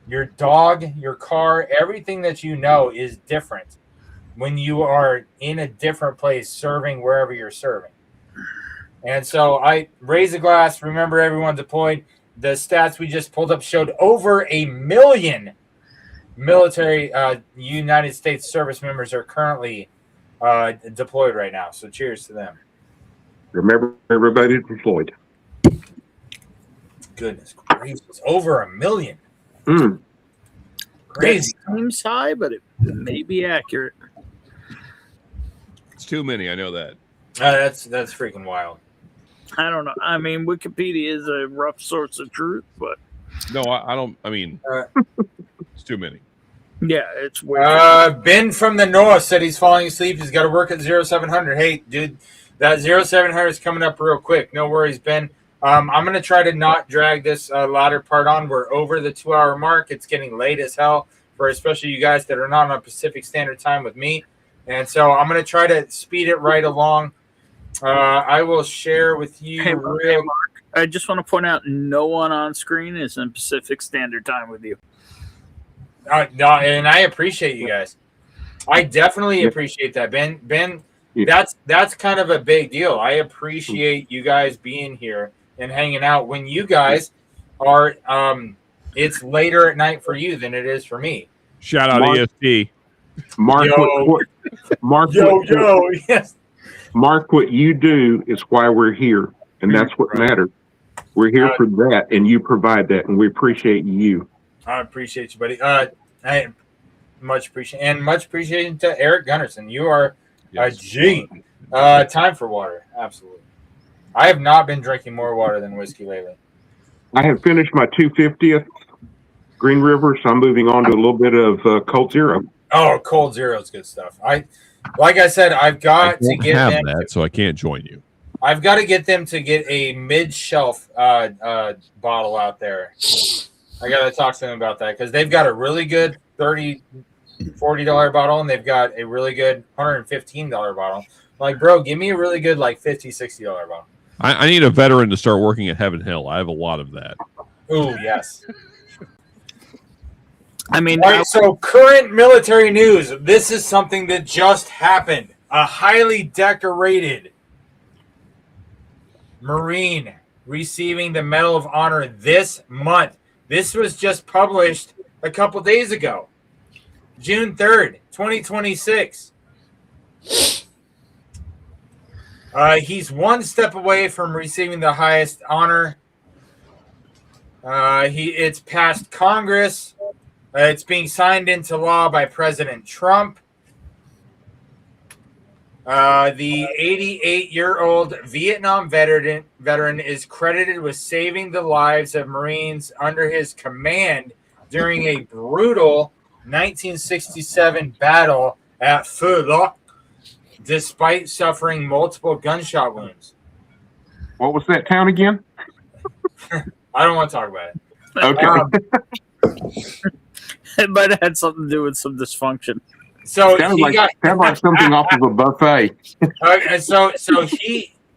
your dog, your car. Everything that you know is different when you are in a different place serving wherever you're serving. And so I raise a glass. Remember, everyone deployed. The stats we just pulled up showed over 1 million military United States service members are currently deployed right now. So cheers to them. Remember, everybody deployed. Goodness gracious. Over 1 million. Crazy. That seems high, but it may be accurate. It's too many. I know that. That's freaking wild. I don't know. I mean, Wikipedia is a rough source of truth, but no, I don't. I mean, it's too many. Yeah, it's way. Ben from the north said he's falling asleep. He's got to work at 0700. Hey, dude, that 0700 is coming up real quick. No worries, Ben. I'm going to try to not drag this latter part on. We're over the 2-hour mark. It's getting late as hell for especially you guys that are not on Pacific Standard Time with me. And so I'm going to try to speed it right along. I will share with you. Hey, Mark, I just want to point out no one on screen is in Pacific Standard Time with you. No, and I appreciate you guys. I definitely appreciate that, Ben. That's kind of a big deal. I appreciate you guys being here and hanging out when you guys are. It's later at night for you than it is for me. Shout out EST. Mark, yes. Mark, what you do is why we're here, and that's what matters. We're here for that, and you provide that, and we appreciate you. I appreciate you, buddy. I much appreciation to Eric Gunnarsson. You are a G. Time for water. Absolutely. I have not been drinking more water than whiskey lately. I have finished my 250th Green River, so I'm moving on to a little bit of Cold Zero. Oh, Cold Zero is good stuff. Like I said, I've got to get have them. that, so I can't join you. I've got to get them to get a mid-shelf bottle out there. I got to talk to them about that because they've got a really good $30, $40 bottle, and they've got a really good $115 bottle. Like, bro, give me a really good like $50, $60 bottle. I need a veteran to start working at Heaven Hill. I have a lot of that. Ooh, yes. I mean, all right, so current military news. This is something that just happened. A highly decorated Marine receiving the Medal of Honor this month. This was just published a couple days ago. June 3rd, 2026. He's one step away from receiving the highest honor. It's passed Congress. It's being signed into law by President Trump. The 88-year-old Vietnam veteran is credited with saving the lives of Marines under his command during a brutal 1967 battle at Phu Loc, despite suffering multiple gunshot wounds. What was that town again? I don't want to talk about it. Okay. It might have had something to do with some dysfunction. So sounds like something off of a buffet. So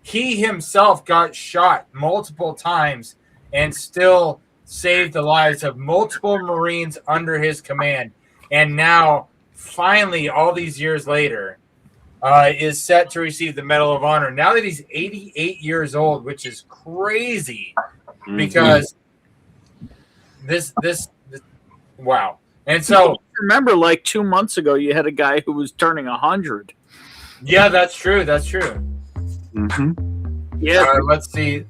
he himself got shot multiple times and still saved the lives of multiple Marines under his command. And now, finally, all these years later, is set to receive the Medal of Honor. Now that he's 88 years old, which is crazy, because this wow. And so remember, like 2 months ago, you had a guy who was turning 100. Yeah, that's true. That's true. Yeah. Let's see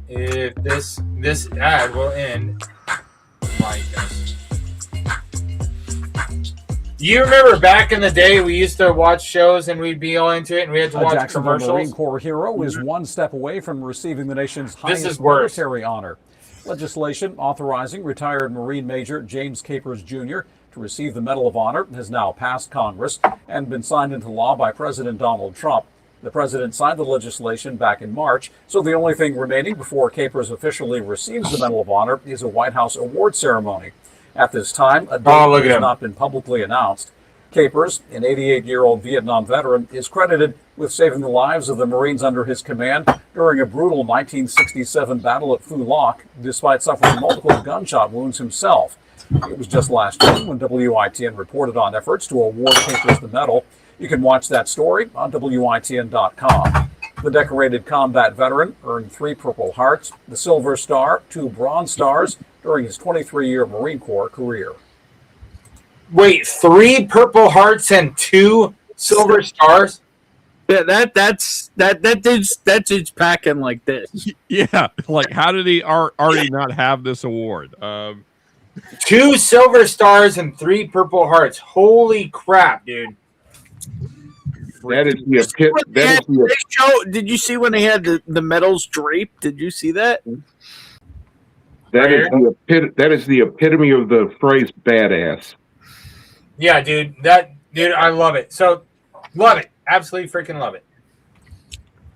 if this ad will end. My goodness. You remember back in the day, we used to watch shows and we'd be all into it, and we had to watch Jacksonville commercials. Marine Corps hero is one step away from receiving the nation's This highest is worse. military honor. Legislation authorizing retired Marine Major James Capers Jr. to receive the Medal of Honor has now passed Congress and been signed into law by President Donald Trump. The president signed the legislation back in March, so the only thing remaining before Capers officially receives the Medal of Honor is a White House award ceremony. At this time, a date has not been publicly announced. Capers, an 88-year-old Vietnam veteran, is credited with saving the lives of the Marines under his command during a brutal 1967 battle at Phu Loc, despite suffering multiple gunshot wounds himself. It was just last June when WITN reported on efforts to award Capers the medal. You can watch that story on WITN.com. The decorated combat veteran earned 3 Purple Hearts, the Silver Star, 2 Bronze Stars during his 23-year Marine Corps career. Wait, 3 Purple Hearts and 2 Silver Stars? Yeah, that dude's packing like this. Yeah, like how did he already not have this award? 2 Silver Stars and 3 Purple Hearts. Holy crap, dude! That is the show. Did you see when they had the medals draped? Did you see that? That is the epitome of the phrase badass. Yeah, dude. I love it. So, love it. Absolutely freaking love it.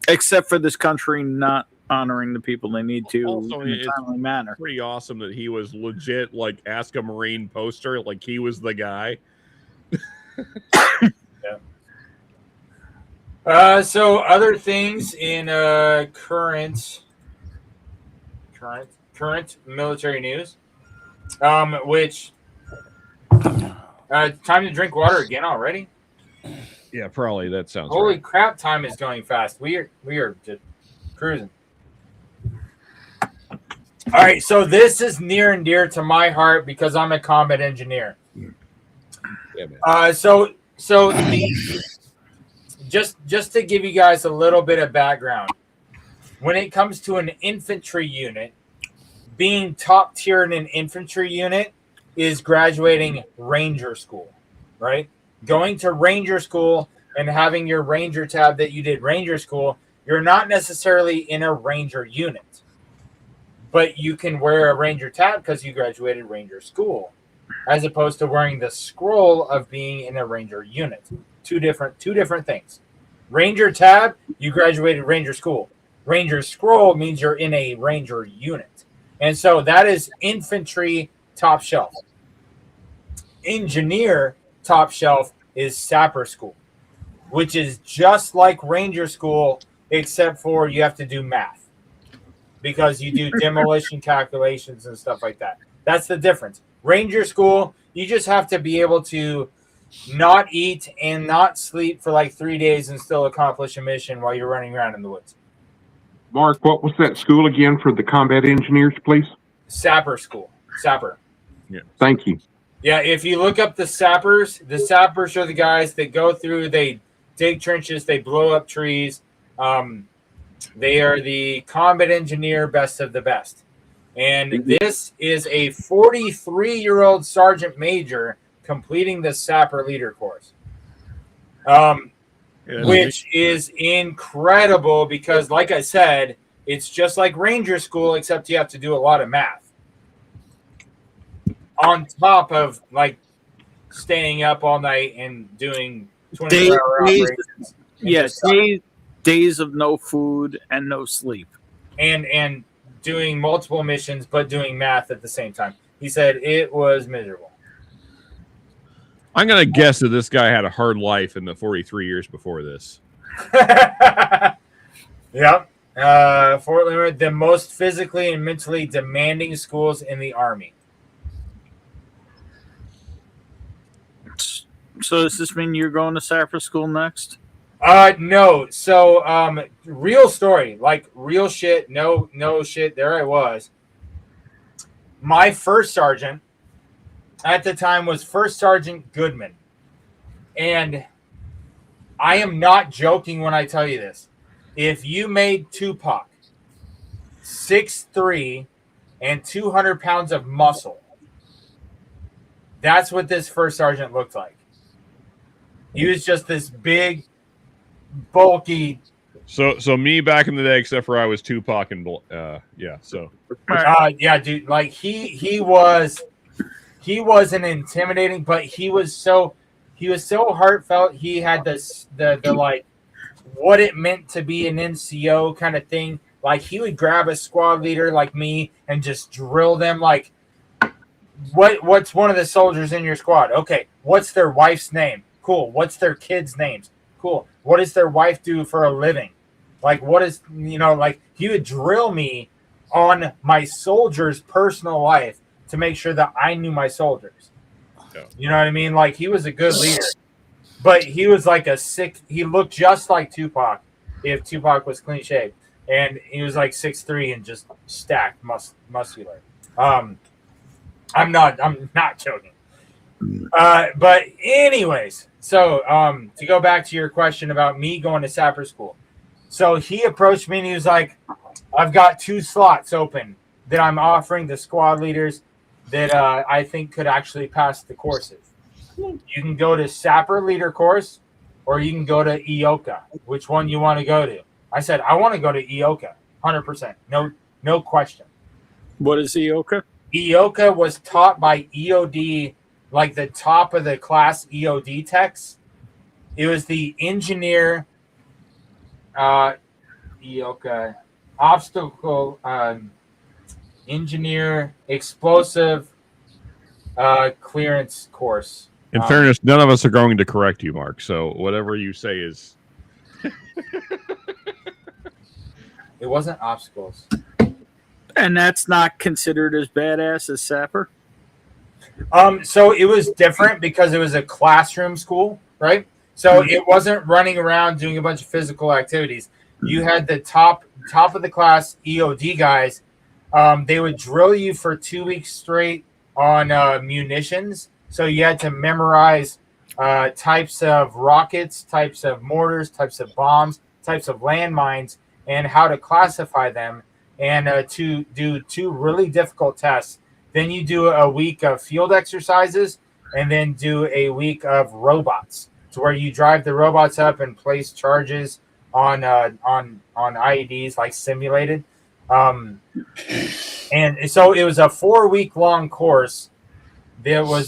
Except for this country not honoring the people they need to Also, in a timely manner. Pretty awesome that he was legit like Ask a Marine poster, like he was the guy. Yeah. So other things in current military news, which time to drink water again already. Yeah, probably that sounds. Holy right. crap! Time is going fast. We are just cruising. All right, so this is near and dear to my heart because I'm a combat engineer. Yeah, man. So just to give you guys a little bit of background, when it comes to an infantry unit, being top tier in an infantry unit is graduating Ranger school, right? Going to Ranger school and having your Ranger tab that you did Ranger school, you're not necessarily in a Ranger unit. But you can wear a Ranger tab because you graduated Ranger school, as opposed to wearing the scroll of being in a Ranger unit. Two different things. Ranger tab, you graduated Ranger school. Ranger scroll means you're in a Ranger unit. And so that is infantry top shelf. Engineer top shelf is sapper school, which is just like Ranger school, except for you have to do math because you do demolition calculations and stuff like that. That's the difference. Ranger school, you just have to be able to not eat and not sleep for like 3 days and still accomplish a mission while you're running around in the woods. Mark, what was that school again for the combat engineers, please? Sapper school. Sapper. Yeah. Thank you. Yeah, if you look up the sappers are the guys that go through, they dig trenches, they blow up trees. They are the combat engineer best of the best. And this is a 43-year-old sergeant major completing the sapper leader course. Which is incredible because, like I said, it's just like Ranger school, except you have to do a lot of math. On top of, like, staying up all night and doing 24-hour operations. Yes, days of no food and no sleep. And doing multiple missions, but doing math at the same time. He said it was miserable. I'm going to guess that this guy had a hard life in the 43 years before this. Yep. Fort Leonard, the most physically and mentally demanding schools in the Army. So does this mean you're going to sapper school next? No. So, real story, like real shit. No shit. There I was. My first sergeant at the time was First Sergeant Goodman. And I am not joking when I tell you this. If you made Tupac 6'3" and 200 pounds of muscle, that's what this first sergeant looked like. He was just this big, bulky. So me back in the day, except for I was Tupac and yeah. So yeah, dude. Like he wasn't intimidating, but he was so heartfelt. He had the like what it meant to be an NCO kind of thing. Like he would grab a squad leader like me and just drill them. Like, what's one of the soldiers in your squad? Okay, what's their wife's name? Cool. What's their kids' names? Cool. What does their wife do for a living? Like, what is, like he would drill me on my soldiers' personal life to make sure that I knew my soldiers. Yeah. You know what I mean? Like, he was a good leader, but he was like he looked just like Tupac if Tupac was clean shaved. And he was like 6'3" and just stacked muscular. I'm not joking. But anyways, so to go back to your question about me going to sapper school. So he approached me and he was like, I've got 2 slots open that I'm offering the squad leaders that I think could actually pass the courses. You can go to sapper leader course or you can go to EOCA. Which one you want to go to? I said, I want to go to EOCA, 100%. No question. What is EOCA? EOCA was taught by EOD, like the top of the class EOD techs. It was the engineer, EOCA, obstacle, engineer, explosive clearance course. in fairness, none of us are going to correct you, Mark. So whatever you say is. It wasn't obstacles. And that's not considered as badass as sapper? So it was different because it was a classroom school, right? So it wasn't running around doing a bunch of physical activities. You had the top of the class EOD guys. They would drill you for 2 weeks straight on munitions. So you had to memorize types of rockets, types of mortars, types of bombs, types of landmines, and how to classify them, and to do 2 really difficult tests. Then you do a week of field exercises, and then do a week of robots to where you drive the robots up and place charges on IEDs, like simulated. And so it was a 4-week-long course. There was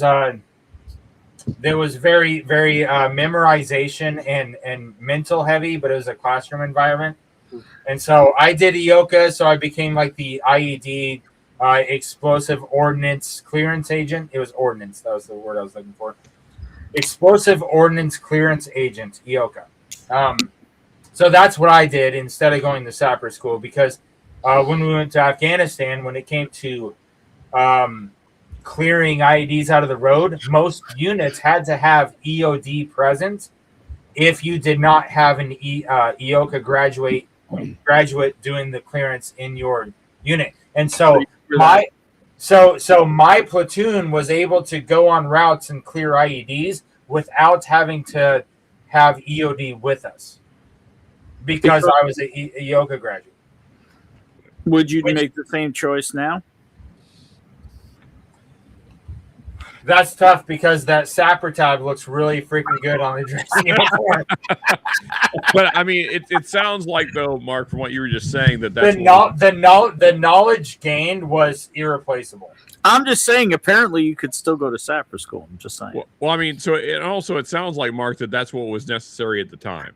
very, very memorization and mental heavy, but it was a classroom environment. And so I did EOCA, so I became like the IED explosive ordnance clearance agent. It was ordnance. That was the word I was looking for. Explosive ordnance clearance agent, EOCA. So that's what I did instead of going to sapper school, because when we went to Afghanistan, when it came to clearing IEDs out of the road, most units had to have EOD present if you did not have an EOCA graduate doing the clearance in your unit. And so my platoon was able to go on routes and clear IEDs without having to have EOD with us, because I was a EOCA graduate. Would you make the same choice now? That's tough, because that sapper tag looks really freaking good on the dress uniform. But I mean, it sounds like, though, Mark, from what you were just saying, that's the knowledge gained was irreplaceable. I'm just saying, apparently you could still go to sapper school. I'm just saying. Well, I mean, so it sounds like, Mark, that's what was necessary at the time.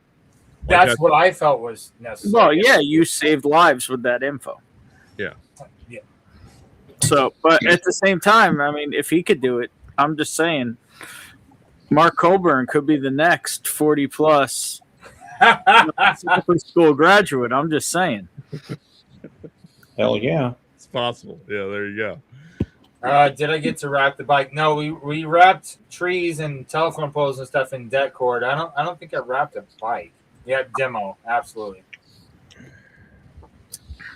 That's what I felt was necessary. Well, yeah, you saved lives with that info. Yeah. Yeah. So, but at the same time, I mean, if he could do it, I'm just saying, Mark Colburn could be the next 40-plus sapper school graduate. I'm just saying. Hell yeah. It's possible. Yeah, there you go. Did I get to wrap the bike? No, we wrapped trees and telephone poles and stuff in det cord. I don't think I wrapped a bike. Yeah, demo, absolutely.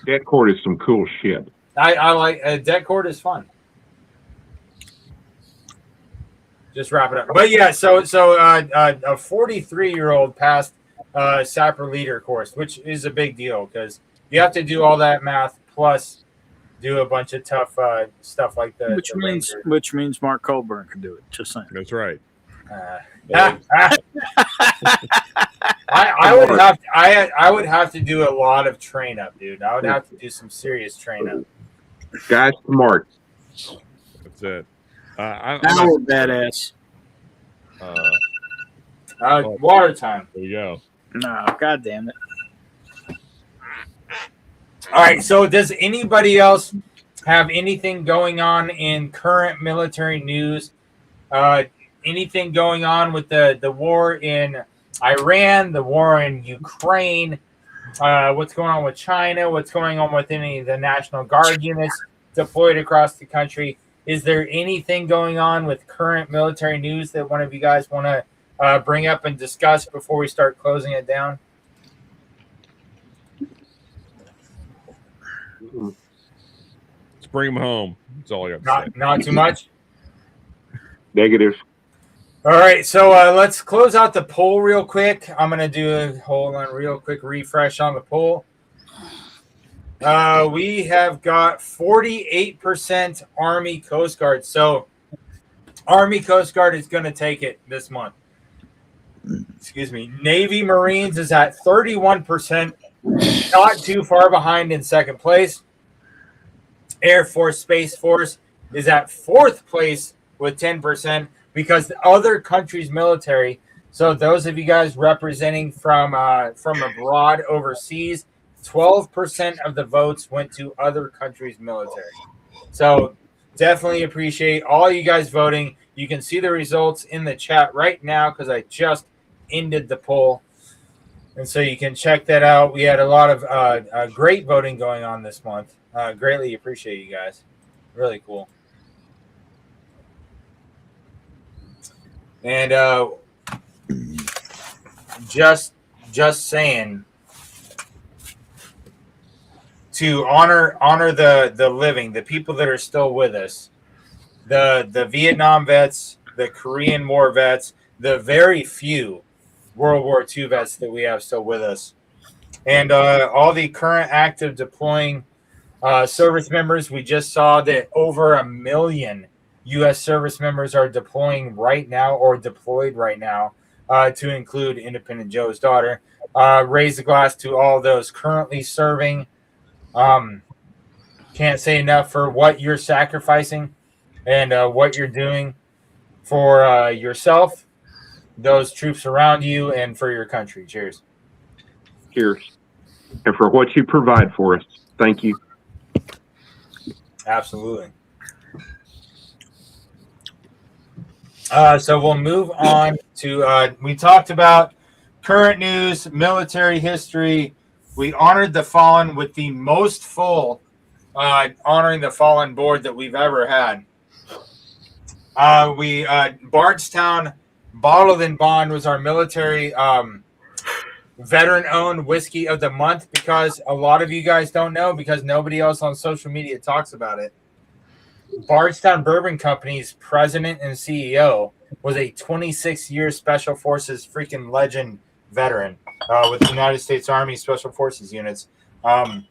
Det cord is some cool shit. I like det cord is fun. Just wrap it up. But yeah, so a 43-year-old passed sapper leader course, which is a big deal, because you have to do all that math plus do a bunch of tough stuff like that. Which means Mark Colburn could do it. Just saying. That's right. I would have to do a lot of train up, dude. I would have to do some serious train up. Guys, smart. That's it. I'm a badass. Water time. There you go. No, God damn it. All right, so does anybody else have anything going on in current military news? Anything going on with the war in Iran, the war in Ukraine? What's going on with China? What's going on with any of the National Guard units deployed across the country? Is there anything going on with current military news that one of you guys want to bring up and discuss before we start closing it down? Let's bring them home. That's all I got to say. Not too much? Negative. All right, so let's close out the poll real quick. I'm going to do a real quick refresh on the poll. We have got 48% Army Coast Guard. So Army Coast Guard is going to take it this month. Excuse me. Navy Marines is at 31%, not too far behind in second place. Air Force, Space Force is at fourth place with 10%, because the other countries' military. So those of you guys representing from abroad, overseas, 12% of the votes went to other countries' military. So definitely appreciate all you guys voting. You can see the results in the chat right now, because I just ended the poll. And so you can check that out. We had a lot of great voting going on this month. Greatly appreciate you guys. Really cool. And just saying, to honor the living, the people that are still with us, the Vietnam vets, the Korean War vets, the very few World War II vets that we have still with us, and all the current active deploying service members. We just saw that over 1 million U.S. service members are deploying right now or deployed right now. to include Independent Joe's daughter. Raise the glass to all those currently serving. Can't say enough for what you're sacrificing and what you're doing for yourself, those troops around you, and for your country. Cheers. Cheers. And for what you provide for us. Thank you. Absolutely. So we'll move on to, we talked about current news, military history. We honored the fallen with the most full honoring the fallen board that we've ever had. Bardstown Bottled and Bond was our military veteran-owned whiskey of the month, because a lot of you guys don't know, because nobody else on social media talks about it. Bardstown Bourbon Company's president and CEO was a 26-year Special Forces freaking legend veteran with the United States Army Special Forces units. I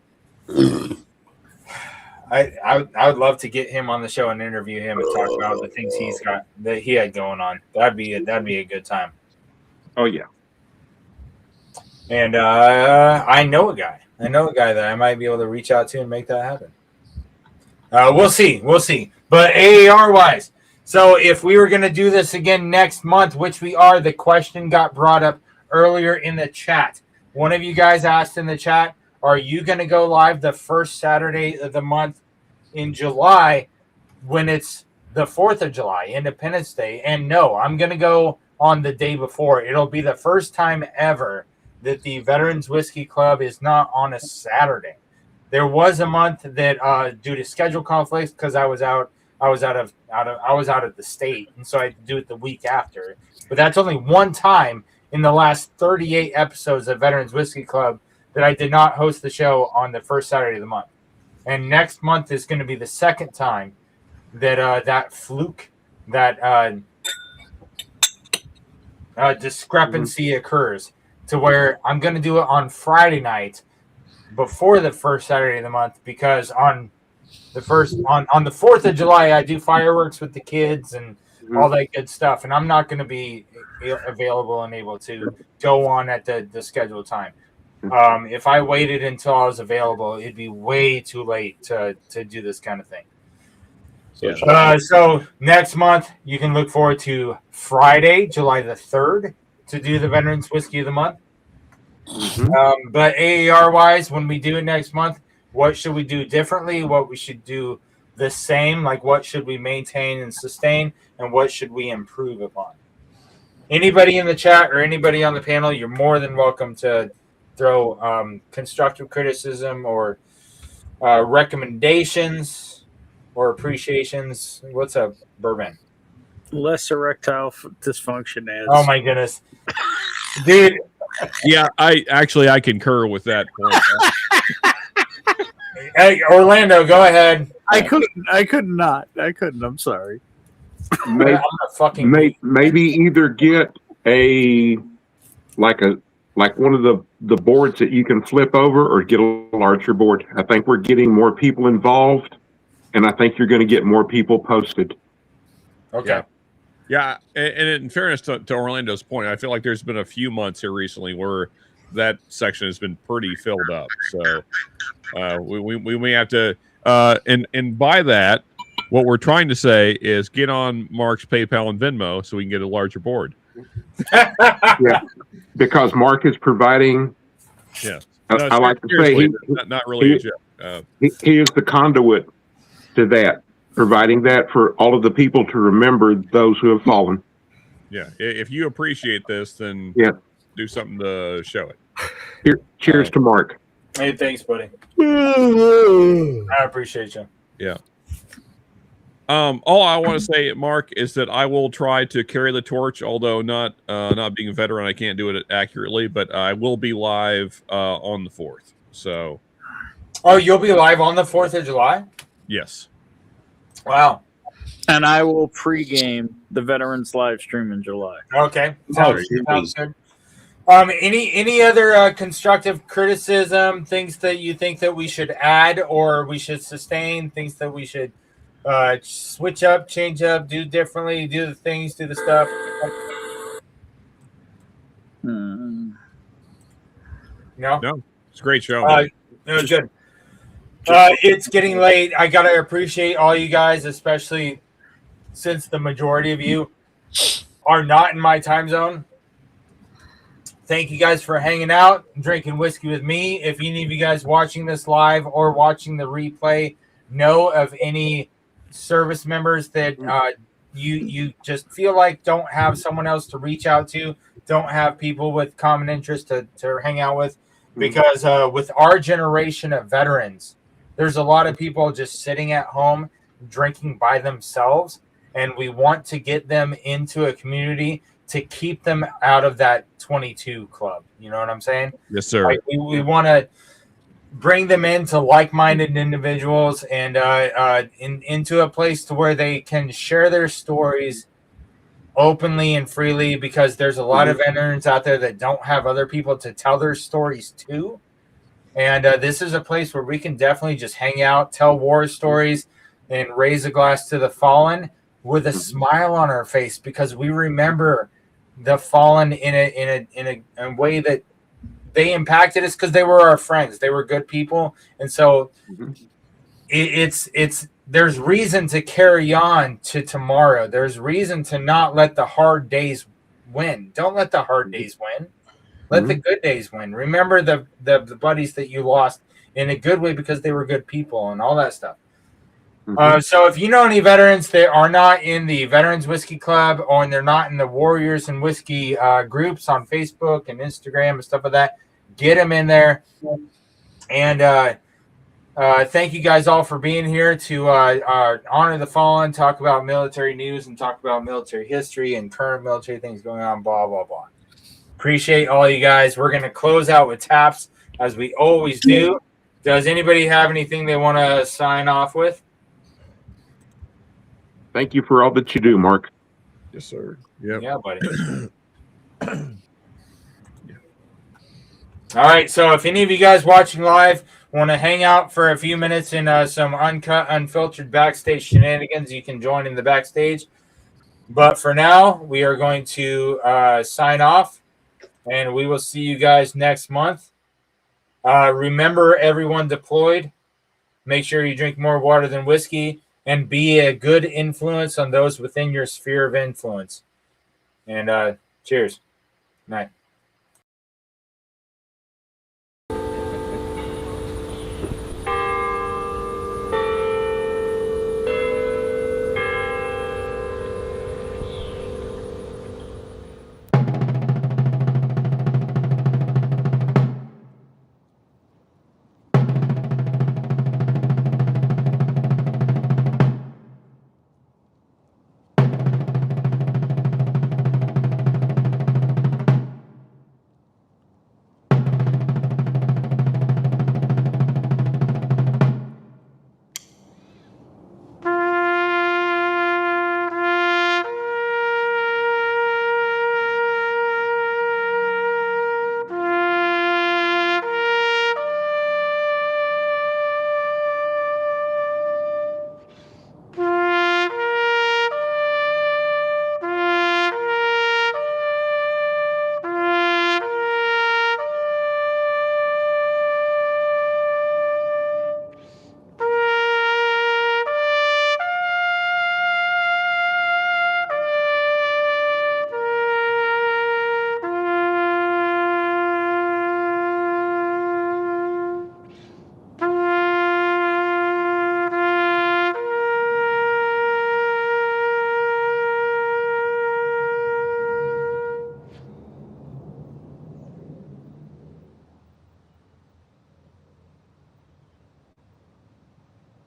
would love to get him on the show and interview him and talk about the things he's got that he had going on. That'd be a good time. Oh yeah. And I know a guy that I might be able to reach out to and make that happen. We'll see. But AAR wise, so if we were going to do this again next month, which we are, the question got brought up earlier in the chat. One of you guys asked in the chat, are you going to go live the first Saturday of the month in July when it's the 4th of July, Independence Day? And no, I'm going to go on the day before. It'll be the first time ever that the Veterans Whiskey Club is not on a Saturday. There was a month that due to schedule conflicts, because I was out of the state, and so I had to do it the week after. But that's only one time in the last 38 episodes of Veterans Whiskey Club that I did not host the show on the first Saturday of the month. And next month is going to be the second time that that fluke, that discrepancy occurs, to where I'm going to do it on Friday night before the first Saturday of the month, because on the 4th of July I do fireworks with the kids and all that good stuff, and I'm not going to be available and able to go on at the scheduled time. If I waited until I was available, it'd be way too late to do this kind of thing. So next month you can look forward to Friday, July the 3rd, to do the Veterans Whiskey of the Month. But AAR wise, when we do it next month, what should we do differently? What we should do the same? Like, what should we maintain and sustain? And what should we improve upon? Anybody in the chat or anybody on the panel, you're more than welcome to throw constructive criticism or recommendations or appreciations. What's up, Bourbon? Less erectile dysfunction is. Oh my goodness, dude. Yeah, I concur with that point. Hey, Orlando, go ahead. I couldn't. I'm sorry. Maybe either get a one of the boards that you can flip over, or get a larger board. I think we're getting more people involved, and I think you're going to get more people posted. Okay. Yeah, and in fairness to Orlando's point, I feel like there's been a few months here recently where that section has been pretty filled up. So we may have to, and by that, what we're trying to say is get on Mark's PayPal and Venmo so we can get a larger board. Yeah, because Mark is providing. Yes, I like to say not really a joke. He is the conduit to that, providing that for all of the people to remember those who have fallen. Yeah, if you appreciate this, then do something to show it. Cheers to Mark. Hey, thanks, buddy. I appreciate you. Yeah. All I want to say, Mark, is that I will try to carry the torch, although not being a veteran, I can't do it accurately, but I will be live on the 4th. So. Oh, you'll be live on the 4th of July? Yes. Wow. And I will pregame the Veterans live stream in July. Okay. Sounds good. Any other constructive criticism, things that you think that we should add or we should sustain, things that we should switch up, change up, do differently, do the things, do the stuff? Hmm. No, it's a great show. It was good. It's getting late. I gotta appreciate all you guys, especially since the majority of you are not in my time zone. Thank you guys for hanging out and drinking whiskey with me. If any of you guys watching this live or watching the replay know of any service members that you just feel like don't have someone else to reach out to, don't have people with common interest to hang out with, because with our generation of veterans, there's a lot of people just sitting at home drinking by themselves, and we want to get them into a community to keep them out of that 22 club. You know what I'm saying? Yes, sir. Like we want to bring them into like-minded individuals and into a place to where they can share their stories openly and freely, because there's a lot of veterans out there that don't have other people to tell their stories to. And this is a place where we can definitely just hang out, tell war stories, and raise a glass to the fallen with a smile on our face, because we remember the fallen in a way that they impacted us, because they were our friends. They were good people. And so it's there's reason to carry on to tomorrow. There's reason to not let the hard days win. Don't let the hard days win. Let the good days win. Remember the buddies that you lost in a good way because they were good people and all that stuff. So if you know any veterans that are not in the Veterans Whiskey Club, or they're not in the Warriors and Whiskey groups on Facebook and Instagram and stuff like that, get them in there. And thank you guys all for being here to honor the fallen, talk about military news, and talk about military history and current military things going on, blah, blah, blah. Appreciate all you guys. We're going to close out with taps, as we always do. Does anybody have anything they want to sign off with? Thank you for all that you do, Mark. Yes, sir. Yep. Yeah, buddy. All right, so if any of you guys watching live want to hang out for a few minutes in some uncut, unfiltered backstage shenanigans, you can join in the backstage. But for now, we are going to sign off, and we will see you guys next month. Remember, everyone deployed, make sure you drink more water than whiskey, and be a good influence on those within your sphere of influence. And cheers. Night.